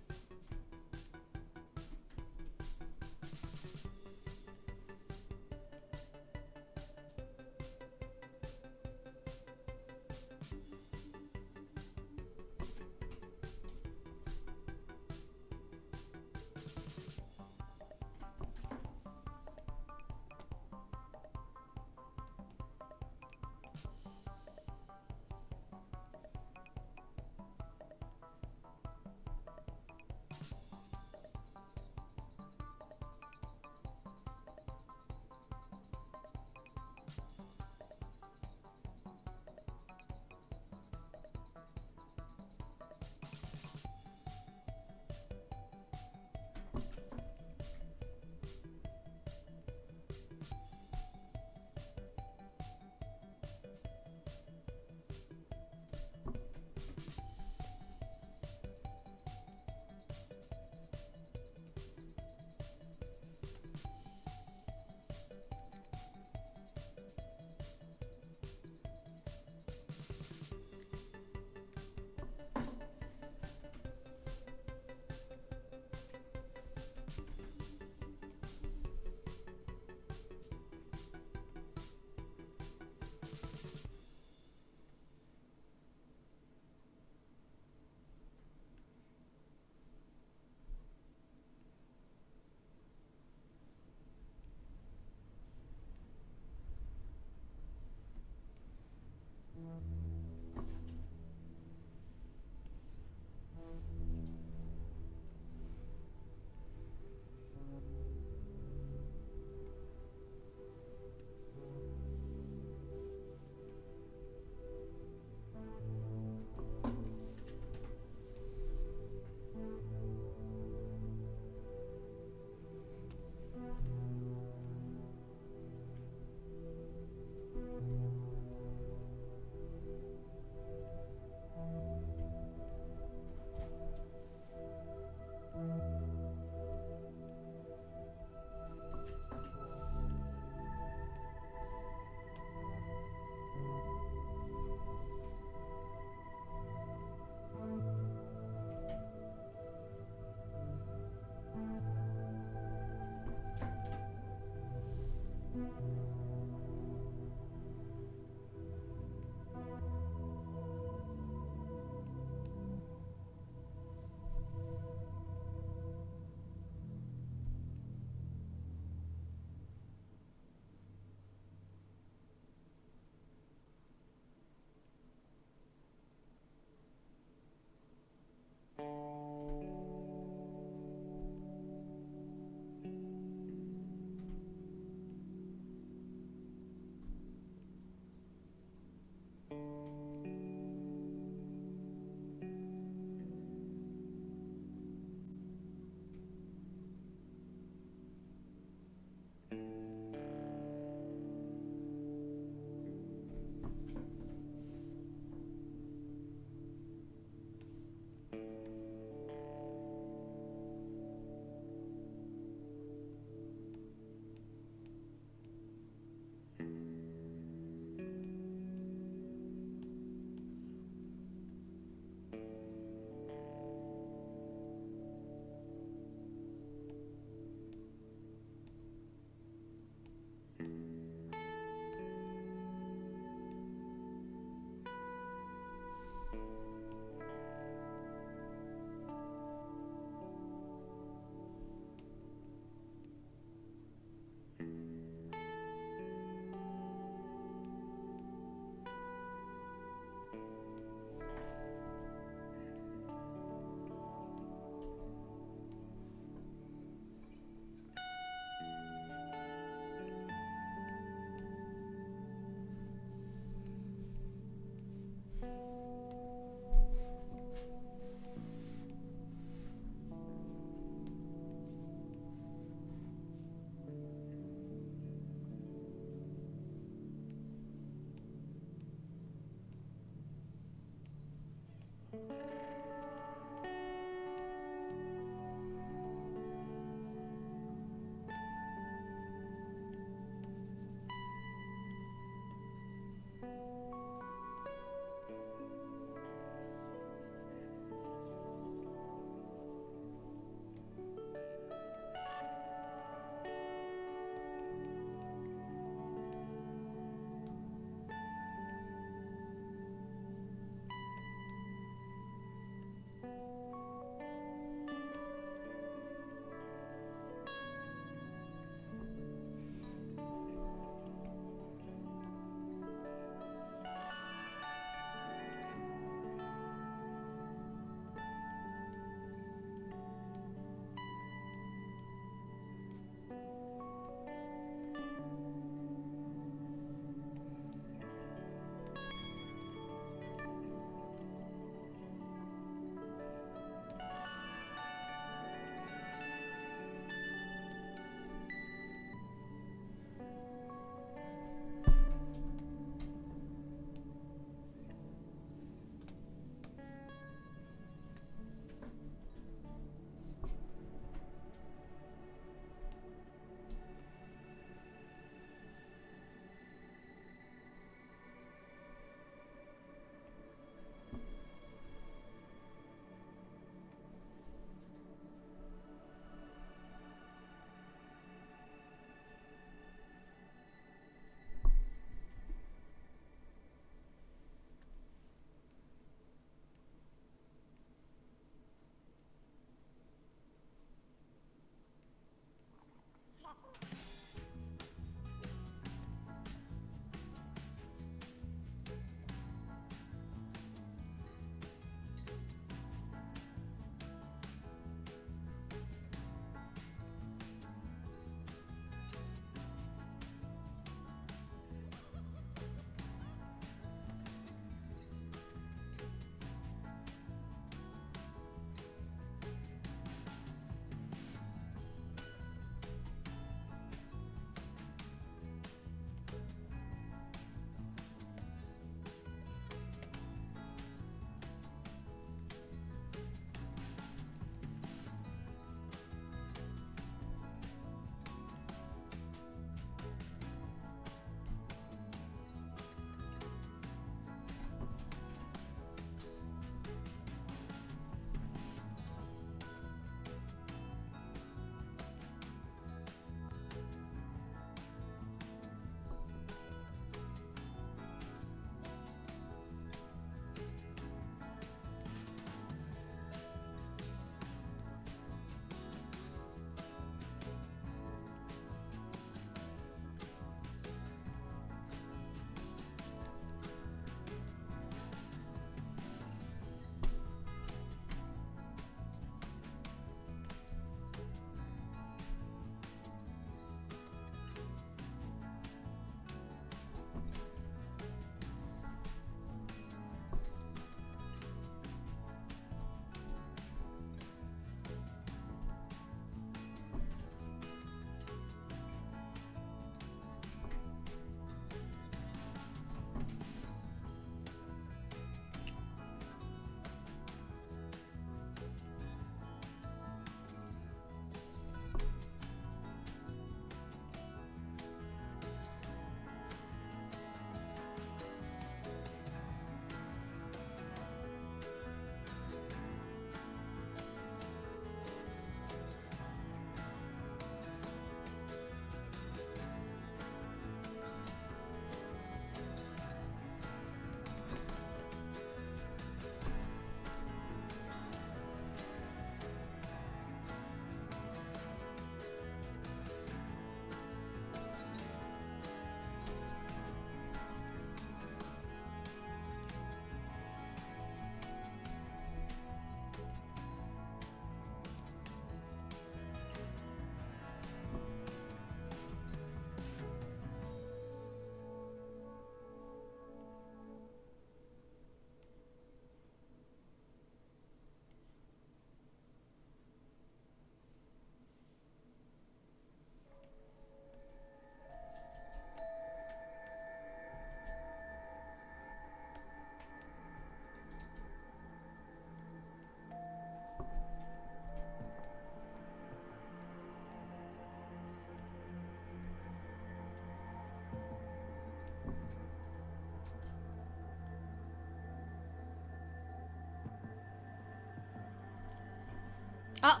Ah,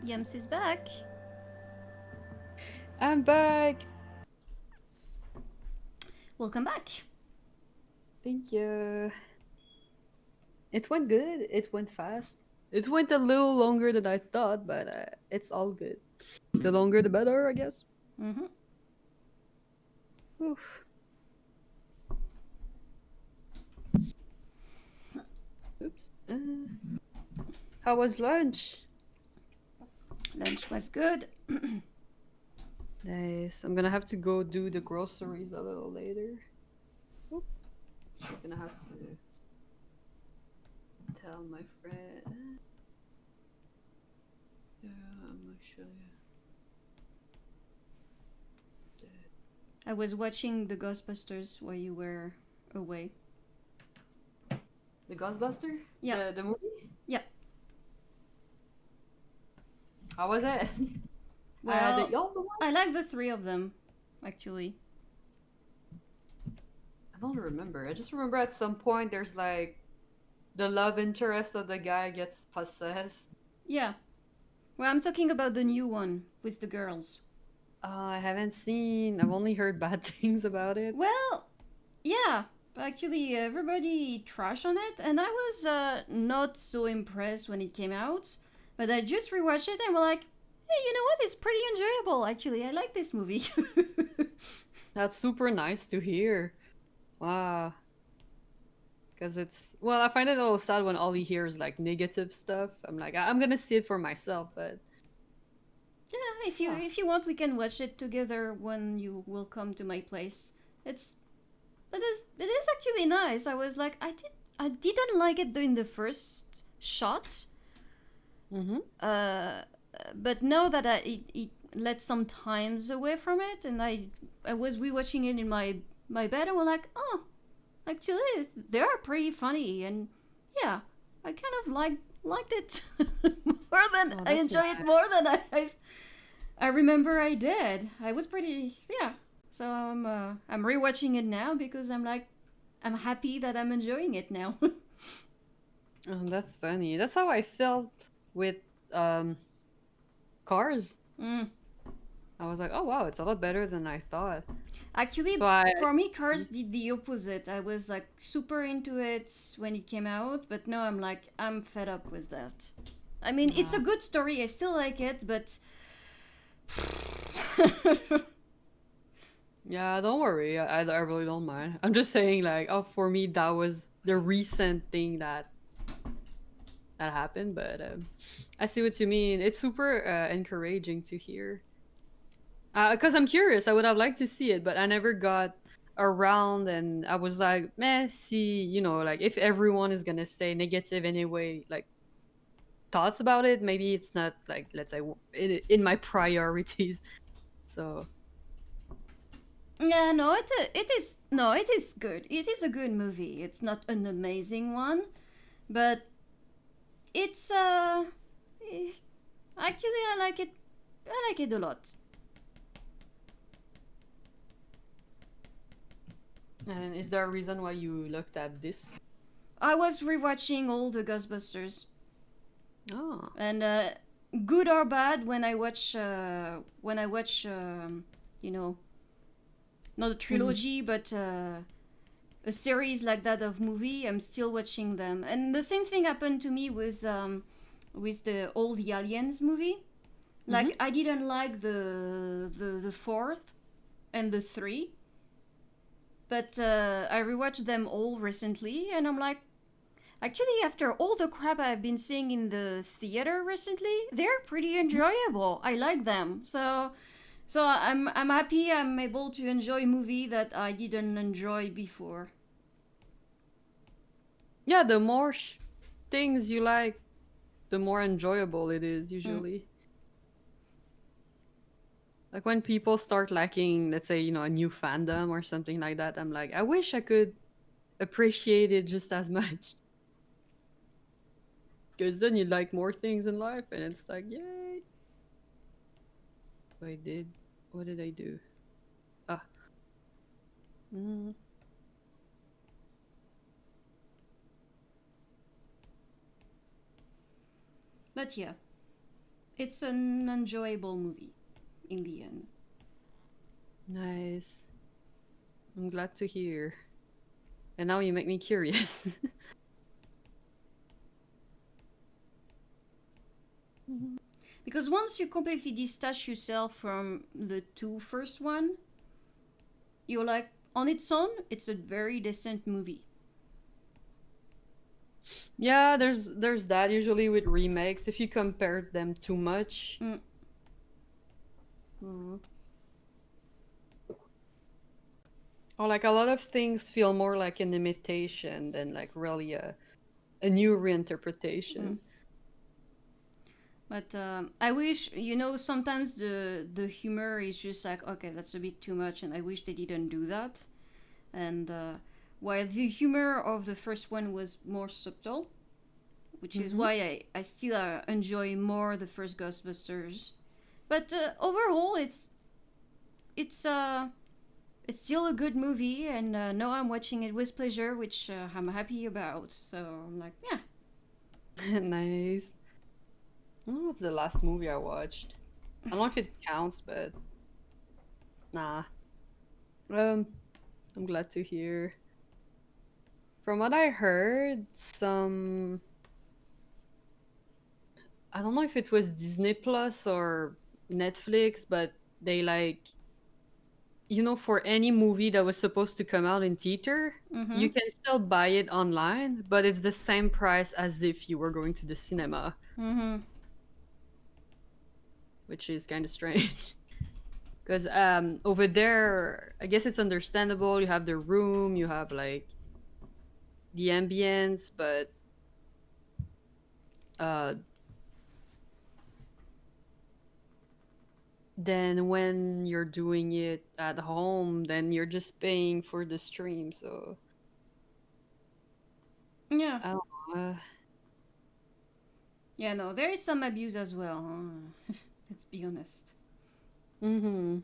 Yems is back. I'm back. Welcome back. Thank you. It went good. It went fast. It went a little longer than I thought, but it's all good. The longer, the better, I guess. Mm-hmm. Oof. Oops. How was lunch? Lunch was good. Nice. I'm gonna have to go do the groceries a little later. Oop. I'm gonna have to tell my friend. Yeah, I'm actually. I was watching the Ghostbusters while you were away. The Ghostbuster? Yeah. The movie? Yeah. How was it? Well, the old one? I like the three of them, actually. I don't remember. I just remember at some point there's like the love interest of the guy gets possessed. Yeah. Well, I'm talking about the new one with the girls. I haven't seen. I've only heard bad things about it. Well, yeah. Actually, everybody trashed on it, and I was not so impressed when it came out. But I just rewatched it and was like, hey, you know what? It's pretty enjoyable, actually. I like this movie. That's super nice to hear. Wow. Because it's, well, I find it a little sad when all you hear is like negative stuff. I'm like, I'm gonna see it for myself, but Yeah, if you want, we can watch it together when you will come to my place. It is actually nice. I was like, I didn't like it in the first shot. But now that it let some times away from it, and I was rewatching it in my bed, and was like, oh, actually they are pretty funny, and yeah, I kind of liked it more than I enjoy it more than I remember I did. I was pretty, yeah. So I'm rewatching it now because I'm like, I'm happy that I'm enjoying it now. that's funny. That's how I felt with Cars. I was like, oh wow, it's a lot better than I thought. Actually, So for me, Cars did the opposite. I was like super into it when it came out, but now I'm like, I'm fed up with that. I mean, it's a good story. I still like it, but Yeah, don't worry. I really don't mind. I'm just saying, like, oh, for me, that was the recent thing that happened. But I see what you mean. It's super encouraging to hear. Because I'm curious. I would have liked to see it, but I never got around. And I was like, meh, see, like, if everyone is gonna say negative anyway, like, thoughts about it, maybe it's not, like, let's say, in my priorities. So... yeah, no, it is good. It is a good movie. It's not an amazing one, but it's actually I like it. I like it a lot. And is there a reason why you looked at this? I was rewatching all the Ghostbusters, Oh. and good or bad, when I watch you know, not a trilogy, but a series like that of movie, I'm still watching them. And the same thing happened to me with all the Aliens movie. Like, I didn't like the fourth and the three, but I rewatched them all recently, and I'm like, actually, after all the crap I've been seeing in the theater recently, they're pretty enjoyable. I like them. So I'm happy I'm able to enjoy a movie that I didn't enjoy before. Yeah, the more things you like, the more enjoyable it is usually. Like when people start liking, let's say, a new fandom or something like that, I'm like, I wish I could appreciate it just as much. Because then you like more things in life, and it's like, yay. What did I do? Ah. But yeah, It's an enjoyable movie in the end. Nice. I'm glad to hear. And now you make me curious. Because once you completely detach yourself from the two first one, you're like, on its own, it's a very decent movie. Yeah, there's that usually with remakes if you compare them too much. Mm. Or like a lot of things feel more like an imitation than like really a new reinterpretation. But I wish, sometimes the humor is just like, okay, that's a bit too much, and I wish they didn't do that. And while the humor of the first one was more subtle, which is why I still enjoy more the first Ghostbusters. But overall, it's still a good movie, and now I'm watching it with pleasure, which I'm happy about. So I'm like, yeah. Nice. What was the last movie I watched? I don't know if it counts, but nah. I'm glad to hear. From what I heard, I don't know if it was Disney Plus or Netflix, but they like, for any movie that was supposed to come out in theater, you can still buy it online, but it's the same price as if you were going to the cinema, which is kind of strange. Because over there, I guess it's understandable. You have the room, you have like the ambience, but then when you're doing it at home, then you're just paying for the stream. So Yeah. I don't know. Yeah, no, there is some abuse as well. Let's be honest. I'm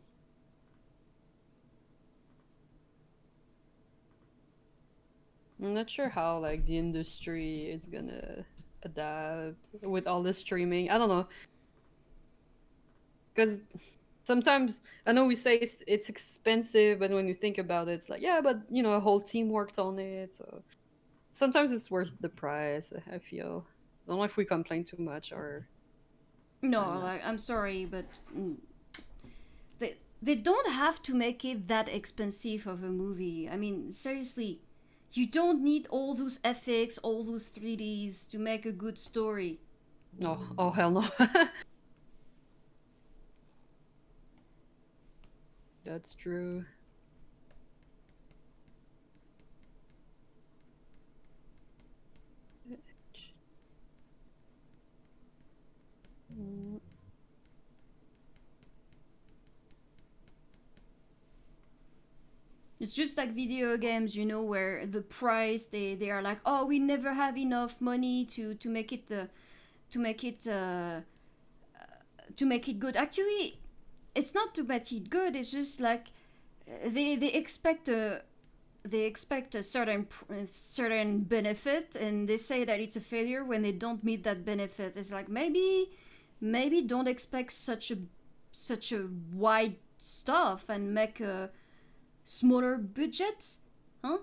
not sure how like the industry is gonna adapt with all the streaming. I don't know. Because sometimes I know we say it's expensive, but when you think about it, it's like, yeah, but a whole team worked on it. So sometimes it's worth the price, I feel. I don't know if we complain too much or No, not. like, I'm sorry, but they don't have to make it that expensive of a movie. I mean, seriously, you don't need all those FX, all those 3Ds to make a good story. No, oh hell no. That's true. It's just like video games, where the price they are like, oh, we never have enough money to make it to make it to make it good. Actually, it's not to make it good. It's just like they expect a certain benefit, and they say that it's a failure when they don't meet that benefit. It's like, maybe don't expect such a wide stuff and make a smaller budget, huh?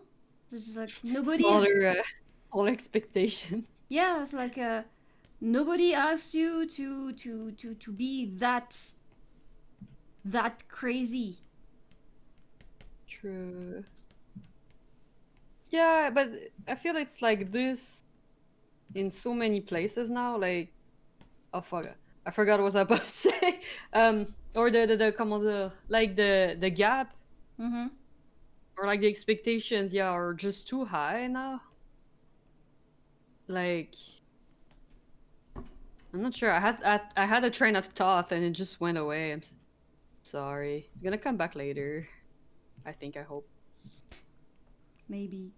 This is like nobody. Smaller expectation. Yeah, it's like nobody asks you to be that crazy. True. Yeah, but I feel it's like this in so many places now. Like, oh fuck, I forgot what I was about to say. Or the come on, the gap, or like the expectations, yeah, are just too high now. Like, I'm not sure. I had a train of thought and it just went away. I'm sorry. I'm gonna come back later. I hope. Maybe.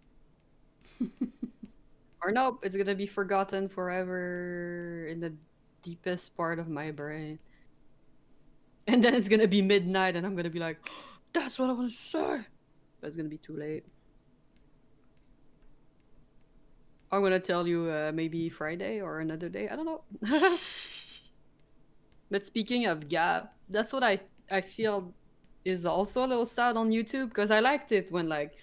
Or nope, it's gonna be forgotten forever in the deepest part of my brain. And then it's gonna be midnight and I'm gonna be like, that's what I want to say. But it's gonna be too late. I'm gonna tell you maybe Friday or another day. I don't know. But speaking of gap, that's what I feel is also a little sad on YouTube because I liked it when like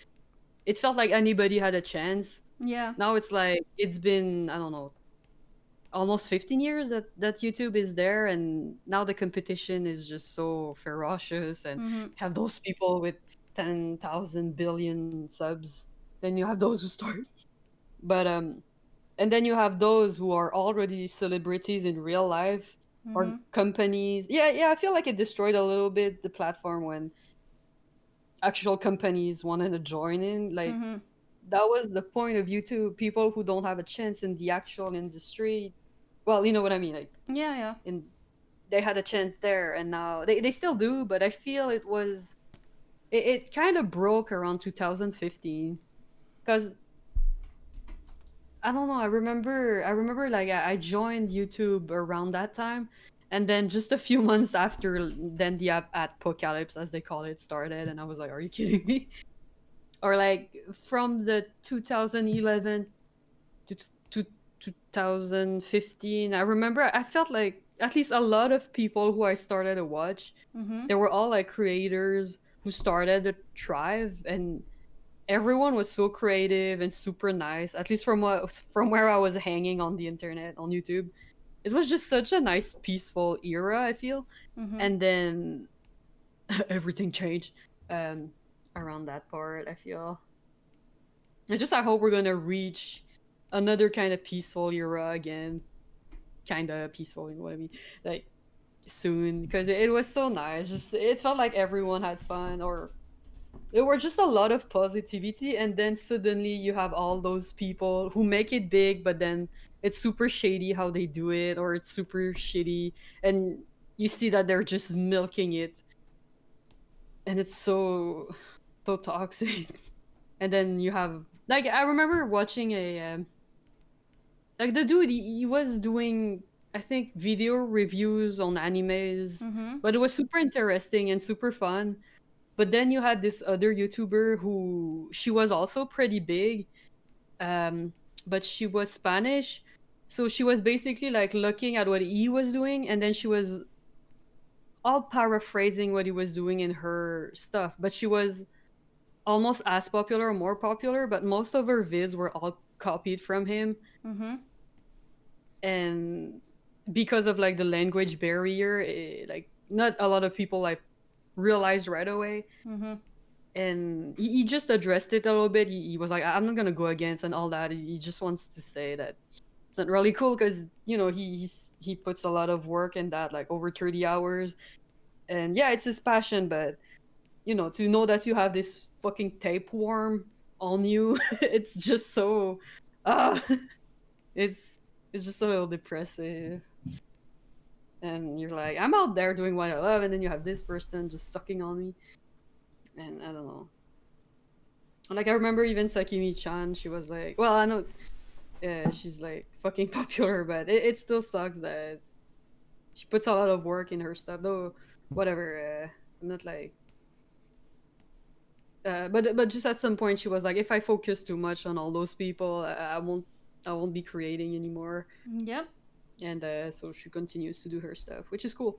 it felt like anybody had a chance. Yeah. Now it's like it's been, I don't know, almost 15 years that YouTube is there, and now the competition is just so ferocious, and Mm-hmm. have those people with 10,000 billion subs. Then you have those who start, but and then you have those who are already celebrities in real life or Mm-hmm. companies. Yeah, I feel like it destroyed a little bit the platform when actual companies wanted to join in. Like Mm-hmm. that was the point of YouTube. People who don't have a chance in the actual industry, well, you know what I mean. Like Yeah, yeah. in they had a chance there, and now they still do. But I feel it kind of broke around 2015 because I don't know. I remember like I joined YouTube around that time, and then just a few months after, then the apocalypse, as they call it, started, and I was like, "Are you kidding me?" Or like from the 2011 to 2015, I remember I felt like at least a lot of people who I started to watch, Mm-hmm. they were all like creators who started to thrive, and everyone was so creative and super nice, at least from where I was hanging on the internet on YouTube. It was just such a nice peaceful era, I feel. Mm-hmm. And then everything changed around that part, I feel. I hope we're gonna reach another kind of peaceful era again. Kind of peaceful, you know what I mean? Like soon, because it was so nice. Just it felt like everyone had fun, or there were just a lot of positivity, and then suddenly you have all those people who make it big, but then it's super shady how they do it, or it's super shitty, and you see that they're just milking it, and it's so toxic. And then you have like I remember watching a like the dude he was doing, I think, video reviews on animes, Mm-hmm. but it was super interesting and super fun. But then you had this other YouTuber who she was also pretty big, um, but she was Spanish. So she was basically like looking at what he was doing, and then she was all paraphrasing what he was doing in her stuff. But she was almost as popular or more popular, but most of her vids were all copied from him. Mm-hmm. And because of like the language barrier, like not a lot of people like realized right away. Mm-hmm. And he just addressed it a little bit. He was like, I'm not gonna go against and all that. He just wants to say that it's not really cool because he puts a lot of work in that, like over 30 hours. And yeah, it's his passion, but to know that you have this fucking tapeworm on you, it's just so uh it's it's just a little depressive. And you're like, I'm out there doing what I love, and then you have this person just sucking on me. And I don't know. Like I remember even Sakimi-chan, she was like, well, I know she's like fucking popular, but it still sucks that she puts a lot of work in her stuff. Though, whatever. I'm not like, but just at some point she was like, if I focus too much on all those people, I won't be creating anymore. Yep. And so she continues to do her stuff, which is cool.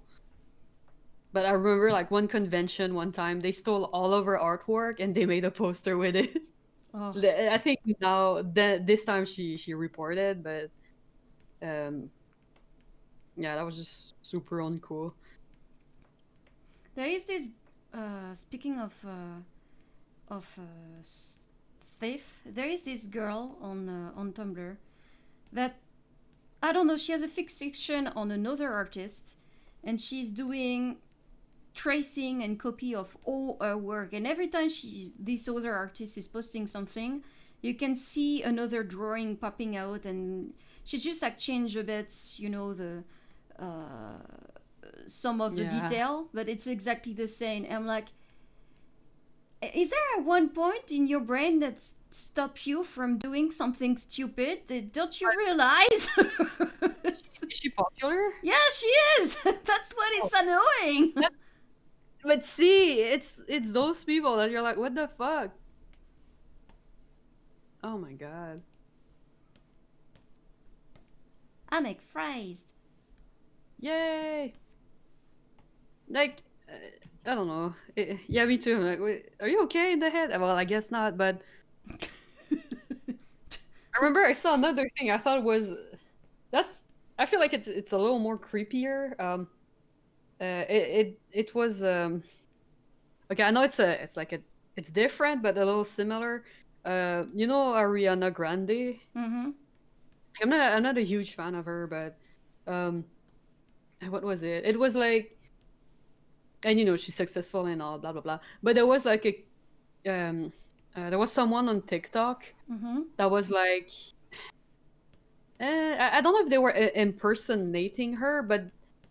But I remember like one convention one time, they stole all of her artwork and they made a poster with it. Oh. I think now that this time she reported, but yeah, that was just super uncool. There is this. Speaking of thief, there is this girl on Tumblr that I don't know. She has a fixation on another artist, and she's doing tracing and copy of all her work. And every time this other artist is posting something, you can see another drawing popping out, and she just like change a bit, the some of the detail, but it's exactly the same. I'm like, is there one point in your brain that stop you from doing something stupid? Don't you realize? Is she popular? Yeah, she is. That's what is annoying. But see, it's those people that you're like, what the fuck? Oh my god. I'm phrased. Yay! like I don't know. Yeah, me too. Like, wait, are you okay in the head? Well, I guess not. But I remember I saw another thing. I thought it was that's. I feel like it's a little more creepier. It was okay. I know it's like it's different, but a little similar. You know Ariana Grande. Mm-hmm. I'm not a huge fan of her, but um, what was it? It was like, and you know she's successful and all blah blah blah. But there was like there was someone on TikTok Mm-hmm. that was like, I don't know if they were impersonating her, but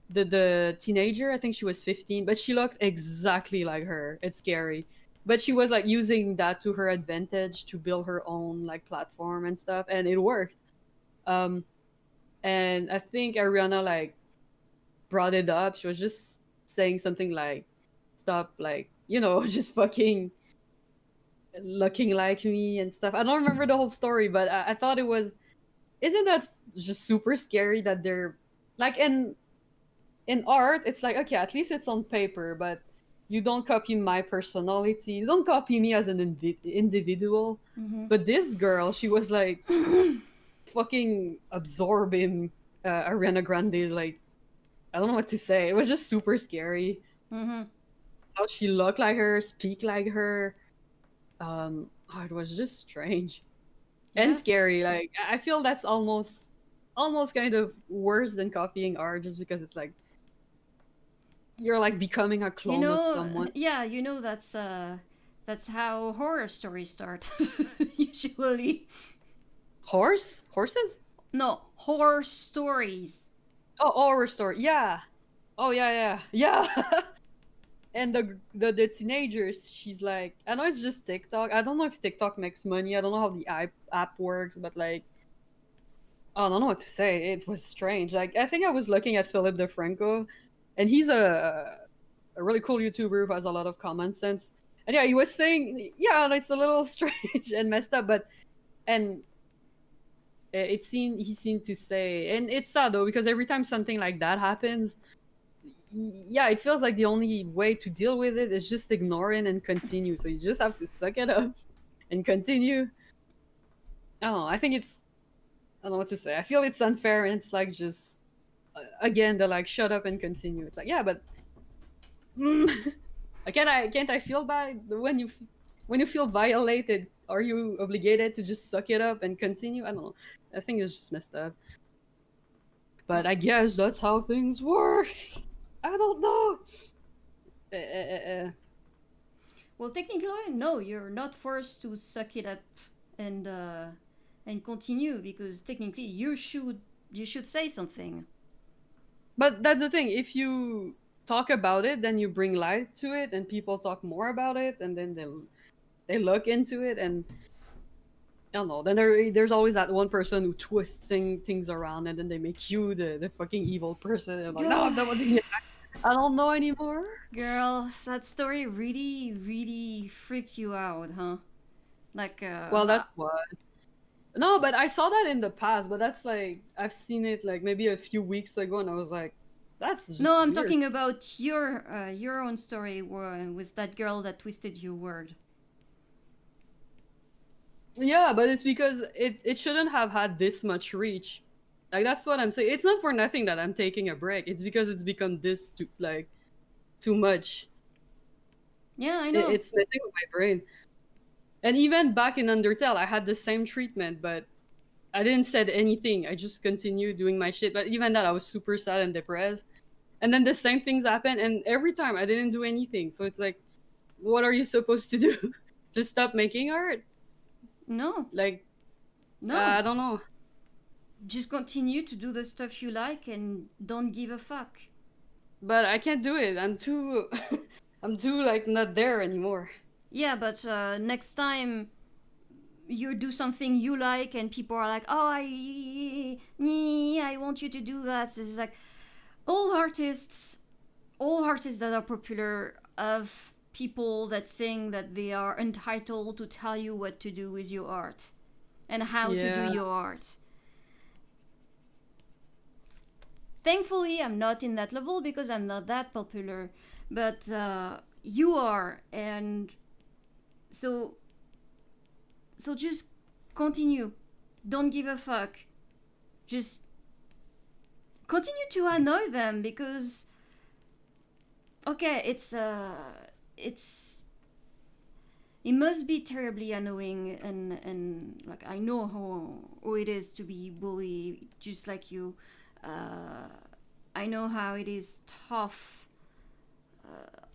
the teenager, I think she was 15, but she looked exactly like her. It's scary. But she was like using that to her advantage to build her own like platform and stuff, and it worked. Um, and I think Ariana like brought it up. She was just saying something like, "Stop, like just fucking looking like me and stuff." I don't remember the whole story, but I thought it was. Isn't that just super scary that they're like in art? It's like okay, at least it's on paper, but you don't copy my personality. You don't copy me as an individual. Mm-hmm. But this girl, she was like fucking absorbing Ariana Grande's like I don't know what to say. It was just super scary. Mm-hmm. How she looked like her, speak like her. It was just strange and Yeah. scary. Like I feel that's almost kind of worse than copying art, just because it's like you're like becoming a You clone of know, someone. yeah, that's how horror stories start. Usually. Horses? No, horror stories. Oh, horror story. Yeah. Oh yeah. And the teenagers, she's like, I know it's just TikTok. I don't know if TikTok makes money. I don't know how the app works, but like, I don't know what to say. It was strange. Like, I think I was looking at Philip DeFranco, and he's a really cool YouTuber who has a lot of common sense. And yeah, he was saying, yeah, it's a little strange and messed up, but and he seemed to say, and it's sad though because every time something like that happens, yeah, it feels like the only way to deal with it is just ignore it and continue. So you just have to suck it up and continue. I don't know. I think I don't know what to say. I feel it's unfair and it's like just again they're like shut up and continue. It's like yeah, but can't I feel bad when you feel violated? Are you obligated to just suck it up and continue? I don't know. I think it's just messed up. But I guess that's how things work. I don't know. Well, technically, no, you're not forced to suck it up and uh, and continue because technically you should say something. But that's the thing. If you talk about it, then you bring light to it, and people talk more about it, and then they look into it, and I don't know. Then there's always that one person who twists things around, and then they make you the fucking evil person. And I'm like, no, I'm not doing it. I don't know anymore. Girl, that story really, really freaked you out, huh? Like, Well, that's what. No, but I saw that in the past, but that's like I've seen it like maybe a few weeks ago, and I was like, that's just no, I'm weird. talking about your own story with that girl that twisted your word. Yeah, but it's because it shouldn't have had this much reach. Like that's what I'm saying. It's not for nothing that I'm taking a break. It's because it's become too much. Yeah, I know. It's messing with my brain. And even back in Undertale, I had the same treatment, but I didn't said anything. I just continued doing my shit. But even that, I was super sad and depressed. And then the same things happened, and every time I didn't do anything. So it's like, what are you supposed to do? Just stop making art? No, Like, no. I don't know. Just continue to do the stuff you like and don't give a fuck. But I can't do it. I'm too, I'm too like not there anymore. Yeah, but next time you do something you like and people are like, oh, I want you to do that. So it's like all artists that are popular have people that think that they are entitled to tell you what to do with your art and how to Yeah. do your art. Thankfully, I'm not in that level because I'm not that popular, but you are, and so just continue. Don't give a fuck. Just continue to annoy them because okay, it must be terribly annoying and like I know how it is to be bullied just like you. I know how it is tough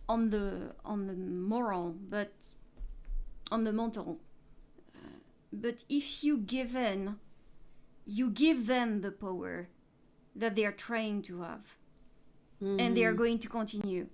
on the moral, but on the mental. But if you give in, you give them the power that they are trying to have, and they are going to continue.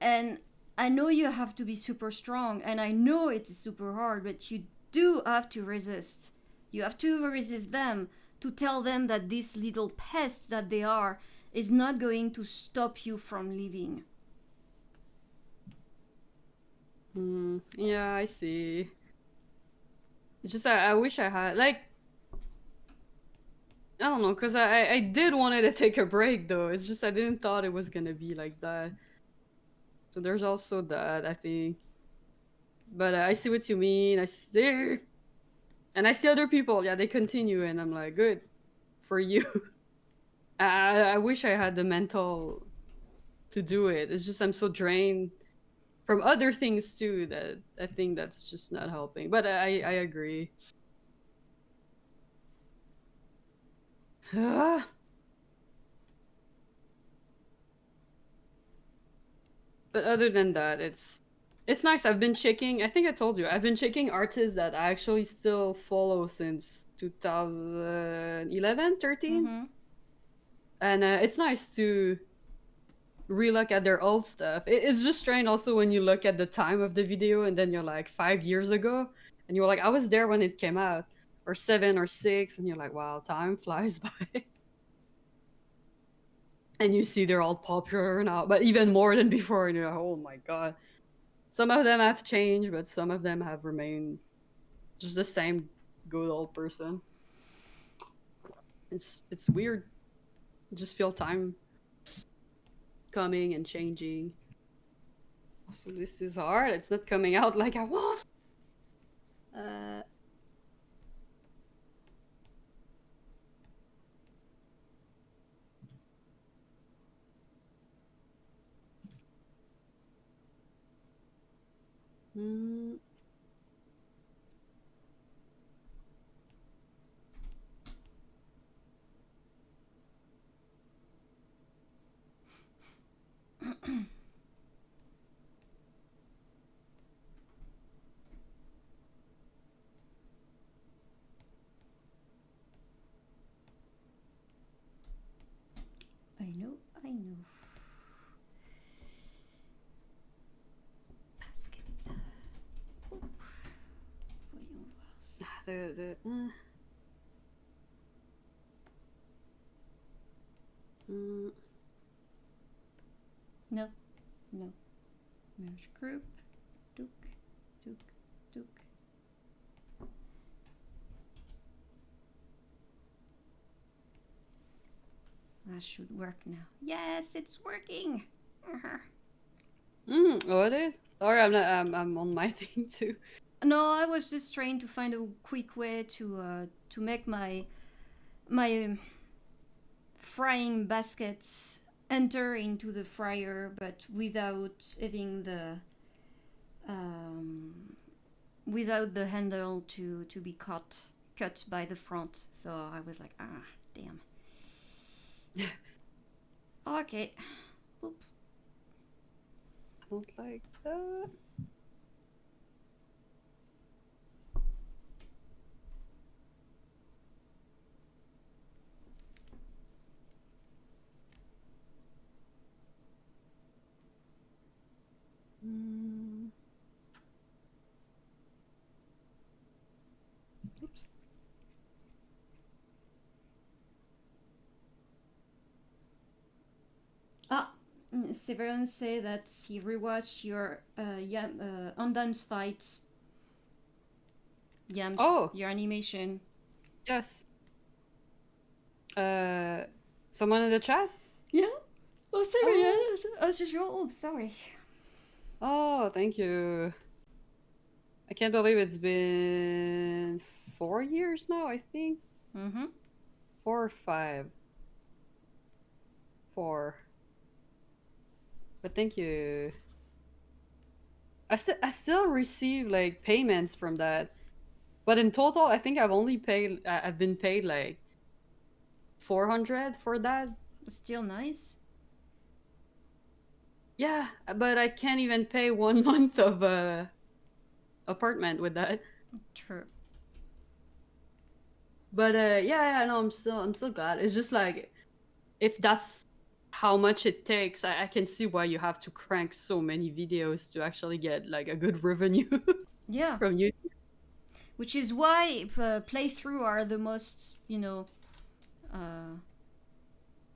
And I know you have to be super strong, and I know it's super hard, but you do have to resist. You have to resist them, to tell them that this little pest that they are is not going to stop you from living. Yeah, I see. It's just I wish I had like I don't know, cause I did wanted to take a break though. It's just I didn't thought it was gonna be like that. So there's also that I think. But I see what you mean. I see, and I see other people. Yeah, they continue, and I'm like, good for you. I wish I had the mental to do it. It's just I'm so drained from other things too that I think that's just not helping. But I agree. But other than that, it's nice. I've been checking. I think I told you I've been checking artists that I actually still follow since 2011, 13, Mm-hmm. and it's nice to relook at their old stuff. It's just strange also when you look at the time of the video and then you're like 5 years ago, and you're like, I was there when it came out, or 7 or 6, and you're like, wow, time flies by. And you see they're all popular now, but even more than before, and you're like, oh my god. Some of them have changed, but some of them have remained just the same good old person. It's weird. You just feel time coming and changing. So this is hard. It's not coming out like I want. Mm. I know. Basket. Hop. Voyons voir ça. No. Merge group. Dook. That should work now. Yes, it's working. Oh, it is. Sorry, I'm not. I'm on my thing too. No, I was just trying to find a quick way to make my frying baskets enter into the fryer, but without having the without the handle to be cut by the front. So I was like, damn. Okay. Boop. I don't like that. Oops. Severin say that he rewatched your Undone fight. Yams, Oh. your animation. Yes. Someone in the chat? Yeah. Well, sorry, Oh. as usual. Oh, sorry. Oh, thank you. I can't believe it's been 4 years now, I think. Mm-hmm. 4 or 5. 4. But thank you. I still receive like payments from that. But in total, I think I've been paid like 400 for that. Still nice. Yeah, but I can't even pay 1 month of apartment with that. True. But yeah, no, I'm still glad. It's just like if that's how much it takes, I can see why you have to crank so many videos to actually get like a good revenue Yeah. from YouTube. Which is why playthrough are the most,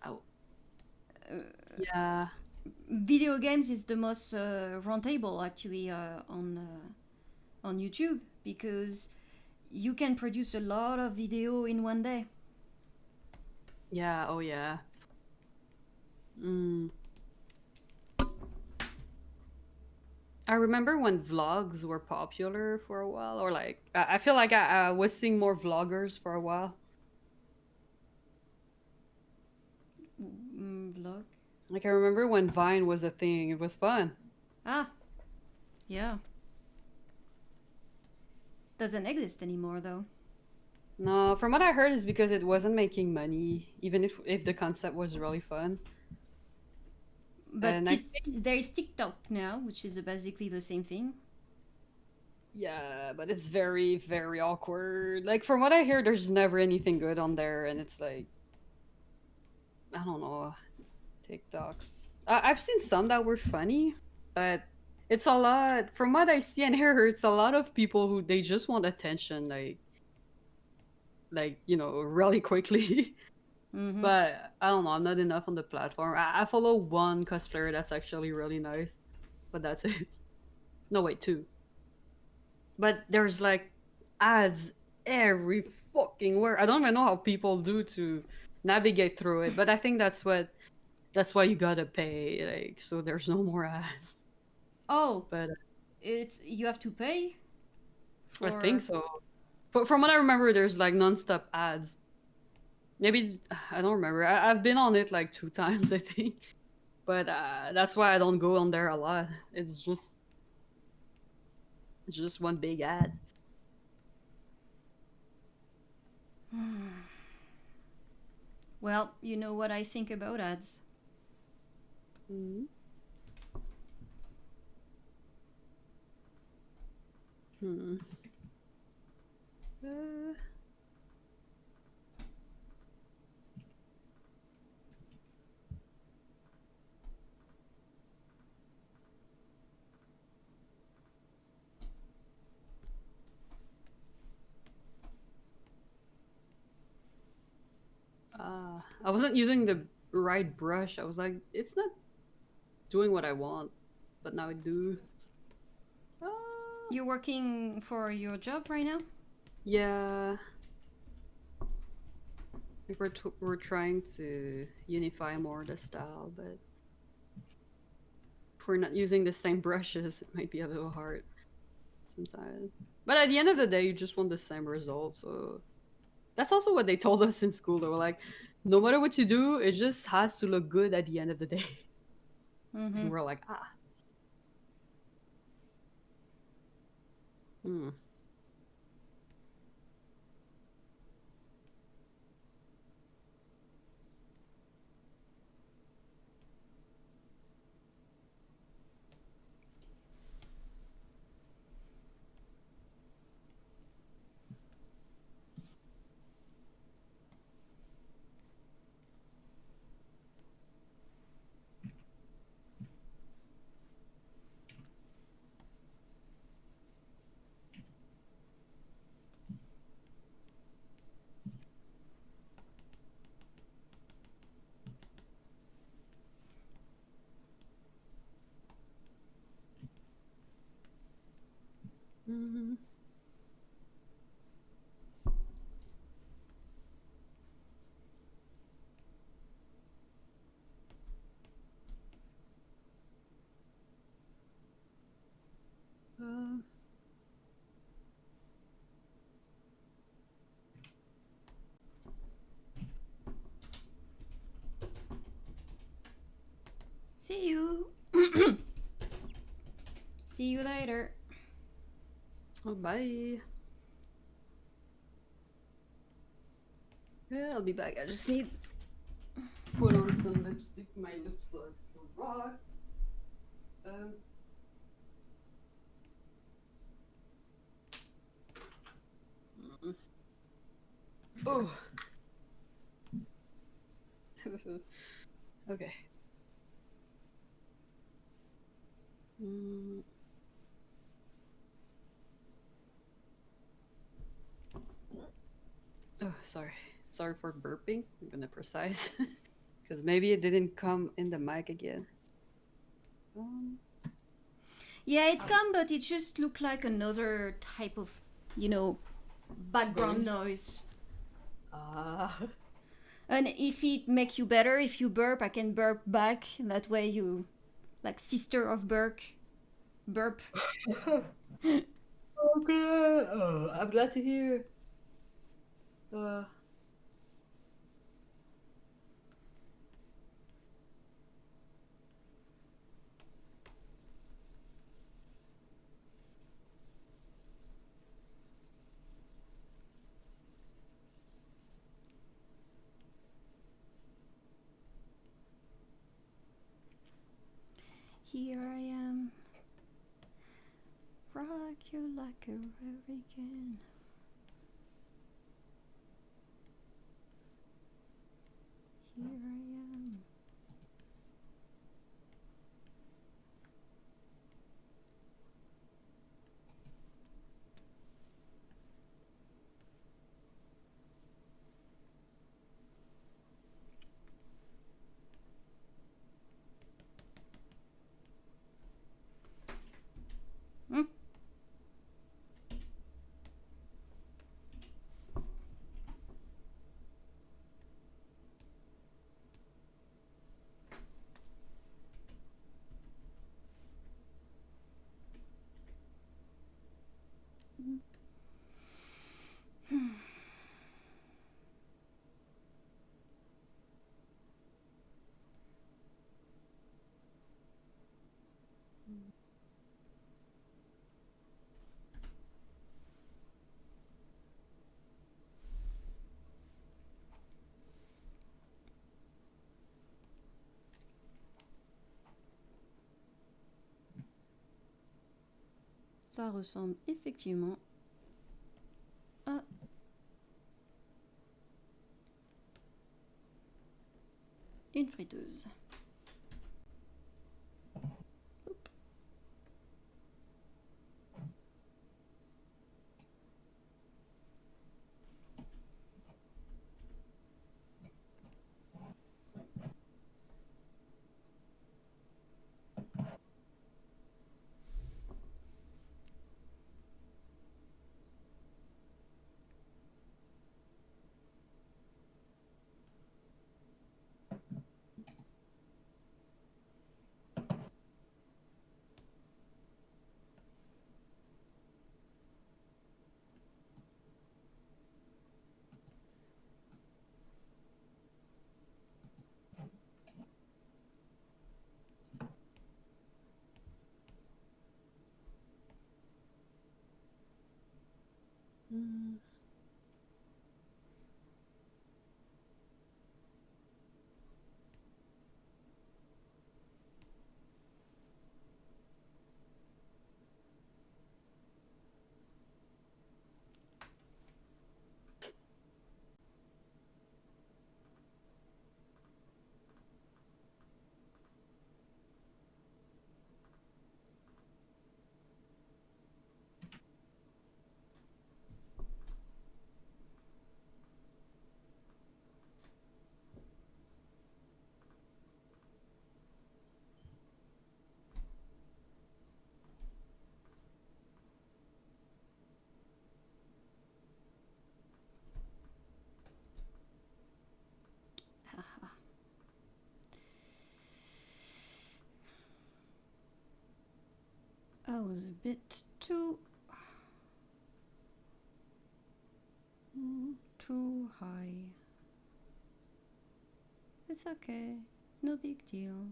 Oh, yeah, video games is the most rentable actually on YouTube because you can produce a lot of video in one day. yeah, oh yeah. Mm. I remember when vlogs were popular for a while, or like I feel like I was seeing more vloggers for a while. Vlog. Like I remember when Vine was a thing. It was fun. Ah, yeah. Doesn't exist anymore though. No, from what I heard is because it wasn't making money, even if the concept was really fun. But And I think there is TikTok now, which is basically the same thing. yeah, but it's very, very awkward. Like from what I hear, there's never anything good on there, and it's like I don't know, TikToks. I've seen some that were funny, but it's a lot. From what I see and hear, it's a lot of people who they just want attention, like really quickly. Mm-hmm. But I don't know. I'm not enough on the platform. I follow one cosplayer that's actually really nice, but that's it. No, wait, two. But there's like ads every fucking where. I don't even know how people do to navigate through it, but I think that's why you gotta pay, like so there's no more ads. Oh, But it's you have to pay I for. think so. From what I remember, there's like nonstop ads. Maybe I don't remember. I've been on it like 2 times, I think. But that's why I don't go on there a lot. It's just one big ad. Well, you know what I think about ads. Hmm. Hmm. Uh, I wasn't using the right brush. I was like, it's not doing what I want, but now I do. Uh, You're working for your job right now? yeah, like we're trying to unify more the style, but if we're not using the same brushes, it might be a little hard sometimes. But at the end of the day, you just want the same result. So that's also what they told us in school. They were like, no matter what you do, it just has to look good at the end of the day. Mm-hmm. And we're like, ah. Hmm. Mm-hmm. Uh, See you. See you later. oh, bye. Yeah, I'll be back. I just need put on some lipstick. My lips are rock. Oh. Okay. Oh, sorry. Sorry for burping. I'm gonna precise. Because maybe it didn't come in the mic again. Yeah, it come, but it just looked like another type of, you know, background noise. And if it make you better, if you burp, I can burp back. That way you, like sister of burp. Okay. Oh, I'm glad to hear. Here I am. Rock you like a hurricane. Here I am. Ça ressemble effectivement à une friteuse. I was a bit too high. It's okay. No big deal.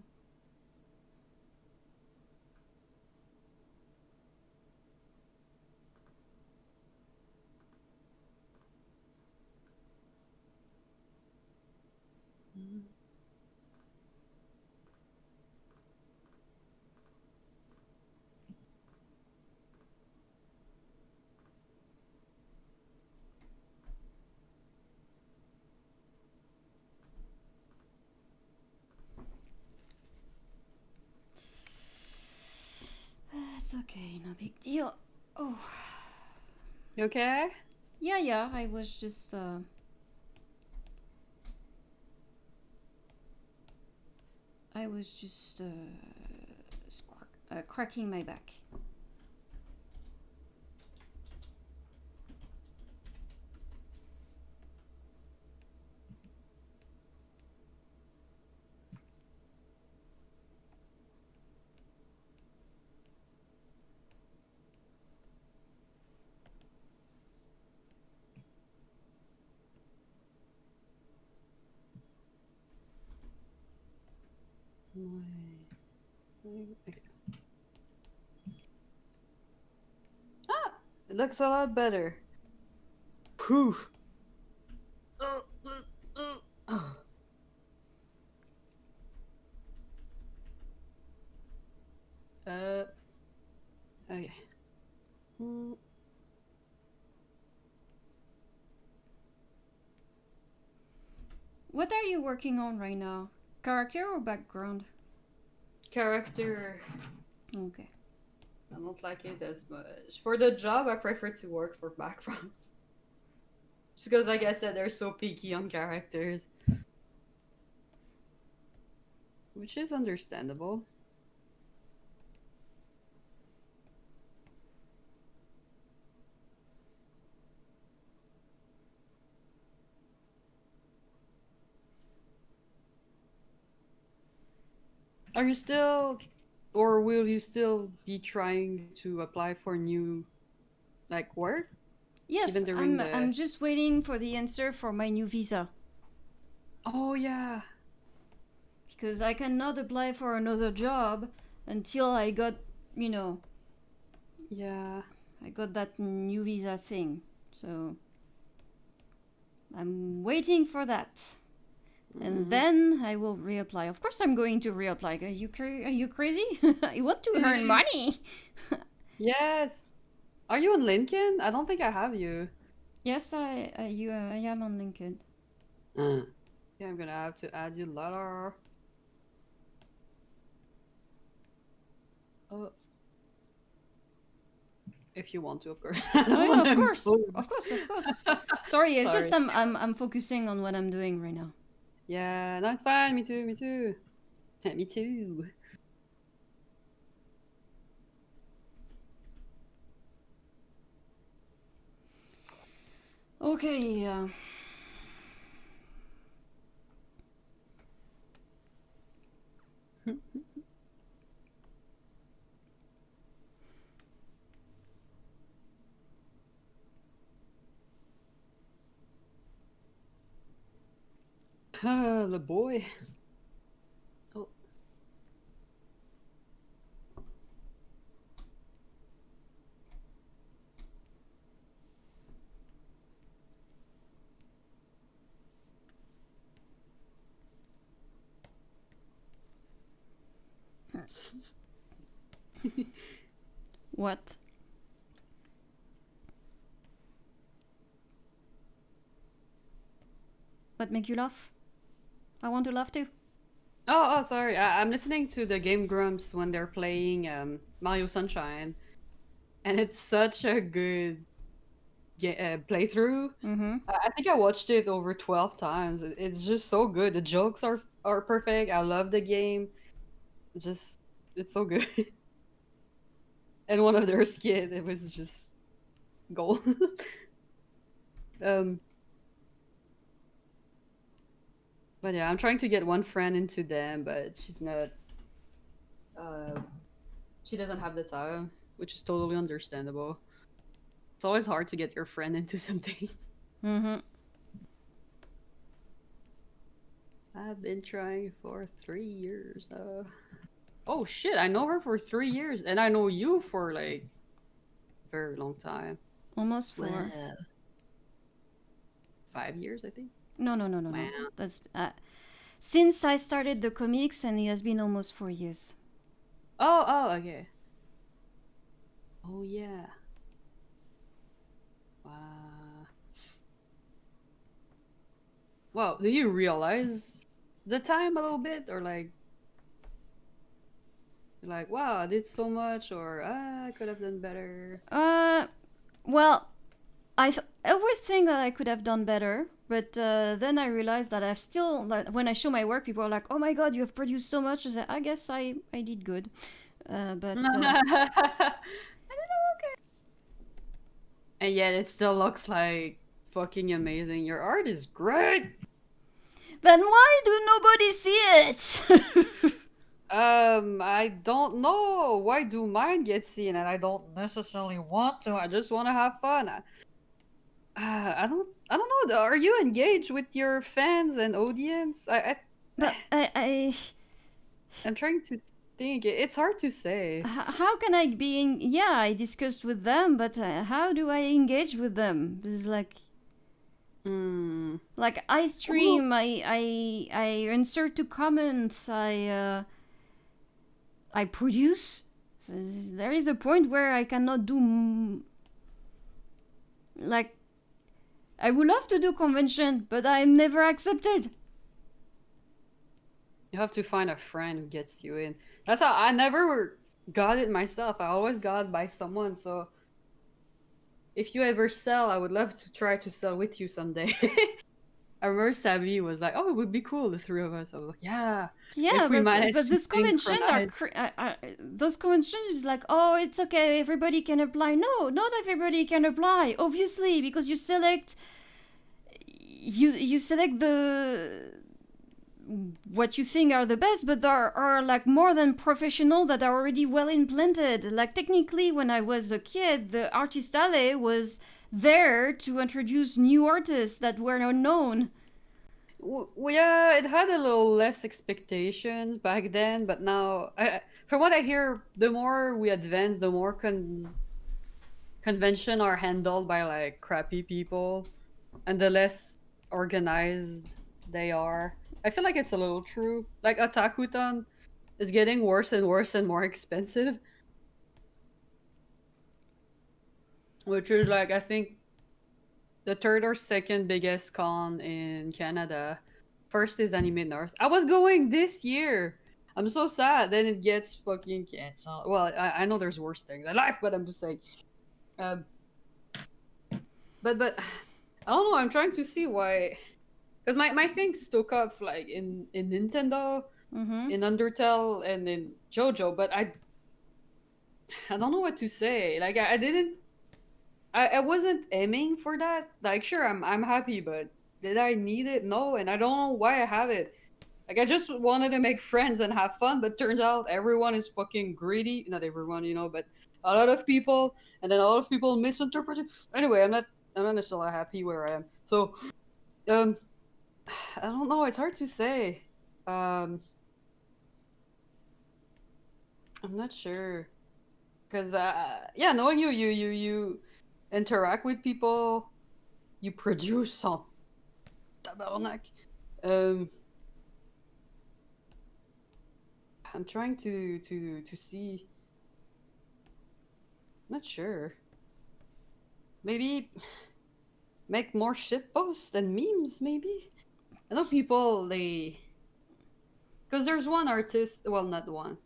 That's okay, no big deal. Oh. You okay? Yeah, I was just cracking my back. Okay. Ah, it looks a lot better. Poof. Oh. Okay. What are you working on right now? Character or background? Character. Okay. I don't like it as much. For the job, I prefer to work for backgrounds. Just because, like I said, they're so picky on characters. Which is understandable. Are you still, or will you still be trying to apply for new, like, work? Yes, Even during I'm just waiting for the answer for my new visa. Oh yeah. Because I cannot apply for another job until I got, Yeah. I got that new visa thing. So I'm waiting for that. And then I will reapply. Of course, I'm going to reapply. Are you crazy? I want to earn money. Yes. Are you on Lincoln? I don't think I have you. Yes, I am on LinkedIn. Yeah, I'm gonna have to add you later. Oh. If you want to, of course. Oh yeah, of course. Sorry, it's just Sorry. I'm focusing on what I'm doing right now. Yeah, no, it's fine. Me too. Me too. Me too. Okay. The boy. Oh. What? What make you laugh? I want to laugh too. Oh, sorry. I'm listening to the Game Grumps when they're playing Mario Sunshine, and it's such a good playthrough. Mm-hmm. I think I watched it over 12 times. It's just so good. The jokes are perfect. I love the game. It's so good. And one of their skit, it was just gold. um, but yeah, I'm trying to get one friend into them, but she's not. She doesn't have the time. which is totally understandable. It's always hard to get your friend into something. Mm-hmm. I've been trying for 3 years. Oh shit! I know her for 3 years, and I know you for like a very long time. Almost 4. Wow. 5 years, I think. No, no, no, no, no. Wow. That's since I started the comics, and it has been almost 4 years. Oh, okay. Oh yeah. Wow. Well, do you realize the time a little bit, or like, wow, I did so much, or I could have done better? Well, I always think that I could have done better, but then I realized that I've still, like, when I show my work, people are like, "Oh my god, you have produced so much." I say, I guess I did good, but And yet it still looks like fucking amazing. Your art is great. then why do nobody see it? I don't know. Why do mine get seen? And I don't necessarily want to. I just want to have fun. I don't know. Are you engaged with your fans and audience? But I'm trying to think. It's hard to say. how can I be? Yeah, I discussed with them, but how do I engage with them? It's like. Like I stream, I answer to comments, I produce. So there is a point where I cannot do like I would love to do convention, but I'm never accepted. You have to find a friend who gets you in. That's how I never got it myself. I always got it by someone. So if you ever sell, I would love to try to sell with you someday. I remember Sabi was like, "Oh, it would be cool, the 3 of us." I was like, "Yeah, Yeah, if we manage but to this convention synchronize." those conventions is like, oh, it's okay, everybody can apply. No, not everybody can apply, obviously, because you select the what you think are the best, but there are like more than professional that are already well implanted. Like technically, when I was a kid, the Artist Alley was there to introduce new artists that were unknown. Well, yeah, it had a little less expectations back then, but now, from what I hear, the more we advance, the more convention are handled by like crappy people, and the less organized they are. I feel like it's a little true. Like Otakuton is getting worse and worse and more expensive, which is like I think the third or second biggest con in Canada. First is Anime North. I was going this year. I'm so sad. Then it gets fucking canceled. Well, I know there's worse things in life, but I'm just saying. But I don't know. I'm trying to see why. Because my things took off like in Nintendo, in Undertale, and in JoJo, but I don't know what to say. Like I didn't. I wasn't aiming for that. Like sure, I'm happy, but did I need it? No, and I don't know why I have it. Like I just wanted to make friends and have fun, but turns out everyone is fucking greedy. Not everyone, but a lot of people, and then a lot of people misinterpret it. Anyway, I'm not necessarily happy where I am. So, I don't know. It's hard to say. I'm not sure, cause yeah, knowing you interact with people, you produce on tabarnak. I'm trying to see. Not sure. Maybe make more shit posts and memes. Maybe I know people because there's one artist. Well, not one.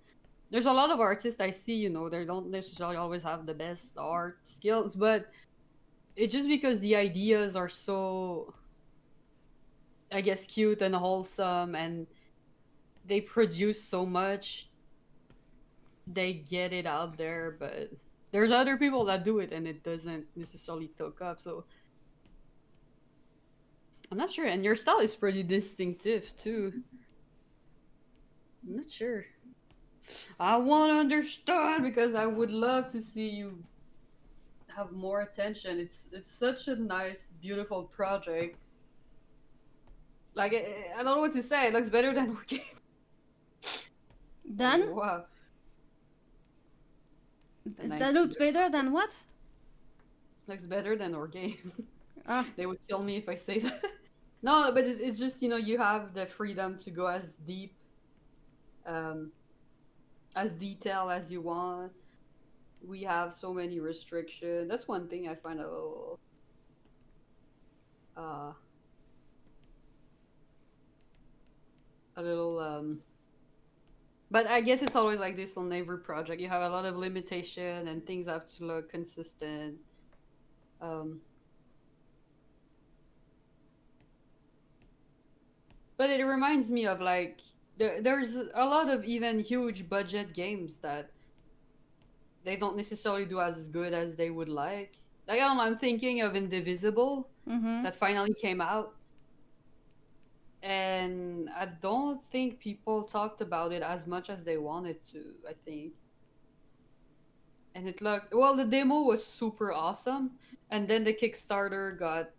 There's a lot of artists I see. They don't necessarily always have the best art skills, but it's just because the ideas are so, I guess, cute and wholesome, and they produce so much, they get it out there. But there's other people that do it and it doesn't necessarily take off. So I'm not sure. And your style is pretty distinctive too. I'm not sure. I want to understand because I would love to see you have more attention. It's such a nice, beautiful project. Like I don't know what to say. It looks better than our game. Then Wow. A that nice looks better than what? looks better than our game. Ah, They would kill me if I say that. No, but it's just you have the freedom to go as deep, um, as detailed as you want. We have so many restrictions. That's one thing I find uh, a little but I guess it's always like this on every project. You have a lot of limitation and things have to look consistent. Um, but it reminds me of like there's a lot of even huge budget games that they don't necessarily do as good as they would like. Like I don't know, I'm thinking of Indivisible mm-hmm. that finally came out, and I don't think people talked about it as much as they wanted to. I think, and it looked well. The demo was super awesome, and then the Kickstarter got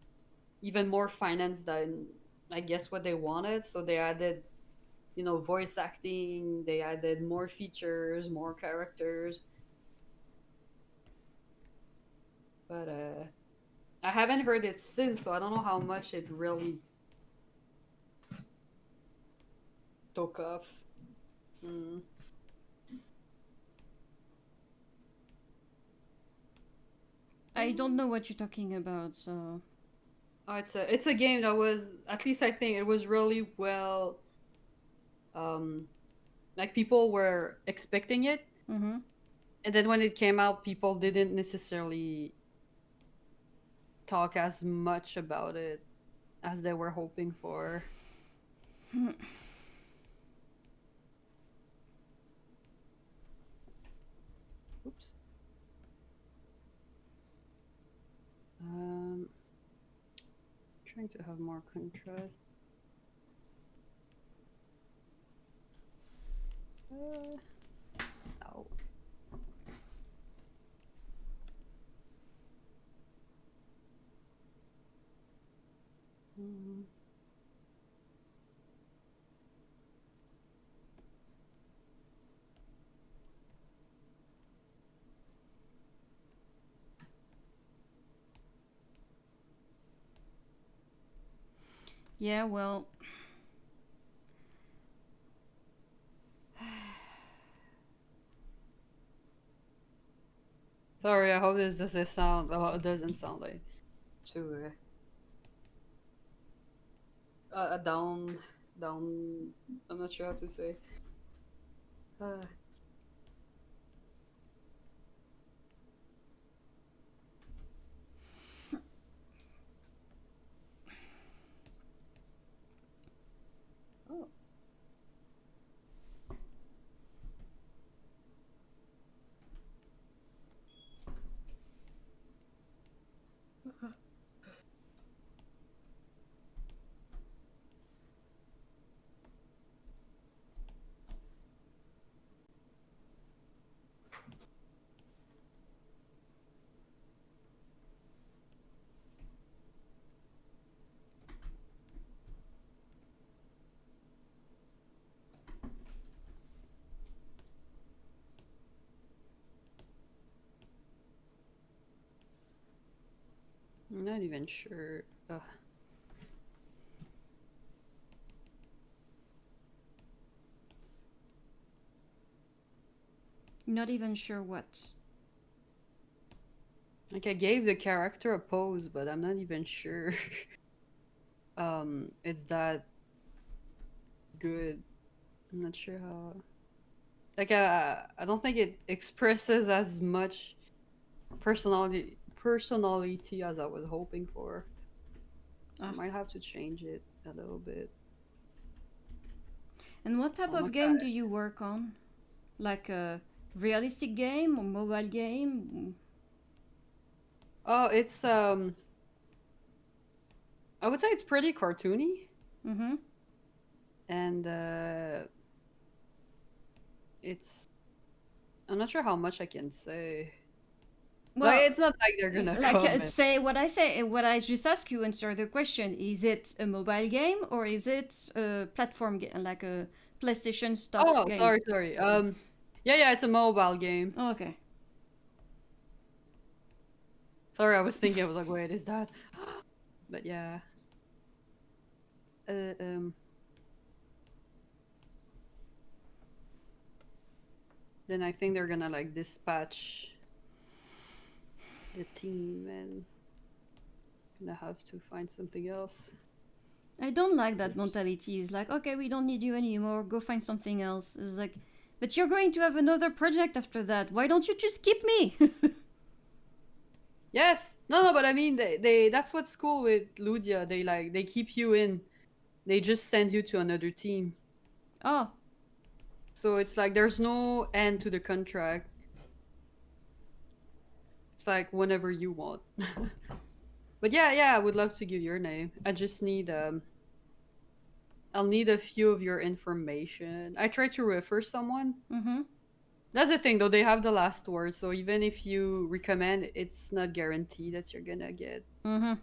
even more finance than I guess what they wanted. So they added, voice acting. They added more features, more characters. But I haven't heard it since, so I don't know how much it really took off. Mm. I don't know what you're talking about, so. Oh, it's a game that was, at least I think it was really well. Like people were expecting it, Mm-hmm. and then when it came out, people didn't necessarily talk as much about it as they were hoping for. Oops. Trying to have more contrast. No. Mm. Yeah, well. Sorry, I hope this doesn't sound. Well, it doesn't sound like too down, down. I'm not sure how to say. Uh, oh. I'm not even sure. Not even sure what. Like I gave the character a pose, but I'm not even sure. It's that good. I'm not sure how. Like I don't think it expresses as much personality as I was hoping for. I Ah. might have to change it a little bit. And what type Oh my of game God. do you work on? Like a realistic game or mobile game? Oh, it's I would say it's pretty cartoony, Mm-hmm. and it's. I'm not sure how much I can say. Well, Like, it's not like they're gonna like come. say what I just asked you. Answer the question: is it a mobile game or is it a platform game, like a PlayStation stuff Oh, game? sorry. Yeah, it's a mobile game. Oh, okay. Sorry, I was thinking. I was like, wait, is that? But yeah. Then I think they're gonna like dispatch the team and gonna have to find something else. I don't like that mentality. It's like, okay, we don't need you anymore. Go find something else. It's like, but you're going to have another project after that. Why don't you just keep me? Yes. No, but I mean, they that's what's cool with Ludia. They keep you in. They just send you to another team. Oh, So it's like there's no end to the contract. It's like whenever you want. But yeah, I would love to give your name. I just need I'll need a few of your information. I try to refer someone. mm-hmm. That's the thing though, they have the last word, so even if you recommend, it's not guaranteed that you're gonna get Mm-hmm.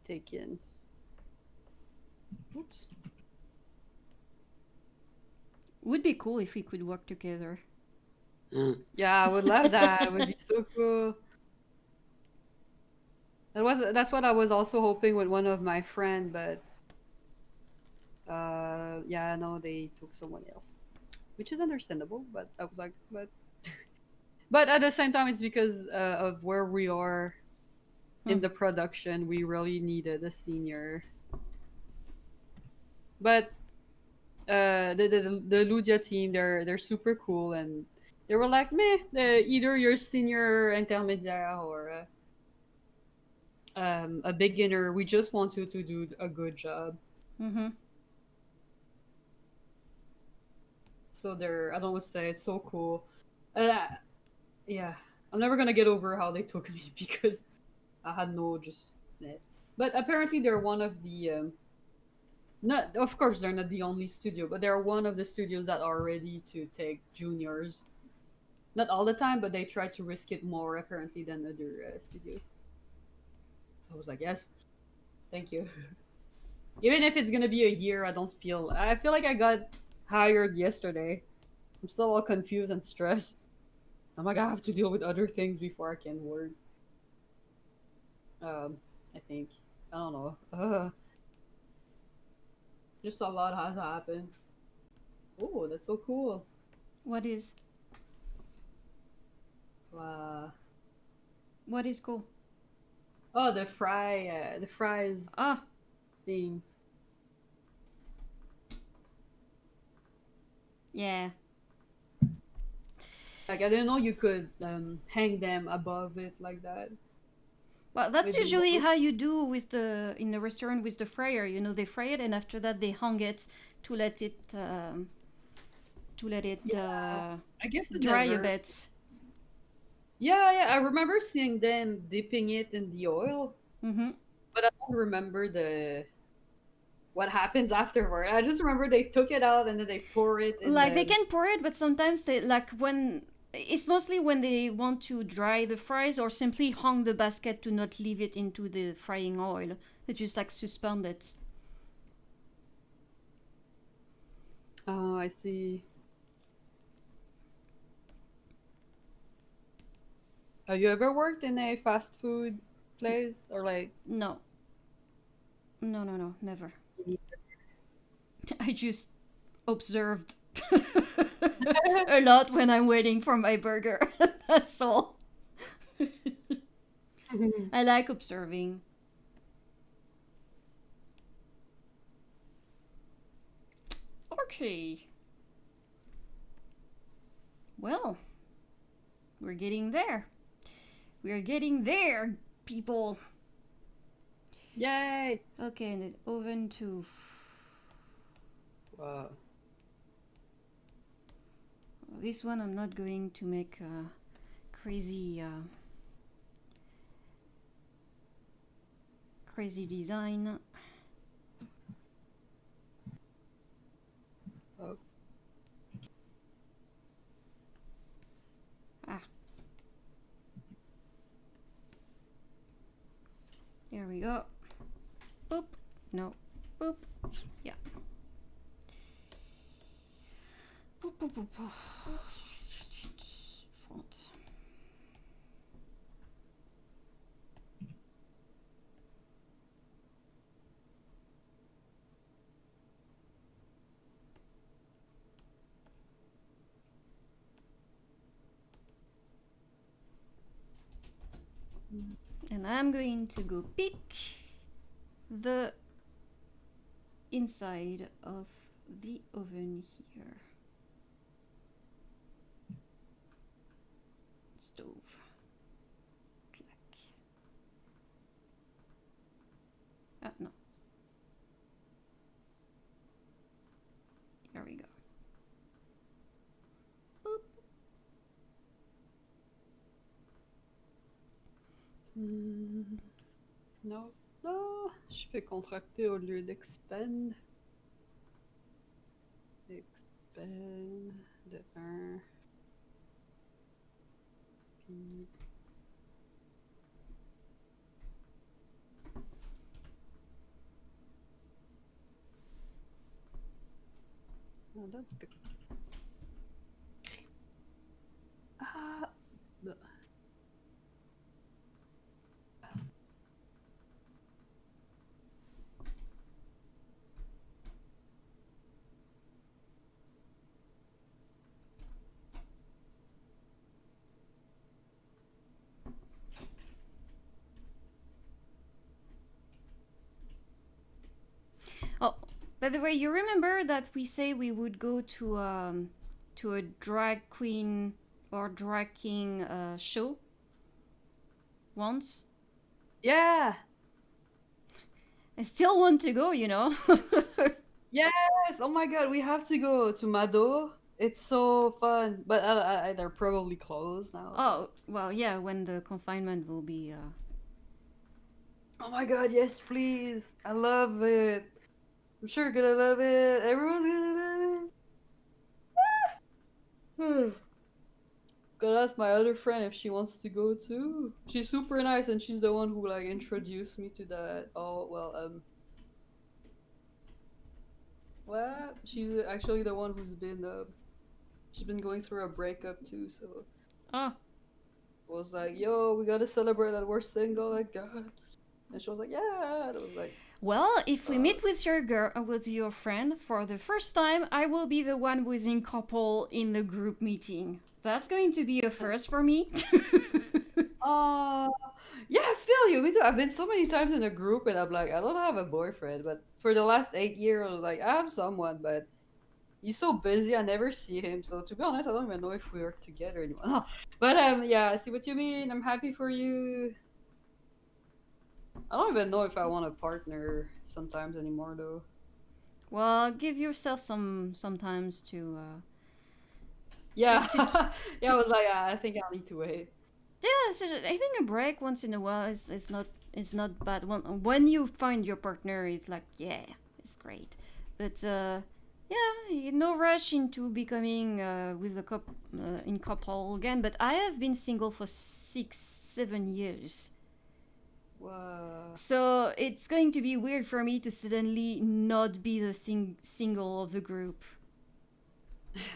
taken. Oops. Would be cool if we could work together. Yeah, I would love that. It would be so cool. That's what I was also hoping with one of my friend, but yeah, no, they took someone else, which is understandable. But I was like, but at the same time, it's because of where we are in the production. We really needed a senior. But the Ludia team, they're super cool, and they were like, meh, either you're senior intermediate or a beginner. We just want you to do a good job. Mm-hmm. So they're, I don't want to say, it's so cool. Yeah, I'm never gonna get over how they took me because I had no just. But apparently they're one of the not, of course they're not the only studio, but they're one of the studios that are ready to take juniors. Not all the time, but they try to risk it more apparently than other studios. So I was like, yes, thank you. Even if it's gonna be a year, I feel like I got hired yesterday. I'm still all confused and stressed. I'm like, I have to deal with other things before I can work. I think. I don't know. Just a lot has happened. Oh, that's so cool. What is? Uh, What is cool? oh, the fries Ah, theme. yeah. Like I didn't know you could hang them above it like that. Well, that's With the usually wood. how you do with the in the restaurant with the fryer. You know, they fry it and after that they hang it to let it I guess I dry a never. bit. Yeah. I remember seeing them dipping it in the oil, Mm-hmm. but I don't remember what happens afterward. I just remember they took it out and then they pour it in Like they the. can pour it, but sometimes they like when it's mostly when they want to dry the fries or simply hang the basket to not leave it into the frying oil. They just like suspend it. Oh, I see. Have you ever worked in a fast food place or like? No. No, never. I just observed a lot when I'm waiting for my burger. That's all. I like observing. Okay. Well, we're getting there. We're getting there, people. Yay! Okay, and the oven too. Wow. This one I'm not going to make crazy crazy design. Oh. we go. Boop. No. Boop. Yeah. Boop, boop, boop, boop. Font. And I'm going to go pick the inside of the oven here. Stove. Clack. Ah, no. Here we go. Boop. Non, non, je fais contracter au lieu d'expand. Expand de 1. Puis... Oh, that's good. Ah! Bleh. Oh, by the way, you remember that we say we would go to a drag queen or drag king show once? Yeah! I still want to go, you know. Yes! Oh my god, we have to go to Mado. It's so fun. But they're probably closed now. Oh, well, yeah, when the confinement will be Oh my god, yes, please. I love it. I'm sure you're gonna love it. Everyone's gonna love it. Gotta ask my other friend if she wants to go too. She's super nice and she's the one who like introduced me to that. Oh, well, what? She's actually the one who's been she's been going through a breakup too, so oh, was like, yo, we gotta celebrate that we're single, like God. And she was like, yeah. And I was like, well, if we meet with your friend for the first time, I will be the one who is in couple in the group meeting. That's going to be a first for me. yeah, I feel you. Me too. I've been so many times in a group and I'm like, I don't have a boyfriend, but for the last 8 years, I was like, I have someone, but he's so busy, I never see him. So to be honest, I don't even know if we are together anymore. But yeah, I see what you mean. I'm happy for you. I don't even know if I want a partner sometimes anymore, though. Well, give yourself some times to Yeah, to- yeah. I was like, I think I'll need to wait. yeah, so having a break once in a while is not bad. When you find your partner, it's like, yeah, it's great. But yeah, no rush into becoming with a in couple again. But I have been single for 6-7 years. Wow. So it's going to be weird for me to suddenly not be the single of the group.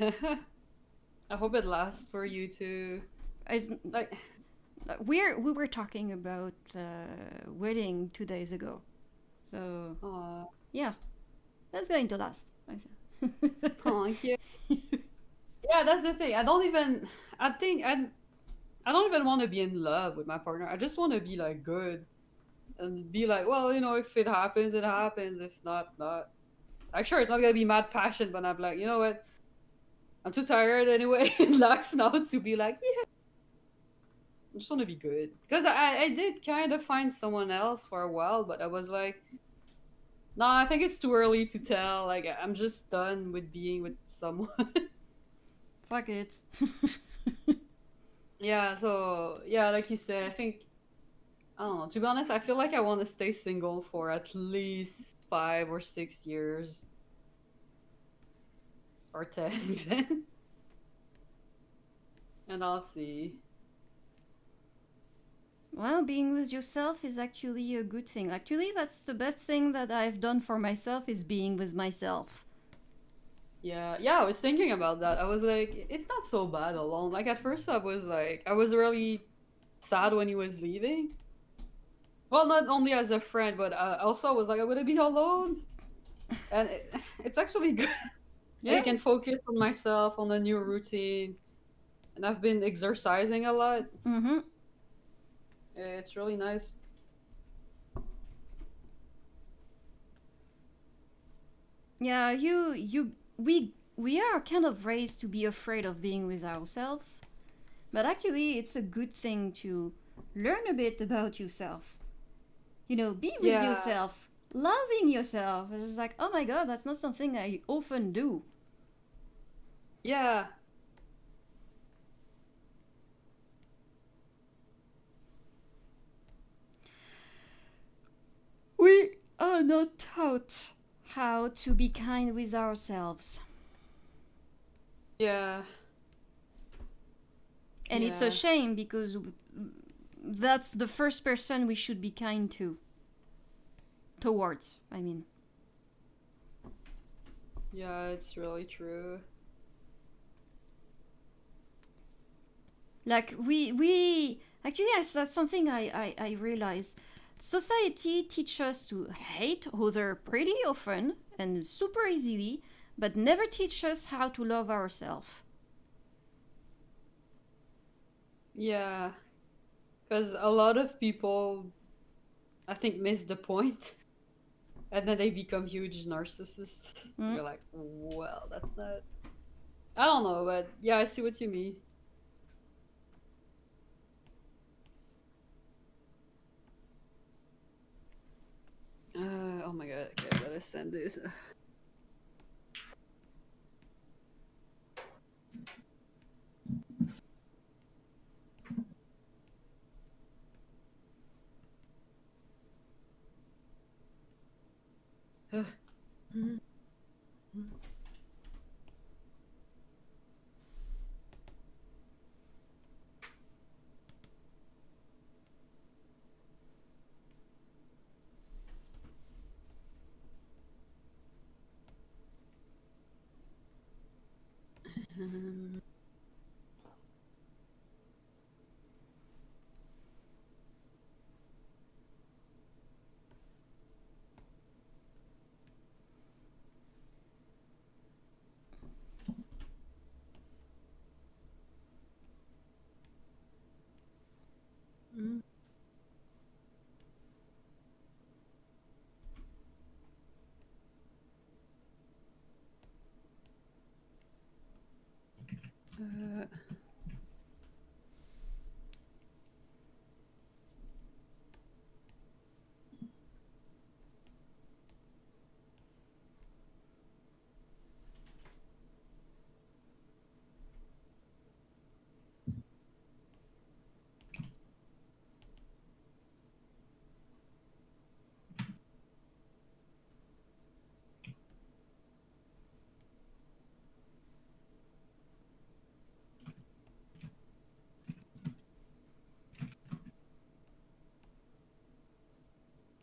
I hope it lasts for you too. As Like, we were talking about wedding 2 days ago, so aw, yeah, that's going to last. thank you. Yeah, that's the thing. I think I don't even want to be in love with my partner. I just want to be like good and be like, well, you know, if it happens, it happens. If not, not. Like, sure, it's not gonna be mad passion, but I'm like, you know what? I'm too tired anyway in life now to be like, yeah. I just want to be good because I did kind of find someone else for a while, but I was like, nah, I think it's too early to tell. Like, I'm just done with being with someone. Fuck it. Yeah, so yeah, like you said, I think I don't know. To be honest, I feel like I want to stay single for at least 5 or 6 years, or 10 even, and I'll see. Well, being with yourself is actually a good thing. Actually, that's the best thing that I've done for myself is being with myself. Yeah, yeah, I was thinking about that. I was like, it's not so bad alone. Like at first I was like, I was really sad when he was leaving. Well, not only as a friend, but also I was like, I'm gonna be alone. And it's actually good. I Yeah. can focus on myself, on a new routine. And I've been exercising a lot. Mm-hmm. It's really nice. Yeah, we are kind of raised to be afraid of being with ourselves. But actually, it's a good thing to learn a bit about yourself. You know, be with Yeah, yourself, loving yourself. It's just like, oh my god, that's not something I often do. yeah, We are not taught how to be kind with ourselves. yeah, And it's a yeah. shame because that's the first person we should be kind to. Towards, I mean. Yeah, it's really true. Like we actually that's something I realize. Society teaches us to hate other pretty often and super easily, but never teach us how to love ourselves. Yeah, because a lot of people, I think, miss the point, and then they become huge narcissists. Mm. You're like, well, that's not. I don't know, but yeah, I see what you mean. Oh my god, okay, I gotta send this. Uh,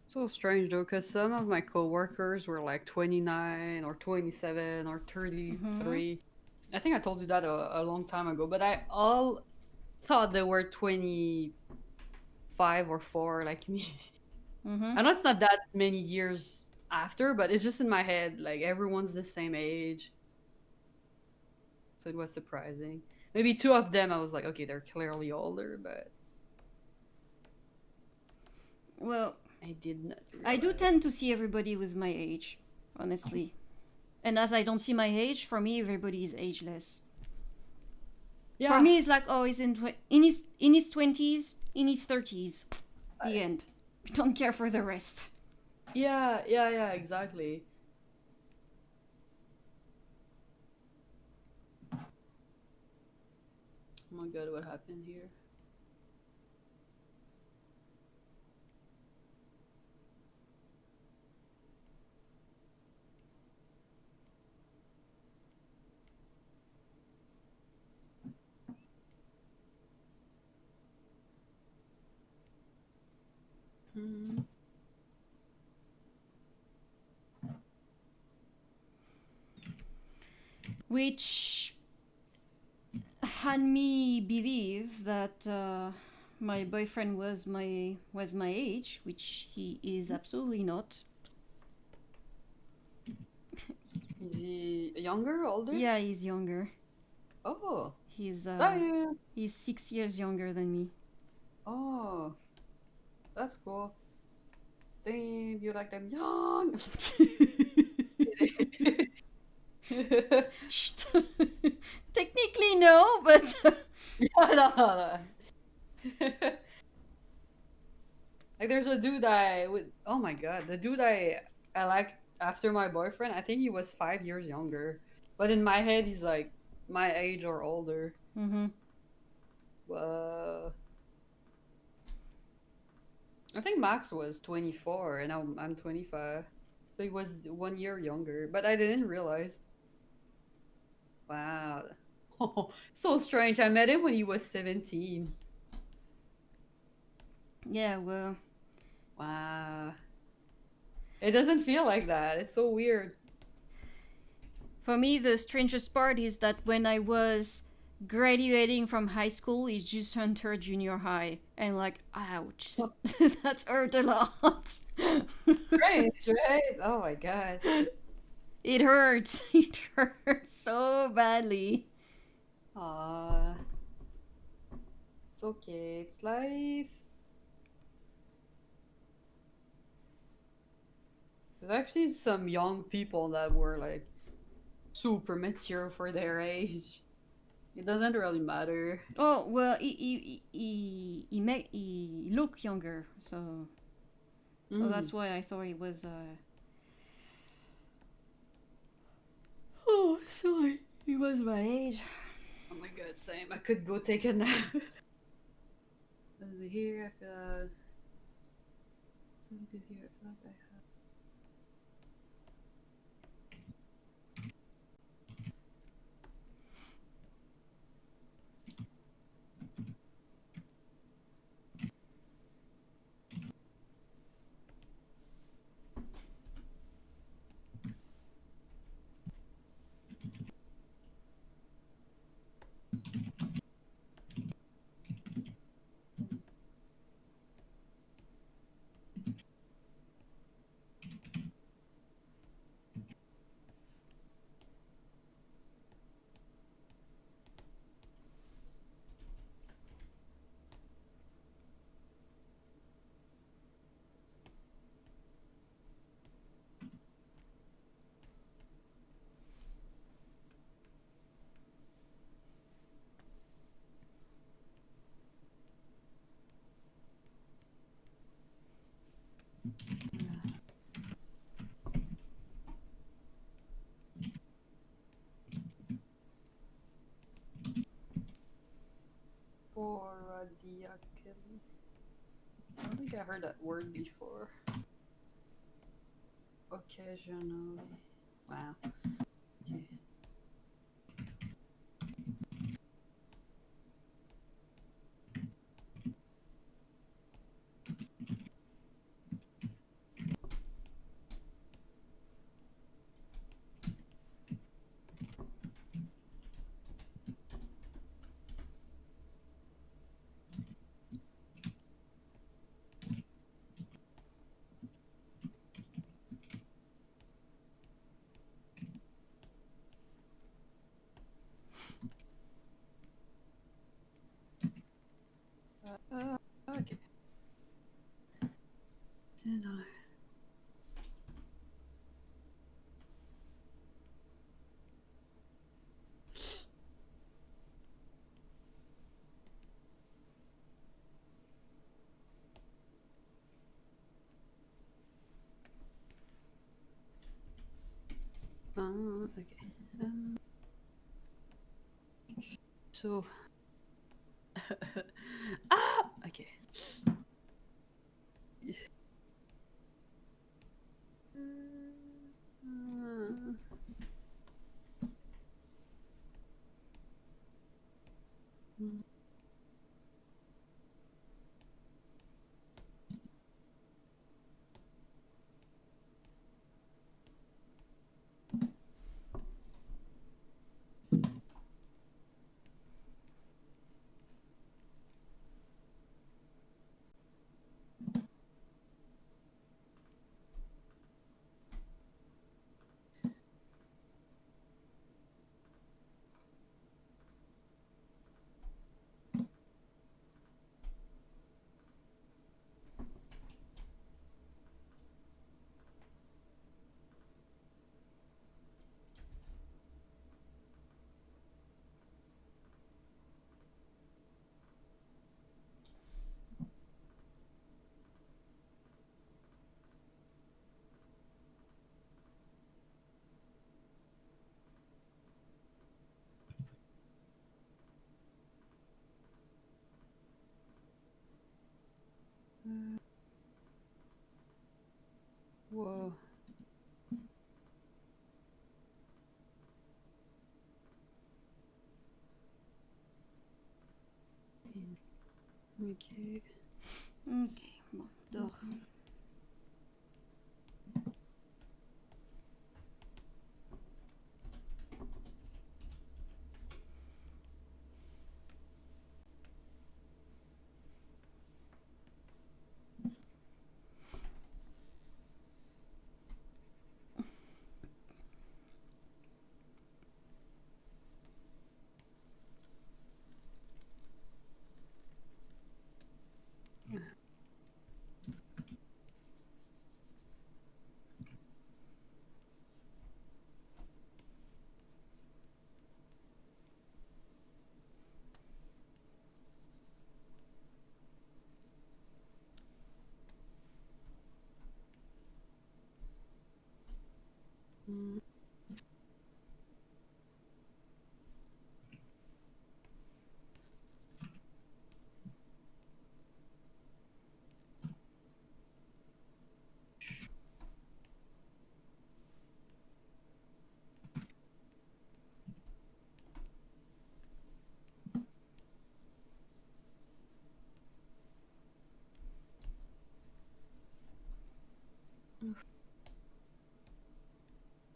so strange though, because some of my coworkers were like 29 or 27 or Mm-hmm. 33. I think I told you that a long time ago, but I all thought they were 25 or 4 like me. Mm-hmm. I know it's not that many years after, but it's just in my head, like everyone's the same age. So it was surprising. Maybe two of them I was like, okay, they're clearly older, but Well, I did not I do realize. tend to see everybody with my age, honestly. And as I don't see my age, for me everybody is ageless. For Yeah. me, it's like, oh, he's in his 20s, in his 30s. The end. Don't care for the rest. Yeah, yeah, yeah, exactly. Oh my god, what happened here? which had me believe that my boyfriend was my age, which he is absolutely not. Is he younger, older? Yeah, he's younger. Oh. He's Oh, yeah. he's 6 years younger than me. Oh. That's cool. Damn, you like them young. Technically no, but No. Like there's a dude oh my god, the dude I liked after my boyfriend, I think he was 5 years younger. But in my head he's like my age or older. mm-hmm. I think Max was 24 and I'm 25. So he was 1 year younger, but I didn't realize. Wow. Oh, so strange. I met him when he was 17. Yeah, well, Wow. It doesn't feel like that. It's so weird. for me the strangest part is that when I was graduating from high school, he just entered junior high, and like, ouch, that's hurt a lot. Strange, right? Oh my god. It hurts. It hurts so badly. Aw. It's okay. It's life. Because I've seen some young people that were like super mature for their age. It doesn't really matter. Oh well, he look younger, so that's why I thought he was. Oh, sorry, he was my age. Oh my god, same. I could go take a nap. Over here, I feel. Something here, I feel like I have. Poradiacal. I don't think I heard that word before. Occasionally. Wow. Okay. Okay. $10. Okay. So. Okay. Whoa. Okay. Ok, bon, dors.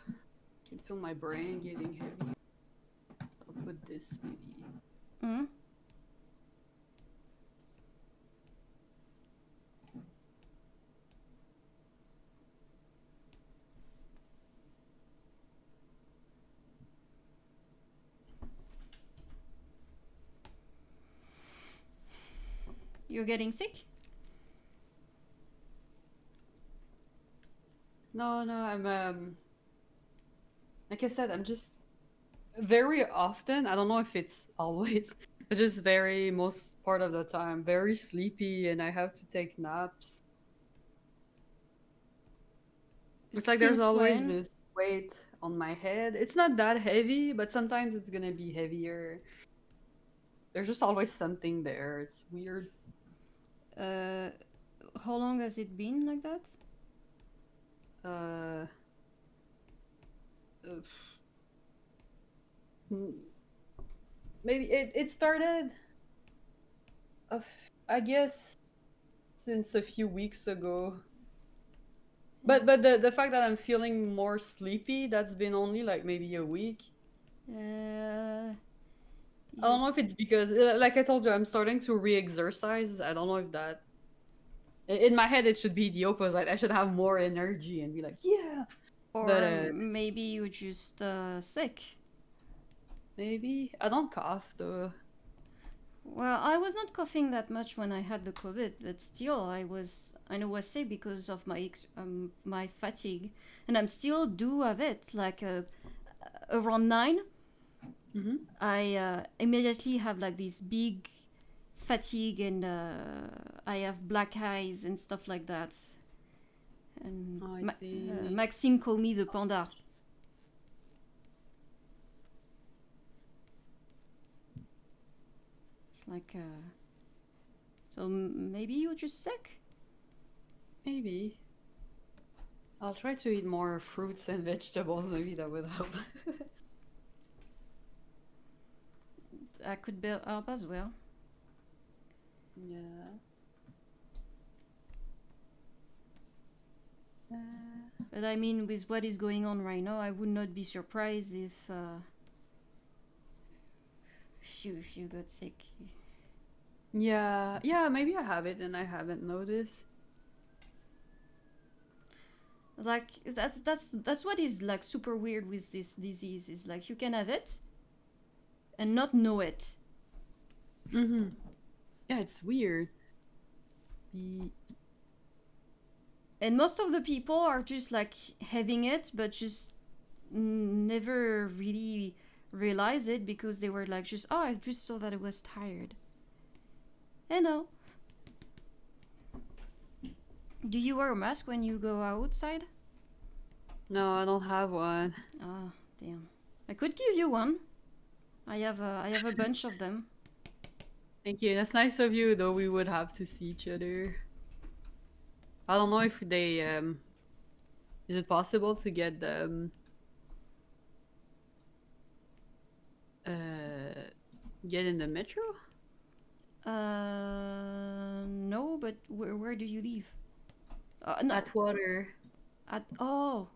I can feel my brain getting heavy. I'll put this maybe. Hmm? You're getting sick? No, I'm like I said, I'm just very often, I don't know if it's always, but just very most part of the time, very sleepy and I have to take naps. It's like there's Since always when? this weight on my head. It's not that heavy, but sometimes it's gonna be heavier. There's just always something there. It's weird. Uh, how long has it been like that? Uh, uh, hmm, maybe it started, I guess, since a few weeks ago. But the fact that I'm feeling more sleepy, that's been only like maybe a week. Uh, I don't you, know if it's because, like I told you, I'm starting to re-exercise. I don't know if that. In my head, it should be the opposite. I should have more energy and be like, yeah. But or maybe you're just sick. maybe I don't cough though. Well, I was not coughing that much when I had the COVID, but still, I know was sick because of my fatigue, and I'm still do have it. Like around 9, Mm-hmm. I immediately have like this big fatigue, and I have black eyes and stuff like that. And Oh, I see. Maxime called me the panda. It's like so maybe you're just sick. Maybe. I'll try to eat more fruits and vegetables. Maybe that would help. I could be help as well. Yeah. But I mean, with what is going on right now, I would not be surprised if you got sick. Yeah, yeah, maybe I have it and I haven't noticed. Like that's what is like super weird with this disease is like you can have it and not know it. Mm-hmm. Yeah, it's weird. Be... And most of the people are just like having it, but just never really realize it because they were like just I just saw that I was tired. I know. Do you wear a mask when you go outside? No, I don't have one. Ah, damn. I could give you one. I have a bunch of them. Thank you. That's nice of you, though we would have to see each other. I don't know if they is it possible to get the get in the metro? No, but where do you live? No, Atwater. oh.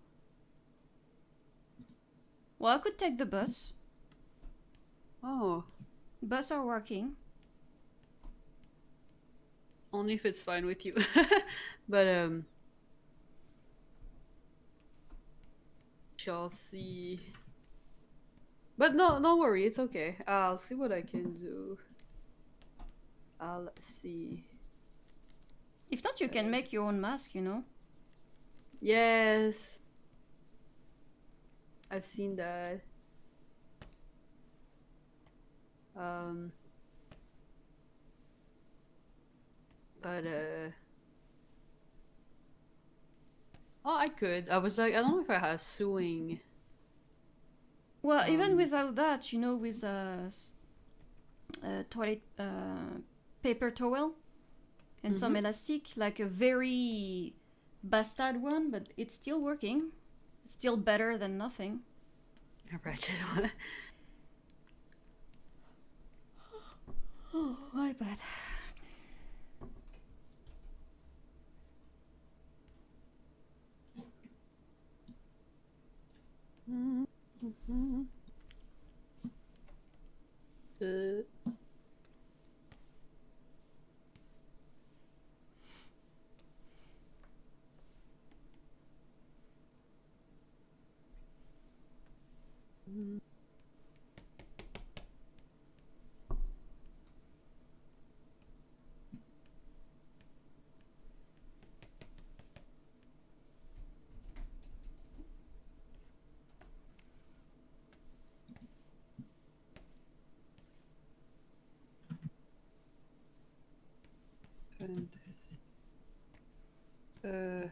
Well, I could take the bus. Oh, Bus are working. only if it's fine with you. But shall see. But no, don't worry, it's okay. I'll see what I can do. I'll see. If not, you can make your own mask, you know? Yes. I've seen that. But oh, I could. I was like, I don't know if I have sewing. Well, even without that, you know, with toilet paper towel and some elastic, like a very bastard one, but it's still working. It's still better than nothing. A wretched one. Oh, my bad. There.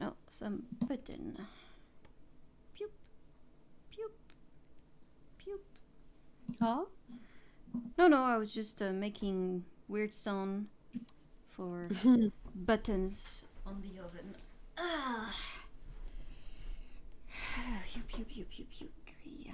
No, some button. Pew, pew, pew. Huh? No, I was just making weird sound for buttons on the oven. Ah. Pew, pew, pew, pew, pew. Agree.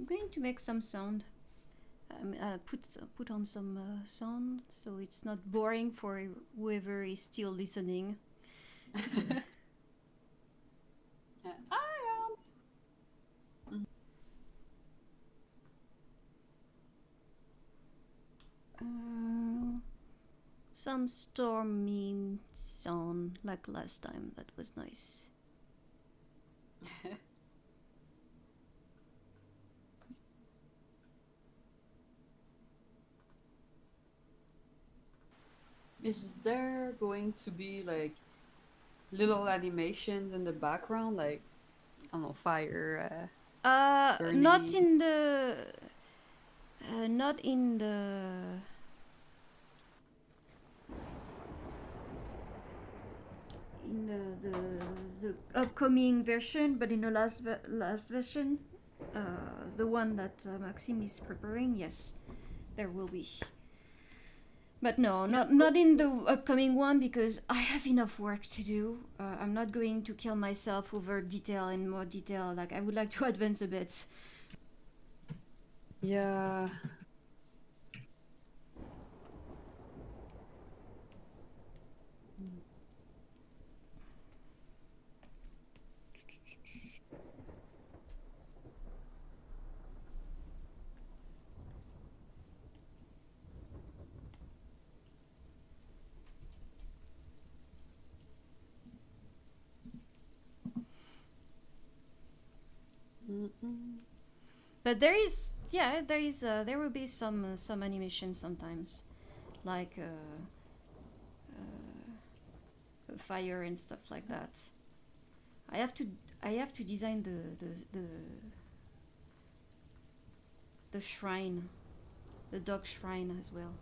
going to make some sound. Put on some sound so it's not boring for whoever is still listening. I Some stormy sound like last time. That was nice. am. Is there going to be like little animations in the background, like I don't know, fire? Not Burning. in the. Not in the. In the upcoming version, but in the last version, the one that Maxime is preparing, yes, there will be. But no, not in the upcoming one because I have enough work to do. I'm not going to kill myself over detail and more detail. Like I would like to advance a bit. Yeah. But there is, yeah, there will be some animation sometimes, like fire and stuff like that. I have to design the shrine, the dog shrine as well.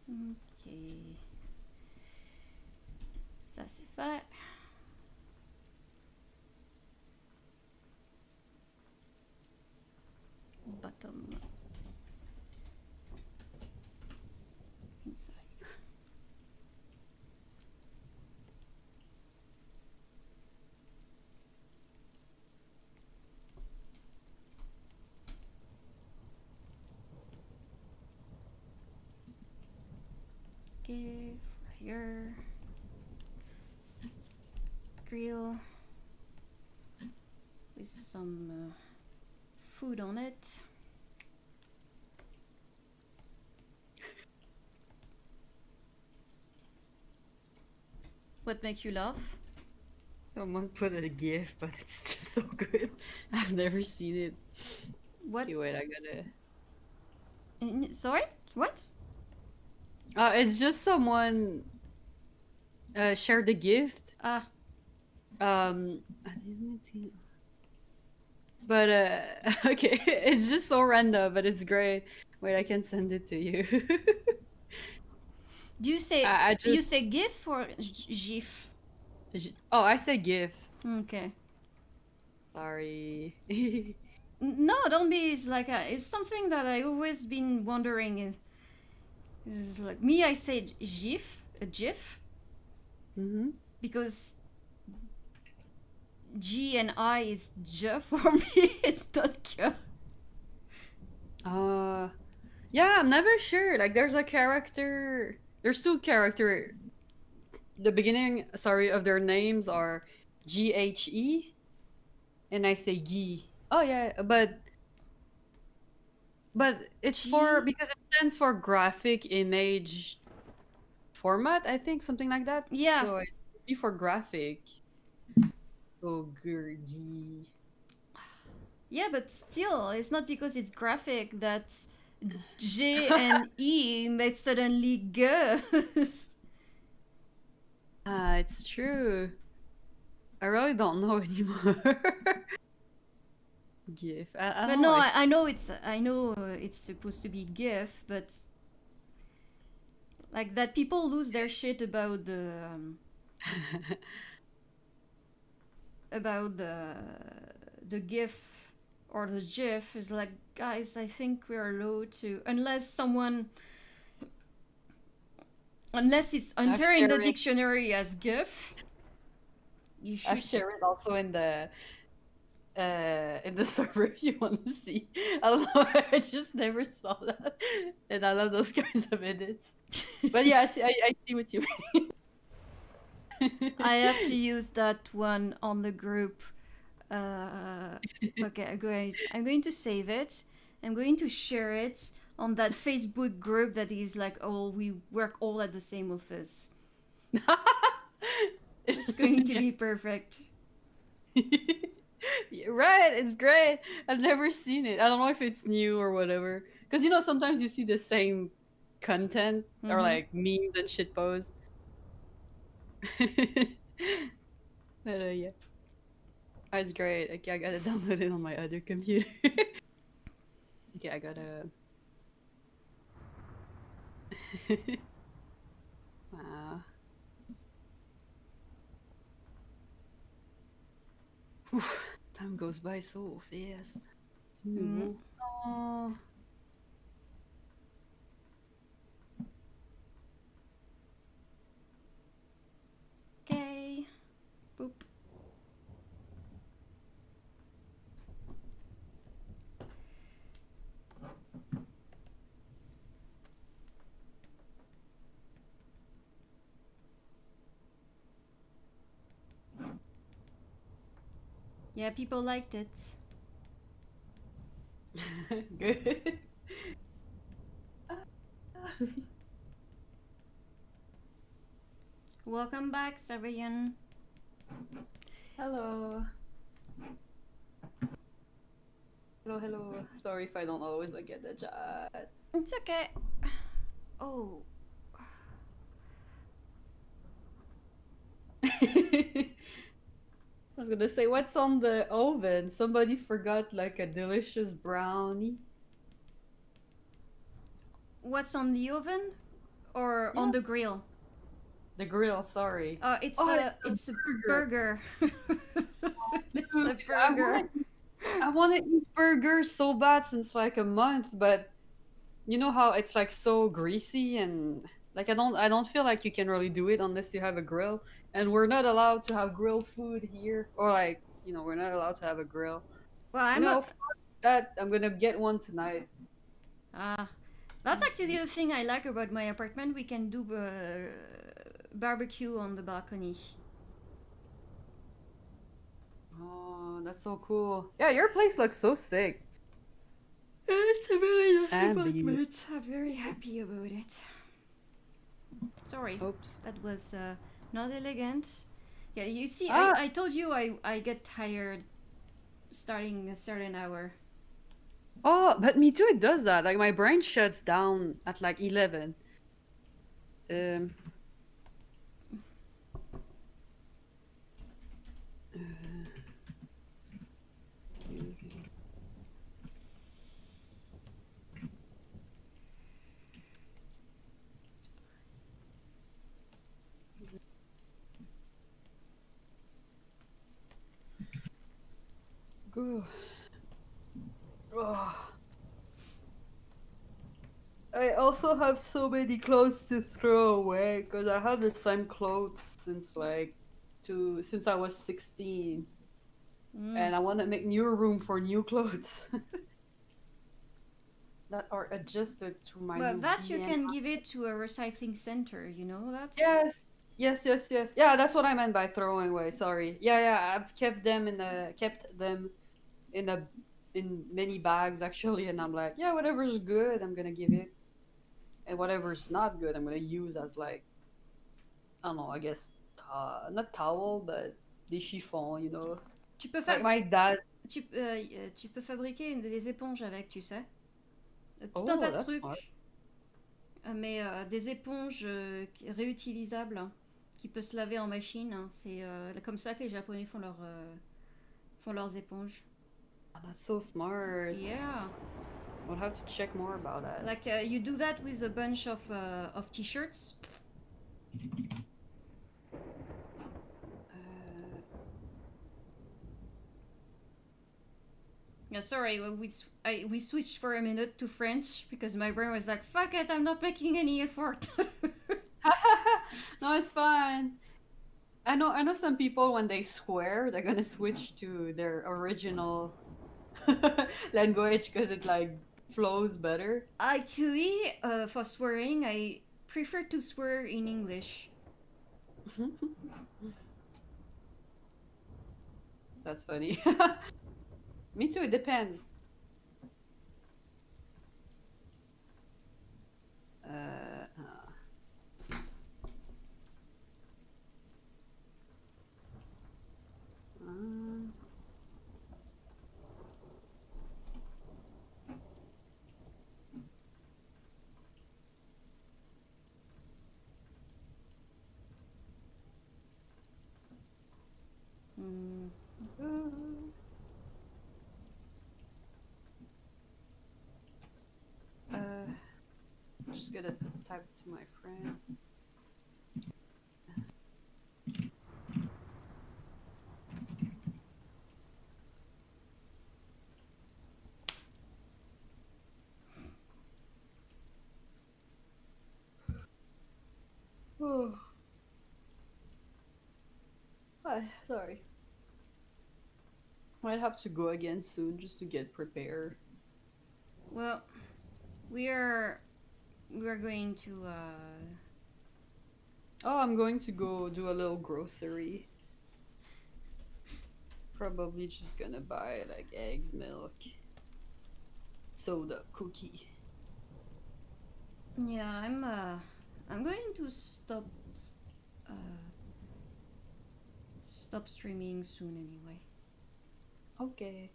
Ok. Ça c'est fait. Bottom. Inside. Okay, fryer. Grill. With some food on it. What makes you laugh? Someone put a GIF, but it's just so good. I've never seen it. What? Okay, wait, I gotta. Sorry? What? It's just someone shared a gift. Ah, I didn't see. But okay, it's just so random, but it's great. Wait, I can send it to you. do you say I just you say GIF or GIF? Oh, I said GIF. Okay. Sorry. No, don't be. It's like it's something that I always been wondering. Is like me. I say GIF, a GIF, Mm-hmm. because G and I is J for me. It's not K. Yeah, I'm never sure. Like, there's a character. There's two character. The beginning, sorry, of their names are GHE, and I say Gi. Oh yeah, but it's for G. because it stands for graphic image format, I think, something like that. Yeah. So it would be for graphic. So Gi. Yeah, but still, it's not because it's graphic that J and E made suddenly G. It's true. I really don't know anymore. GIF. I But don't no, know. If... I know it's supposed to be GIF, but like that people lose their shit about about the GIF or the GIF is like, guys, I think we are allowed to, unless it's entering the dictionary as GIF, you should. I've shared it also in the server if you want to see. I don't know, I just never saw that, and I love those kinds of edits. But yeah, I see what you mean. I have to use that one on the group. Okay, I'm going to save it. I'm going to share it on that Facebook group that is like, oh, we work all at the same office. It's going to be perfect. Right, it's great. I've never seen it. I don't know if it's new or whatever. Because you know, sometimes you see the same content or like memes and shit posts. But yeah. Oh, it's great. Okay, I gotta download it on my other computer. Okay, I gotta. Wow. Oof, time goes by so fast. Oh. Okay. Boop. Yeah, people liked it. Good. Welcome back, Sarayan. Hello. Hello. Sorry if I don't always look at the chat. It's okay. Oh. I was gonna say, what's on the oven? Somebody forgot like a delicious brownie. What's on the oven? Or on the grill? The grill, sorry. It's a burger. It's a burger. I want to eat burgers so bad since like a month, but you know how it's like so greasy and like I don't feel like you can really do it unless you have a grill, and we're not allowed to have grilled food here, or like we're not allowed to have a grill. Well, fuck that. I'm gonna get one tonight. That's actually the thing I like about my apartment. We can do barbecue on the balcony. Oh, that's so cool. Yeah, your place looks so sick. It's a very nice apartment. I'm very happy about it. Sorry. Oops. That was not elegant. Yeah, you see, I told you I get tired starting a certain hour. Oh, but me too, it does that. Like my brain shuts down at like 11. Go. Oh. I also have so many clothes to throw away because I have the same clothes since since I was 16, and I want to make new room for new clothes that are adjusted to my. Well, that you can give it to a recycling center. You know that. Yes. Yeah, that's what I meant by throwing away. Sorry. Yeah. I've kept them in many bags actually, and I'm like, yeah, whatever's good, I'm gonna give it, and whatever's not good, I'm gonna use as like, I don't know, I guess not towel, but des chiffons, Tu peux like my dad. Tu peux fabriquer des éponges avec, tu sais. Tout Oh, un tas de that's trucs. smart. Mais des éponges réutilisables hein, qui peuvent se laver en machine. Hein. C'est comme ça que les Japonais font leurs éponges. Oh, that's so smart. Yeah. We'll have to check more about that. Like you do that with a bunch of t-shirts. Yeah, sorry, we switched for a minute to French because my brain was like, fuck it, I'm not making any effort. No, it's fine. I know some people when they swear they're gonna switch to their original language because it like flows better. Actually, for swearing, I prefer to swear in English. That's funny. Me too, it depends. Uh, Mm. just gonna type it to my friend. Oh. Hi, sorry. Might have to go again soon just to get prepared. Well, we are going to Oh, I'm going to go do a little grocery. Probably just gonna buy like eggs, milk, soda, cookie. yeah, I'm going to uh stop streaming soon anyway. Okay.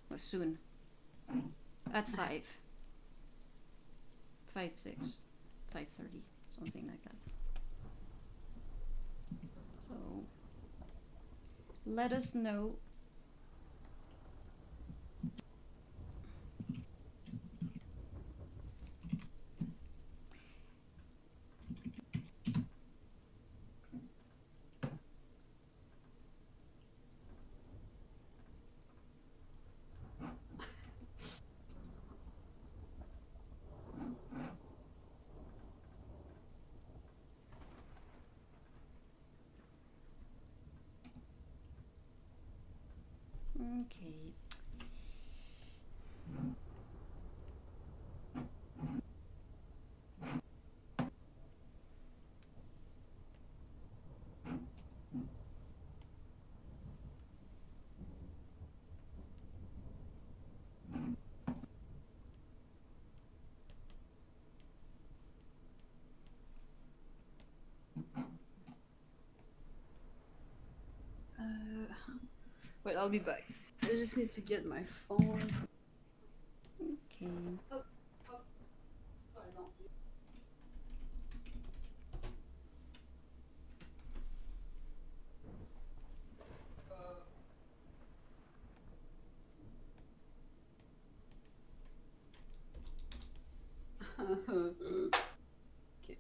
Well, soon. At 5. 5, 6, 5:30, something like that. So let us know. Okay. Wait, I'll be back. I just need to get my phone. Okay. Oh, sorry, no. Okay.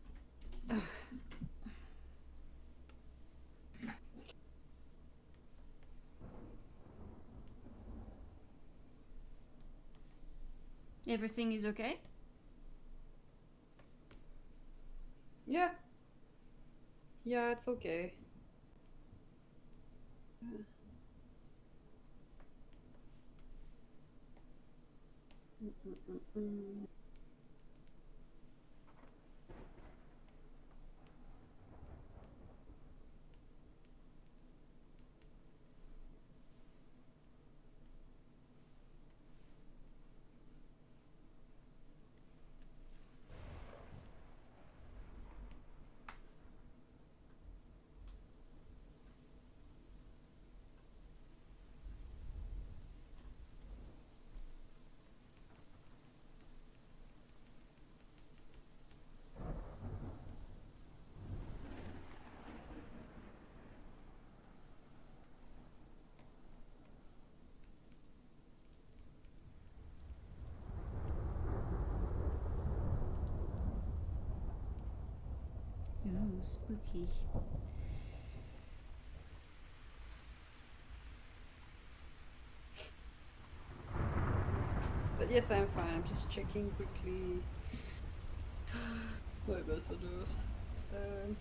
Everything is okay? Yeah. Yeah, it's okay. Mm. Ooh, spooky. But yes, I'm fine. I'm just checking quickly my messages. Um,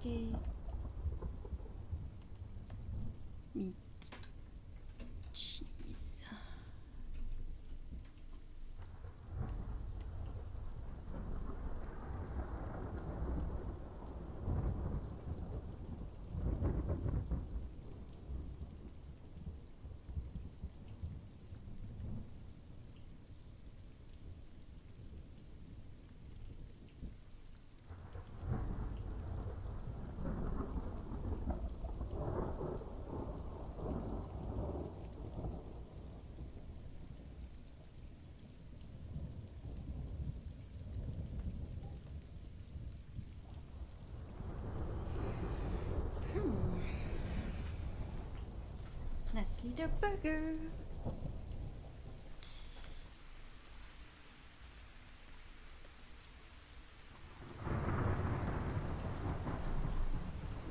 Okay. Meat. Cheese. Nice little burger.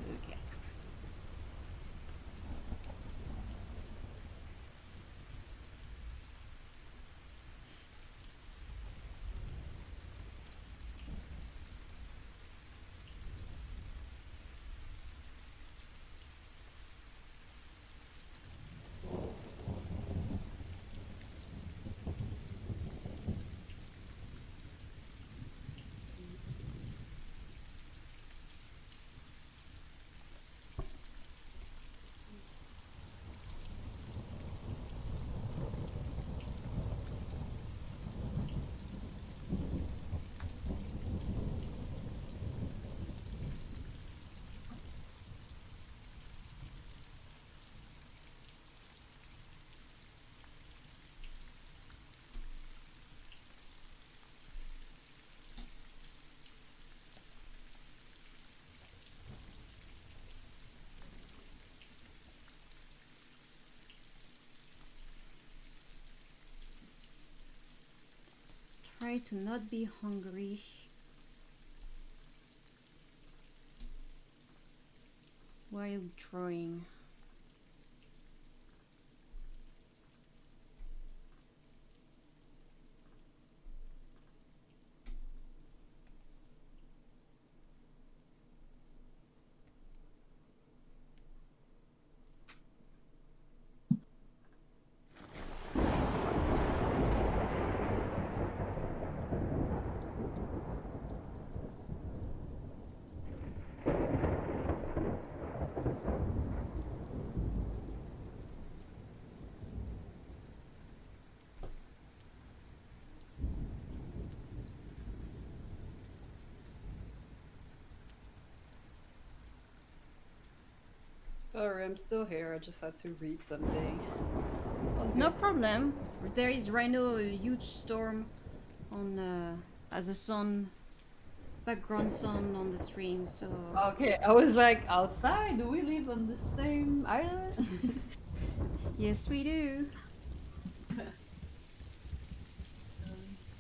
Okay. Try to not be hungry while drawing. Sorry, I'm still here. I just had to read something. No problem. There is right now a huge storm on as a sun, background sun on the stream. So Okay, I was like, outside? Do we live on the same island? yes, we do.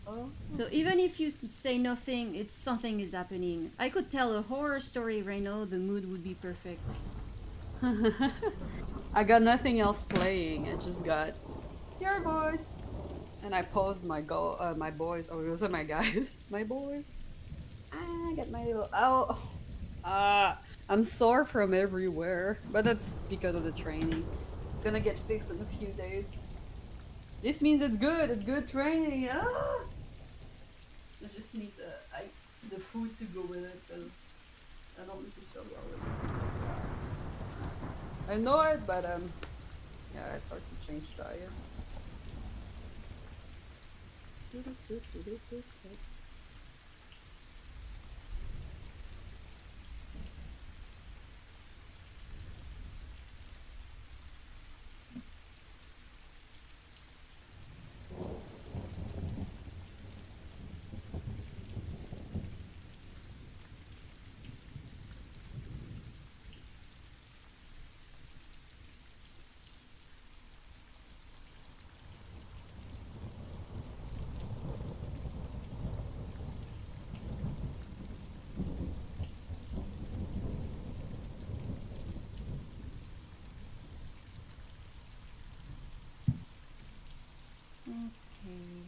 Oh, So even if you say nothing, it's something is happening. I could tell a horror story right now. The mood would be perfect. I got nothing else playing. I just got your voice, and I paused my my boys. Oh, those are my guys. My boys. I got my little. Oh, I'm sore from everywhere, but that's because of the training. It's gonna get fixed in a few days. This means it's good. It's good training. Ah! just need the food to go with it because I don't necessarily always. I know it, but yeah, it's hard to change diet. Okay.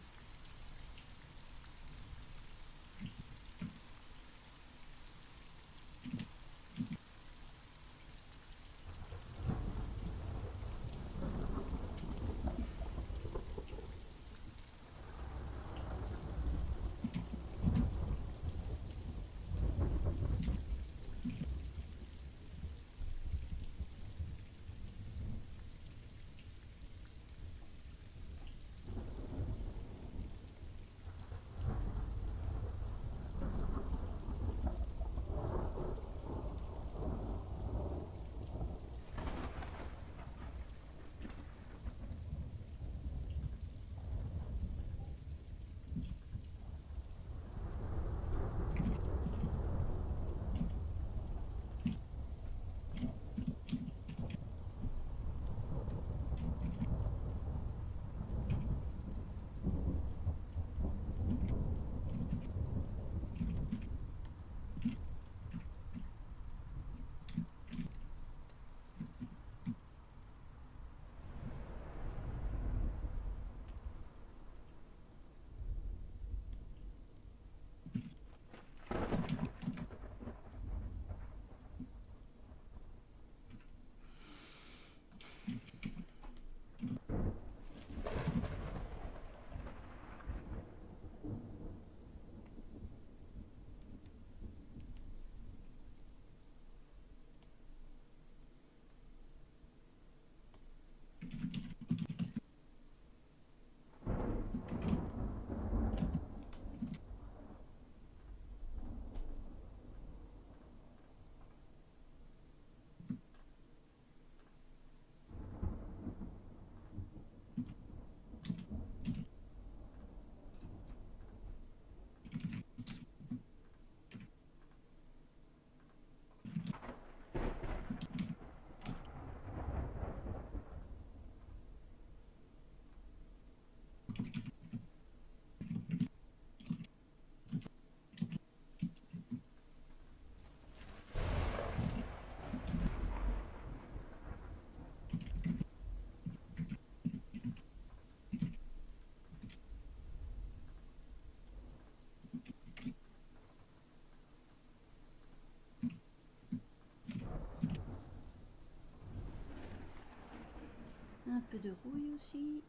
Un peu de rouille aussi.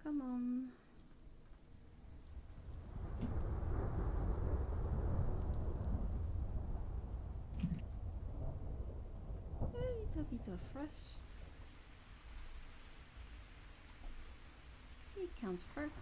Come on. A little bit of rust. It can't hurt.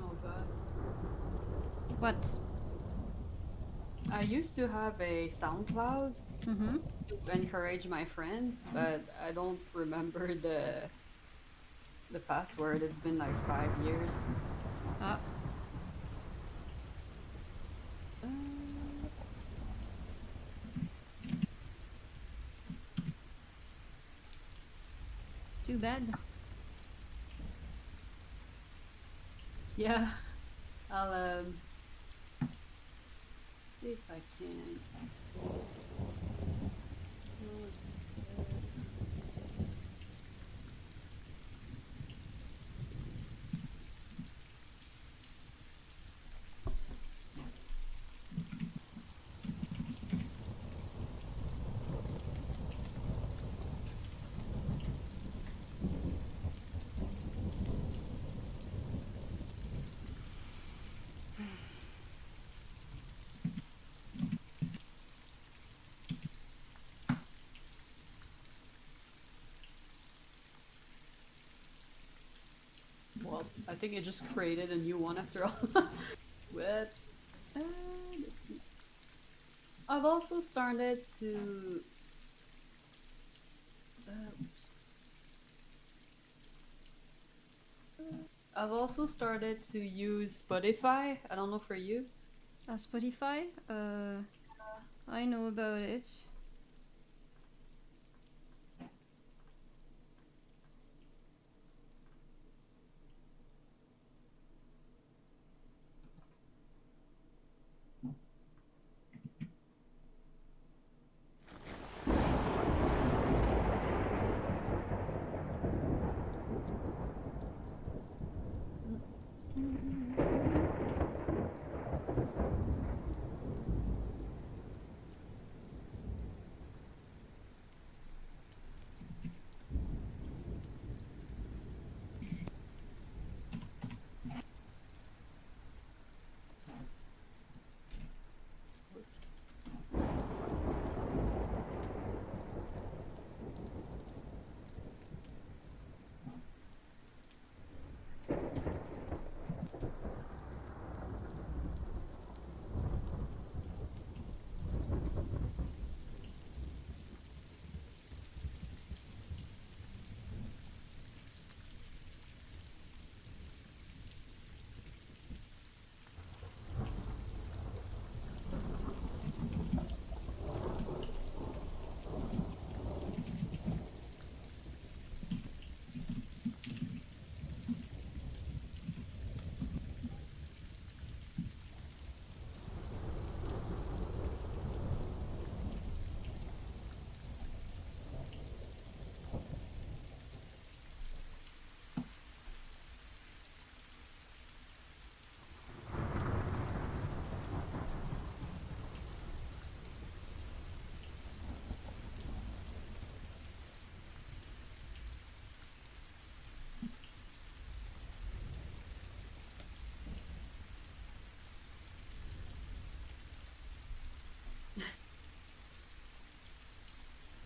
Oh god. What? I used to have a SoundCloud Mm-hmm. to encourage my friend, but I don't remember the password. It's been like 5 years. Ah, Uh, too bad. yeah, I'll see if I can. Well, I think it just created a new one after all. Whoops. Let's see. I've also started to. Oops. I've also started to use Spotify. I don't know for you. Spotify? I know about it.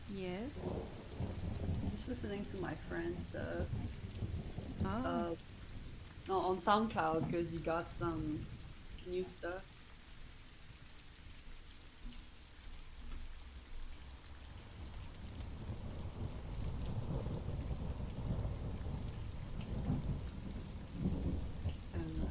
Yes. Just listening to my friend's stuff Oh. on SoundCloud because he got some new stuff. And,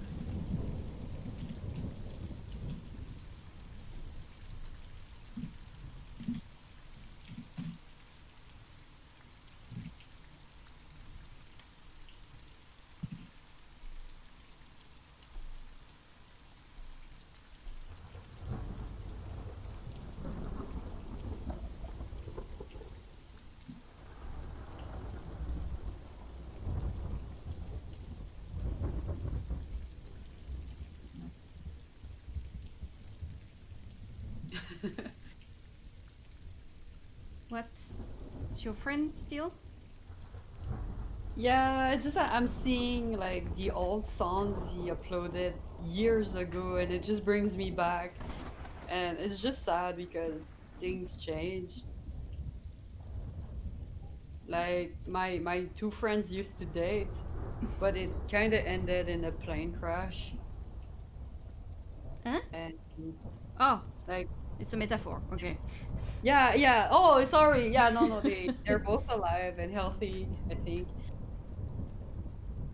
What? Is your friend still? yeah, it's just that I'm seeing like the old songs he uploaded years ago, and it just brings me back. And it's just sad because things change. Like my two friends used to date, but it kind of ended in a plane crash. Huh? And Oh, like it's a metaphor. Okay. yeah. Oh, sorry. Yeah, no, they're both alive and healthy, I think.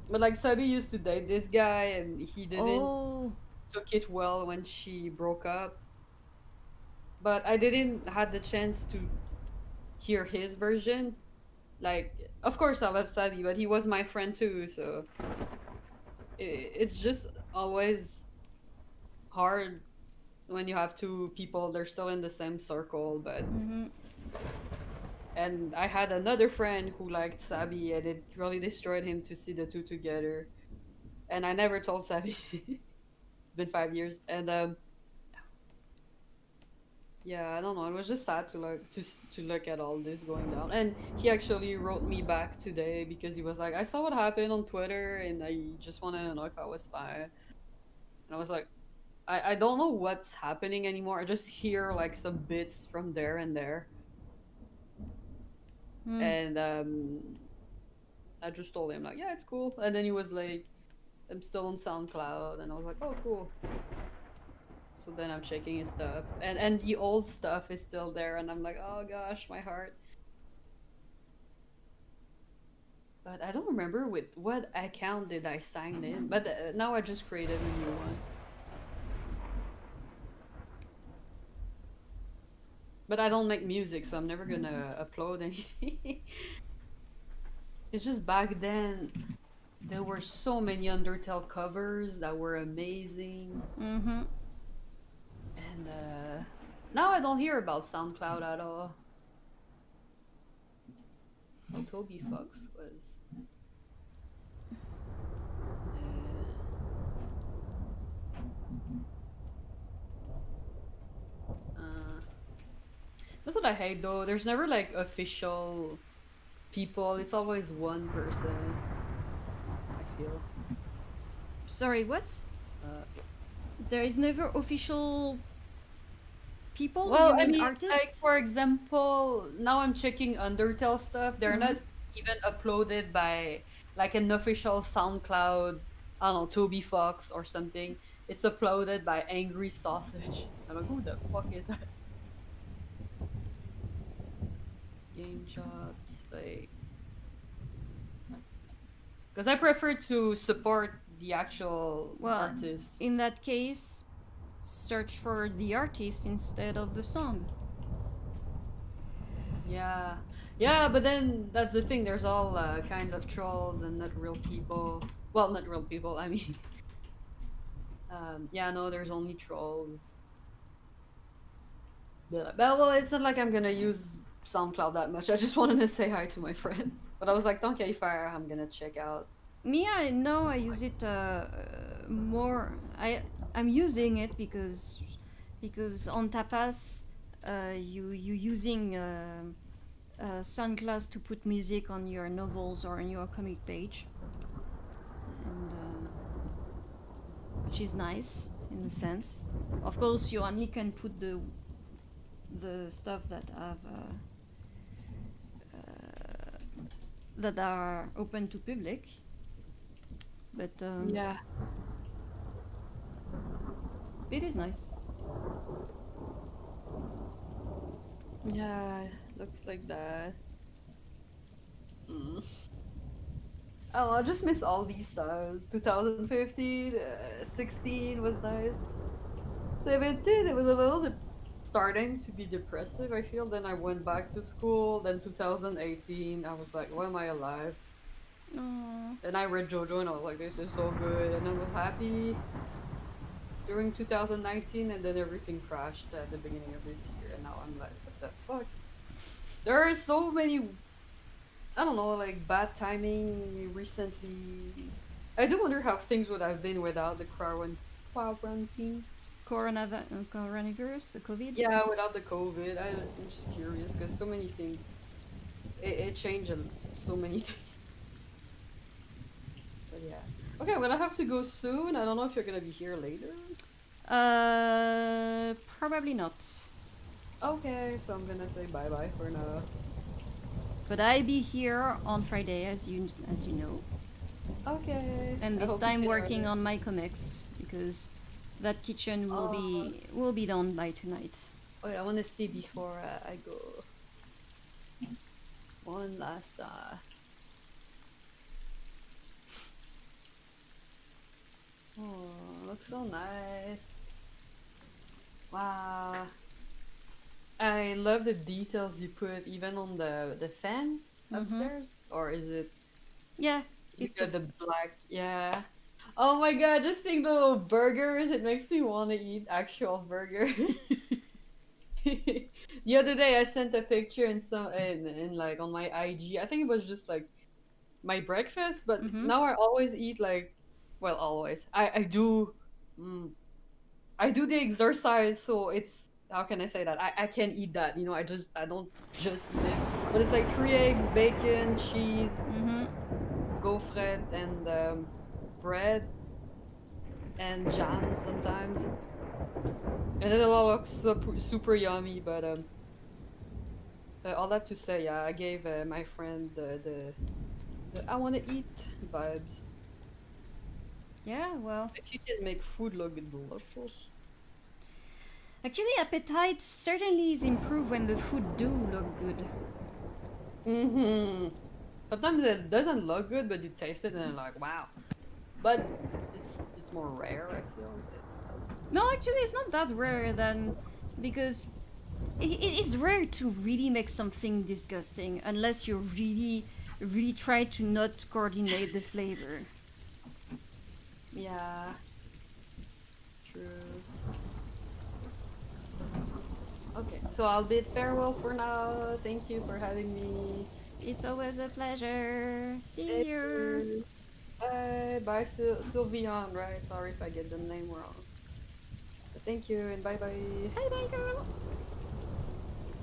But like Sabi used to date this guy, and he didn't Oh. took it well when she broke up. But I didn't had the chance to hear his version. Like, of course I love Sabi, but he was my friend too, so it's just always hard when you have two people they're still in the same circle, but Mm-hmm. and I had another friend who liked Sabi, and it really destroyed him to see the two together. And I never told Sabi. It's been 5 years, and yeah, I don't know. It was just sad to to look at all this going down. And he actually wrote me back today because he was like, "I saw what happened on Twitter, and I just want to know if I was fine." And I was like, I don't know what's happening anymore. I just hear like some bits from there and there, Mm. and I just told him like, "Yeah, it's cool." And then he was like, "I'm still on SoundCloud," and I was like, "Oh, cool." So then I'm checking his stuff, and the old stuff is still there, and I'm like, "Oh gosh, my heart." But I don't remember with what account did I sign in. But now I just created a new one. But I don't make music, so I'm never gonna upload anything. It's just back then, there were so many Undertale covers that were amazing. Mm-hmm. And now I don't hear about SoundCloud at all. Oh, Toby Fox was. That's what I hate though. There's never like official people. It's always one person. I feel. Sorry, what? Uh, There is never official people? well, You I mean mean, like artists? for example, now I'm checking Undertale stuff. They're not even uploaded by like an official SoundCloud. I don't know, Toby Fox or something. It's uploaded by Angry Sausage. I'm like, who the fuck is that? Game jobs, like, because I prefer to support the actual Well, artists. in that case, search for the artist instead of the song. Yeah, yeah, but then that's the thing. There's all kinds of trolls and not real people. Well, not real people. I mean, yeah, no, there's only trolls. But well, it's not like I'm gonna use SoundCloud that much. I just wanted to say hi to my friend. But I was like, Donkey Fire, I'm gonna check out. Me, I know I use it more. I'm using it because on Tapas, you using SoundCloud to put music on your novels or on your comic page, and which is nice in the sense. Of course, you only can put the stuff that have that are open to public. But Yeah. it is nice. Yeah, looks like that. I don't know, I just miss all these stars. 2015, 16 was nice. 17, it was a little starting to be depressive, I feel. Then I went back to school. Then 2018, I was like, why am I alive? Aww. Then I read JoJo and I was like, this is so good. And I was happy during 2019, and then everything crashed at the beginning of this year. And now I'm like, what the fuck? There are so many, I don't know, like bad timing recently. I do wonder how things would have been without the quarantine. Coronavirus, the COVID. Yeah, without the COVID. I'm just curious because so many things. It changed so many things. But yeah. Okay, I'm gonna have to go soon. I don't know if you're gonna be here later. Probably not. Okay, so I'm gonna say bye bye for now. But I be here on Friday, as you know, Okay. and I this hope time you can working order. on my comics because that kitchen Oh, will be done by tonight. wait, I want to see before I go. One last. Oh, looks so nice. Wow. I love the details you put even on the fan Mm-hmm. upstairs. Or is it Yeah, you it's the got the black? Yeah. Oh my god, just seeing the little burgers, it makes me want to eat actual burgers. The other day I sent a picture in like on my IG. I think it was just like my breakfast, but mm-hmm. now I always eat like well, always. I do mm, I do the exercise, so it's how can I say that? I can't eat that. I don't just eat it. But it's like 3 eggs, bacon, cheese, Mm-hmm. gaufret, and bread and jam sometimes. And it all looks super yummy, but all that to say, yeah, I gave my friend the I want to eat vibes. Yeah, well, If you can make food look delicious. actually, appetite certainly is improved when the food do look good. Mm-hmm. Sometimes it doesn't look good, but you taste it and you're like, wow. But it's more rare, I feel. It's No, actually, it's not that rare then, because it is rare to really make something disgusting unless you really try to not coordinate the flavor. yeah, true. Okay, so I'll bid farewell for now. Thank you for having me. It's always a pleasure. See Thank you. you. Bye, bye, Sylvian. Right? Sorry if I get the name wrong. But thank you and bye bye. Bye bye, girl.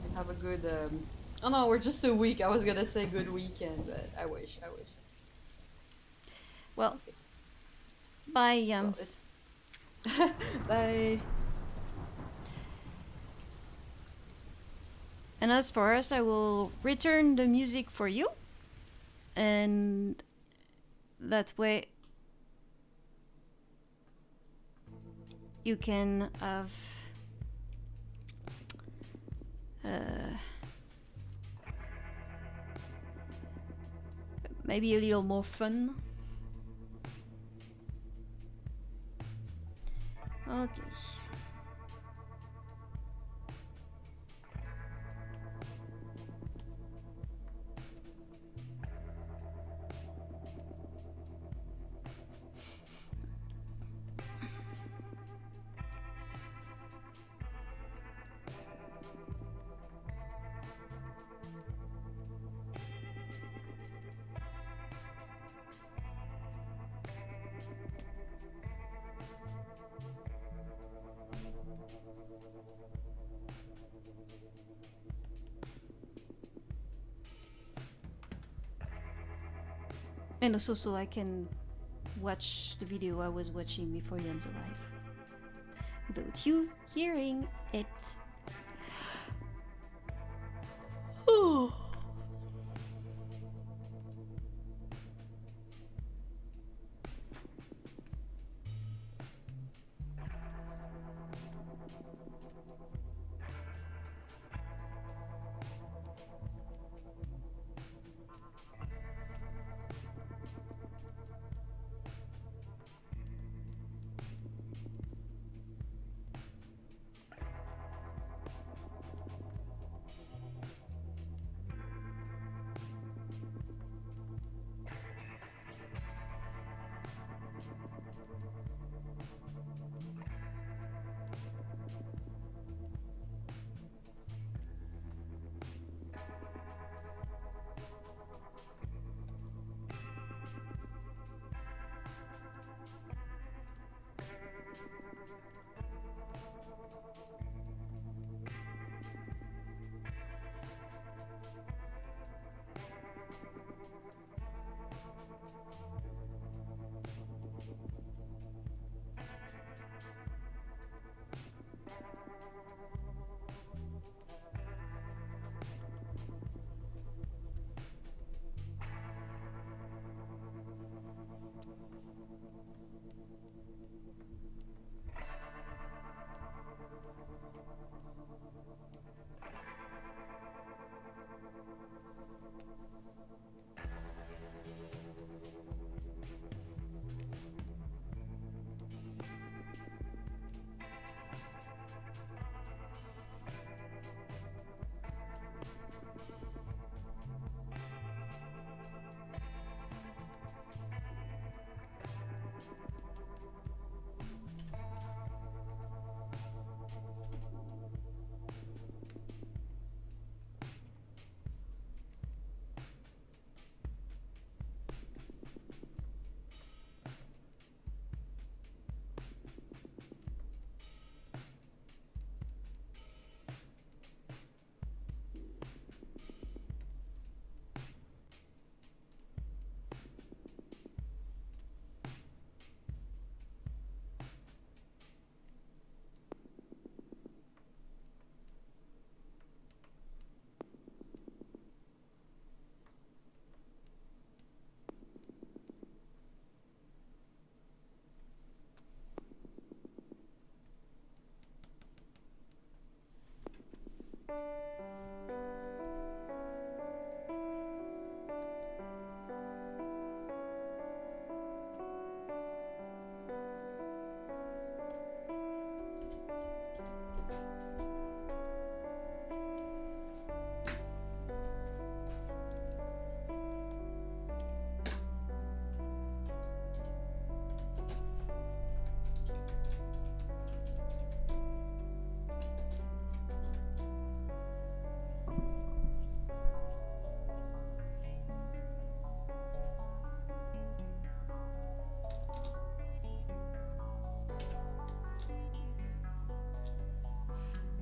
And have a good. Oh no, we're just a week. I was gonna say good weekend, but I wish. I wish. Well, Okay. bye, Well, Yams. bye. And as for us, I will return the music for you, and that way you can have maybe a little more fun. Okay. And also so I can watch the video I was watching before Yams arrived without you hearing it.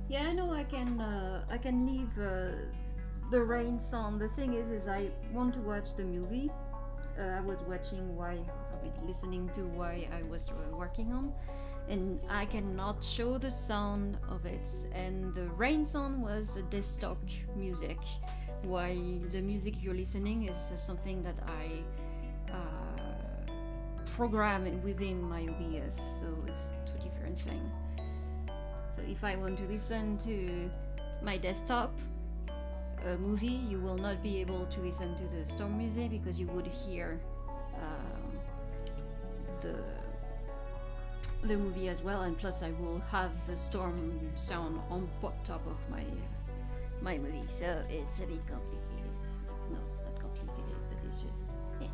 Yeah, I know I can leave the rain sound. The thing is I want to watch the movie. I was watching listening to why I was working on, and I cannot show the sound of it. And the rain sound was a desktop music, while the music you're listening is something that I program within my OBS. So it's two different things. So if I want to listen to my desktop movie, you will not be able to listen to the storm music because you would hear the movie as well, and plus I will have the storm sound on top of my movie. So it's a bit complicated. No, it's not complicated, but it's just yeah.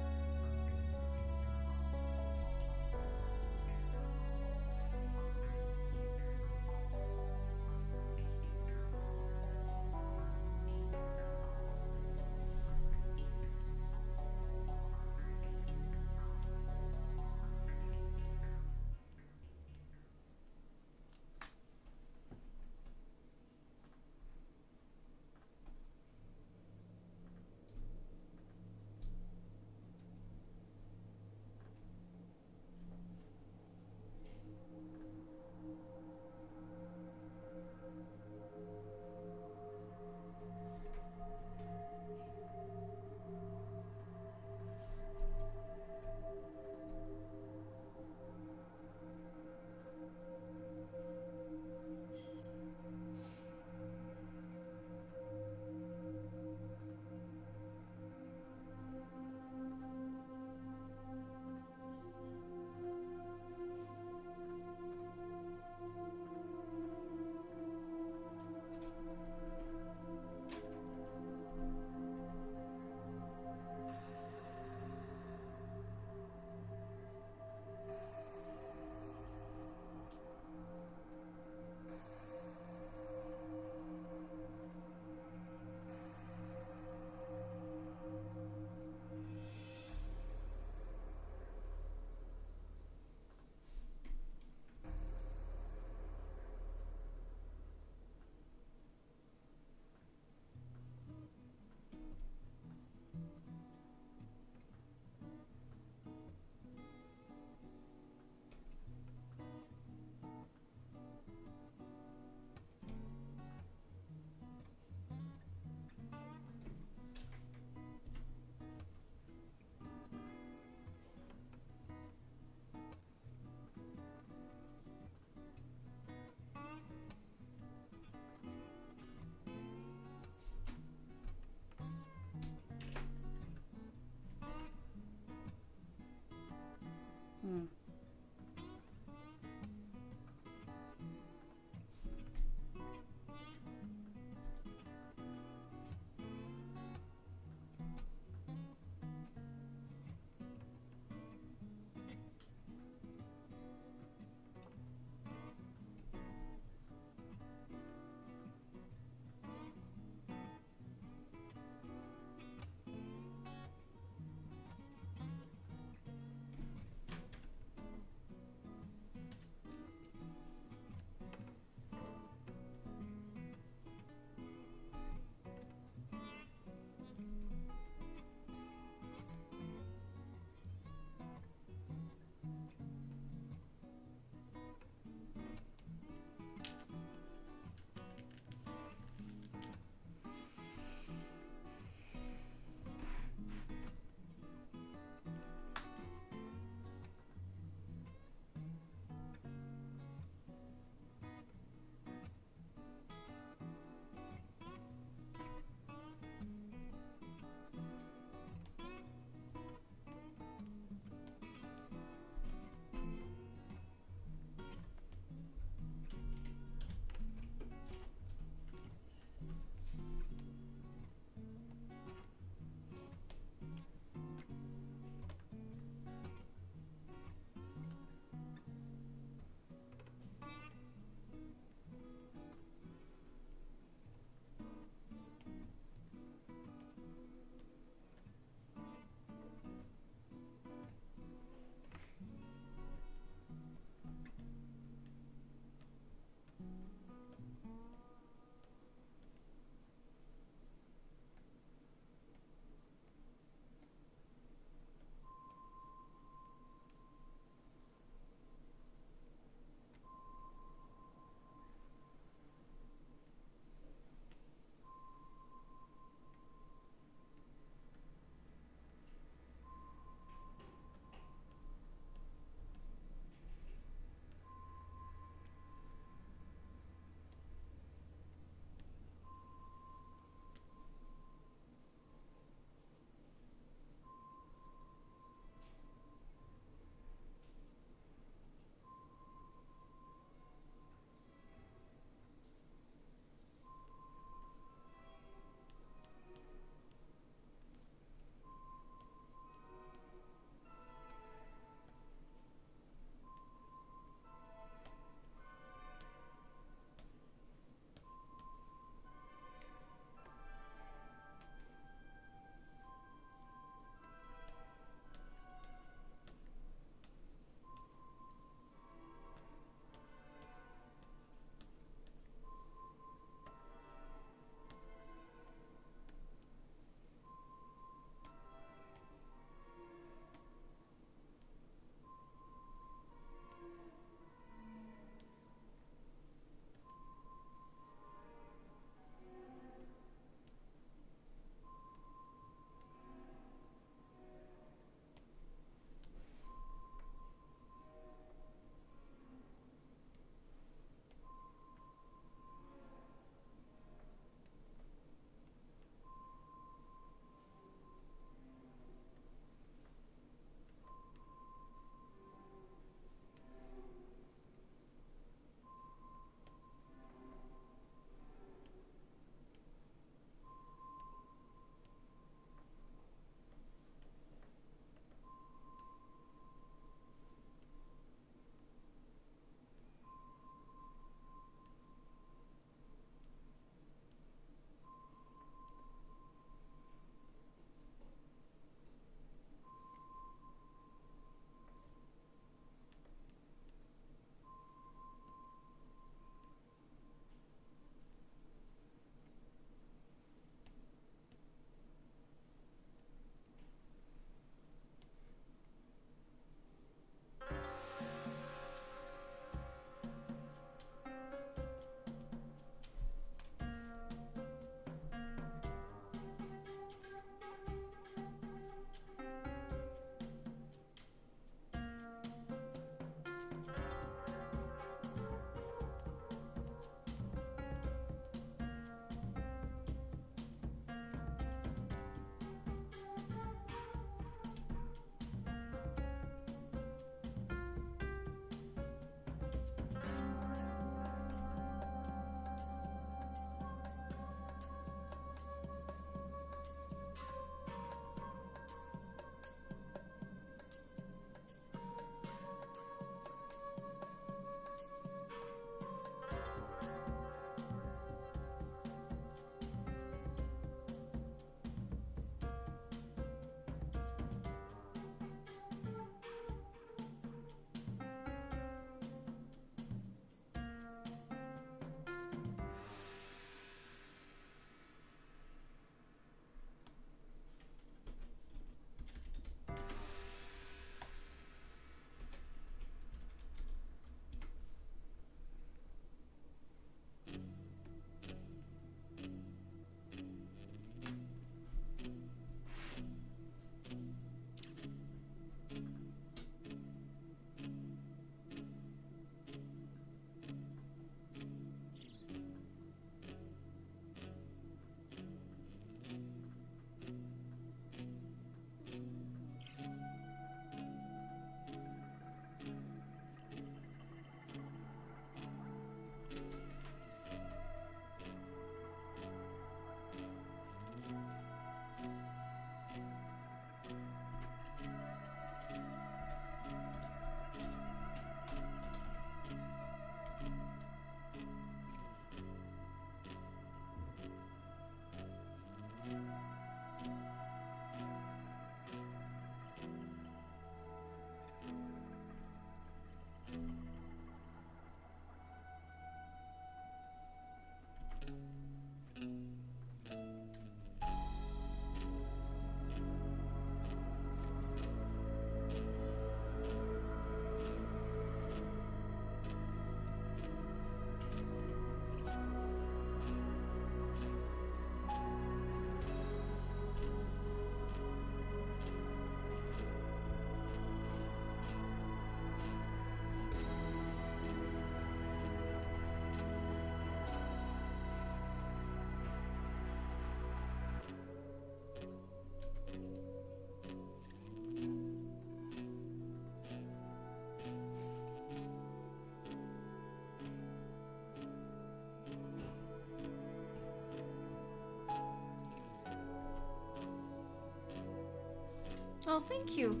Oh, thank you.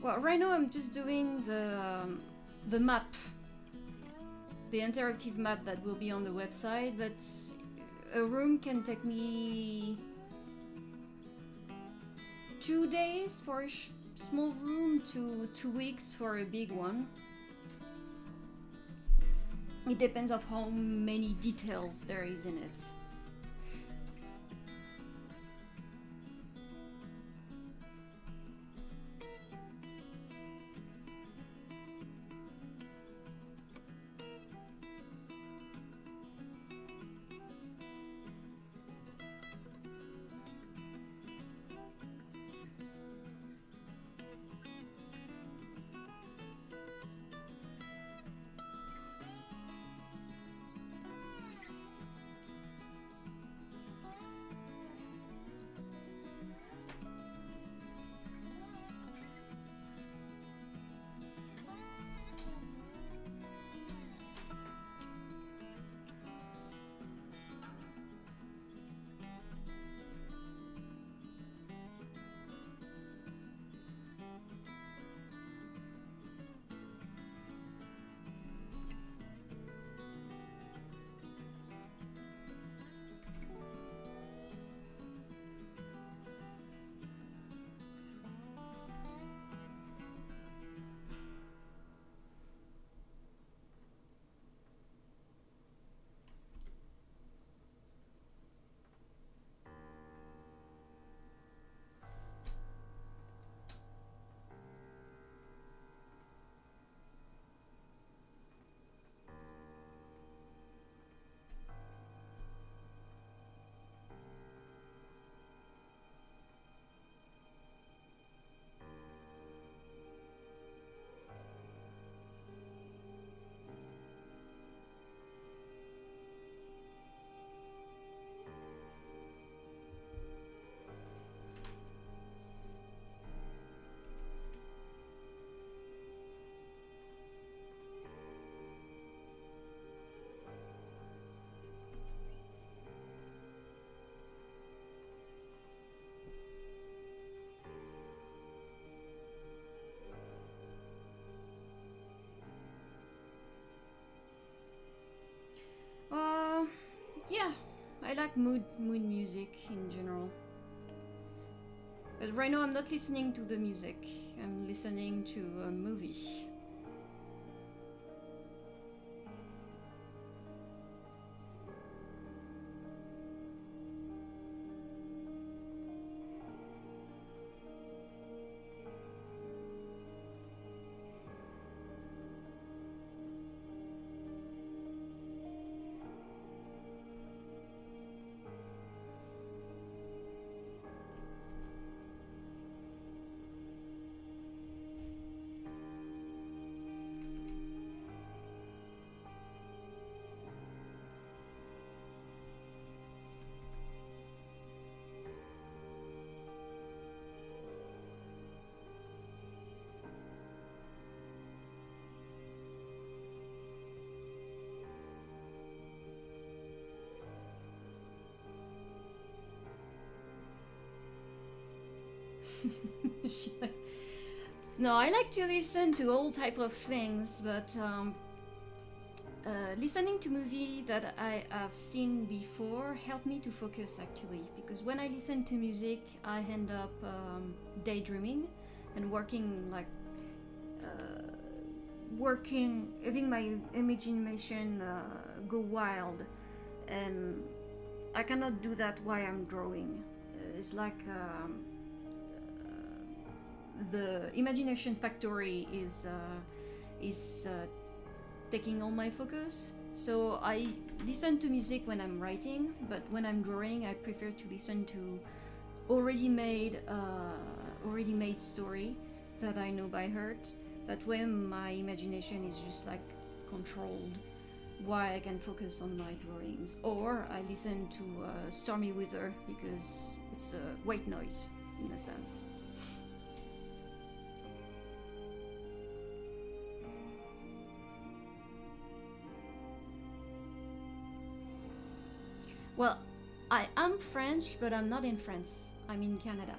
Well, right now I'm just doing the map, the interactive map that will be on the website, but a room can take me 2 days for a small room to 2 weeks for a big one. It depends on how many details there is in it. like mood music in general. But right now I'm not listening to the music. I'm listening to a movie. No, I like to listen to all type of things, but listening to movie that I have seen before help me to focus actually, because when I listen to music I end up daydreaming and having my imagination go wild, and I cannot do that while I'm drawing. It's like the imagination factory is taking all my focus. So I listen to music when I'm writing, but when I'm drawing, I prefer to listen to already made story that I know by heart. That way, my imagination is just like controlled, while I can focus on my drawings. Or I listen to stormy weather because it's a white noise in a sense. Well, I am French, but I'm not in France. I'm in Canada.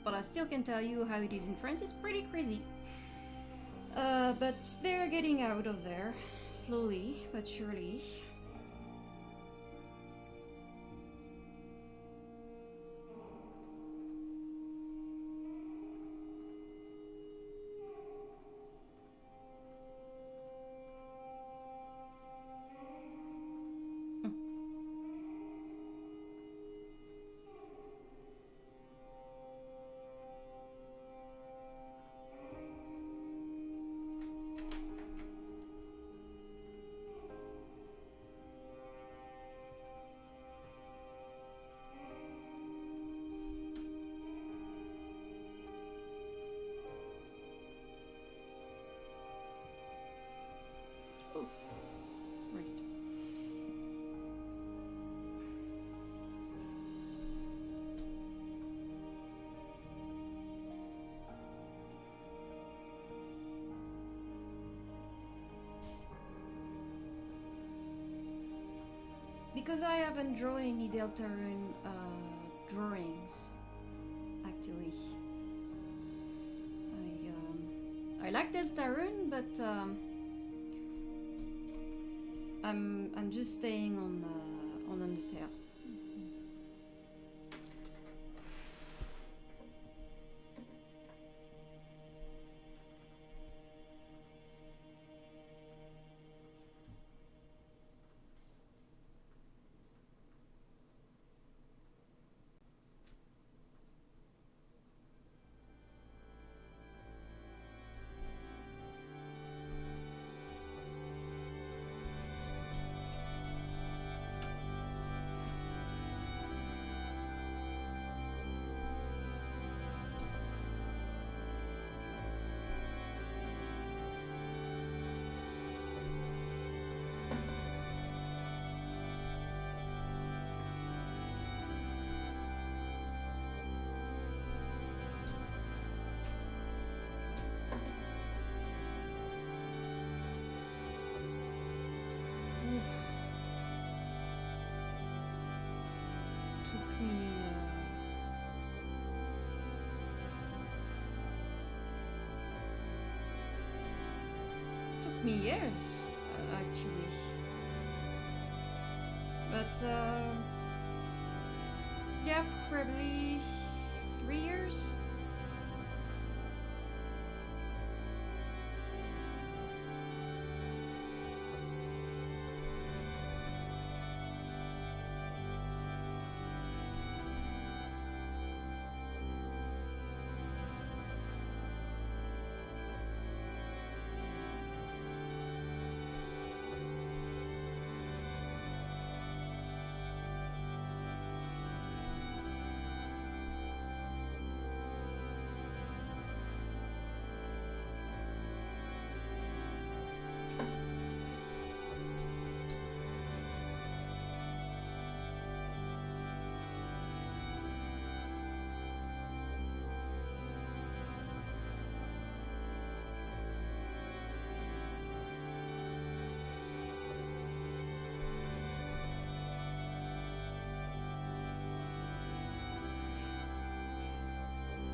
But I still can tell you how it is in France. It's pretty crazy. But they're getting out of there, slowly but surely. Because I haven't drawn any Deltarune drawings, actually. I like Deltarune, but I'm just staying on Undertale. Took me years, actually. But yeah, probably 3 years.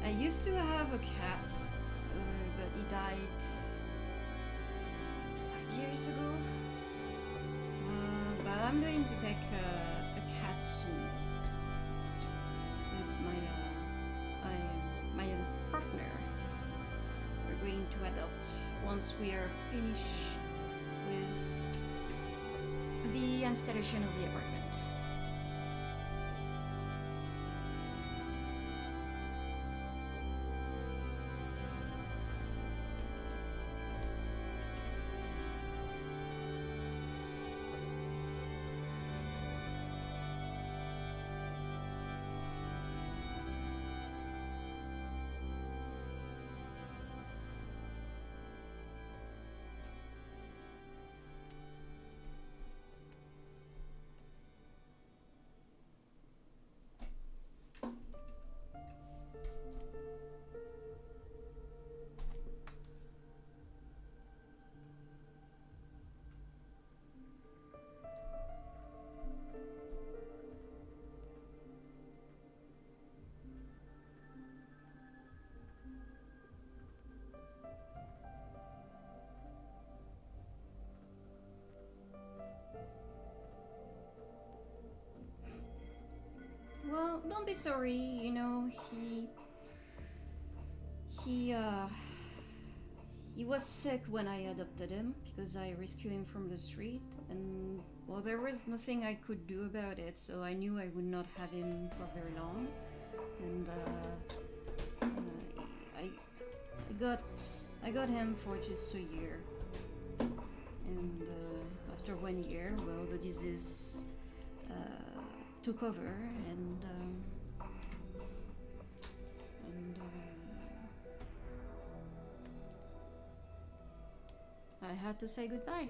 I used to have a cat, but he died 5 years ago. But I'm going to take a cat soon. With my partner. We're going to adopt once we are finished with the installation of the apartment. Well, don't be sorry, you know, he was sick when I adopted him because I rescued him from the street, and well, there was nothing I could do about it, so I knew I would not have him for very long, and I got him for just a year, and after 1 year, well, the disease took over, and I had to say goodbye.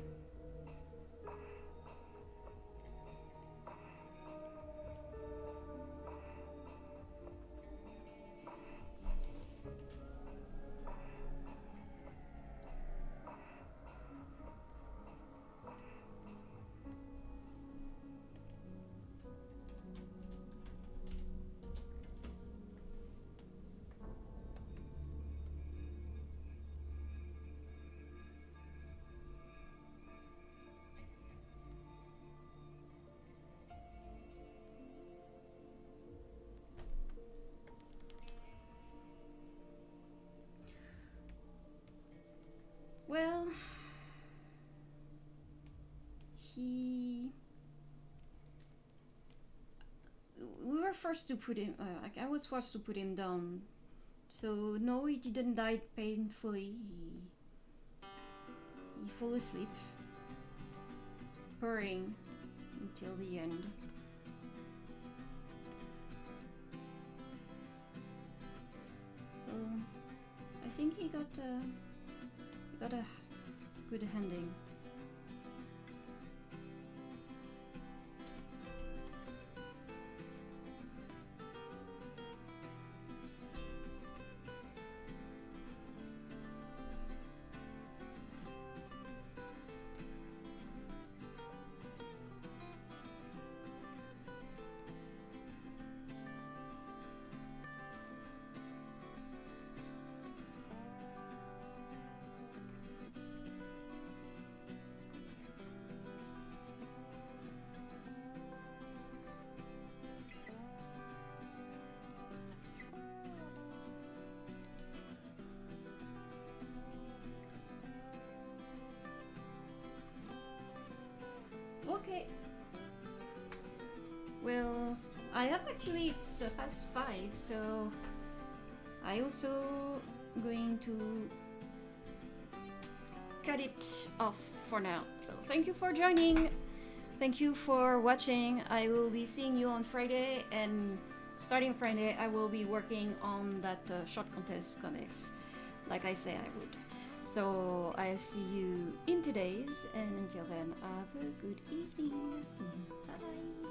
Well, we were forced to put him, I was forced to put him down. So no, he didn't die painfully. He fell asleep, purring until the end. So I think he got a good ending. actually it's past 5, so I also going to cut it off for now. So thank you for joining. Thank you for watching. I will be seeing you on Friday, and starting Friday I will be working on that short contest comics, like I say I would. So I'll see you in 2 days, and until then, have a good evening. Bye bye.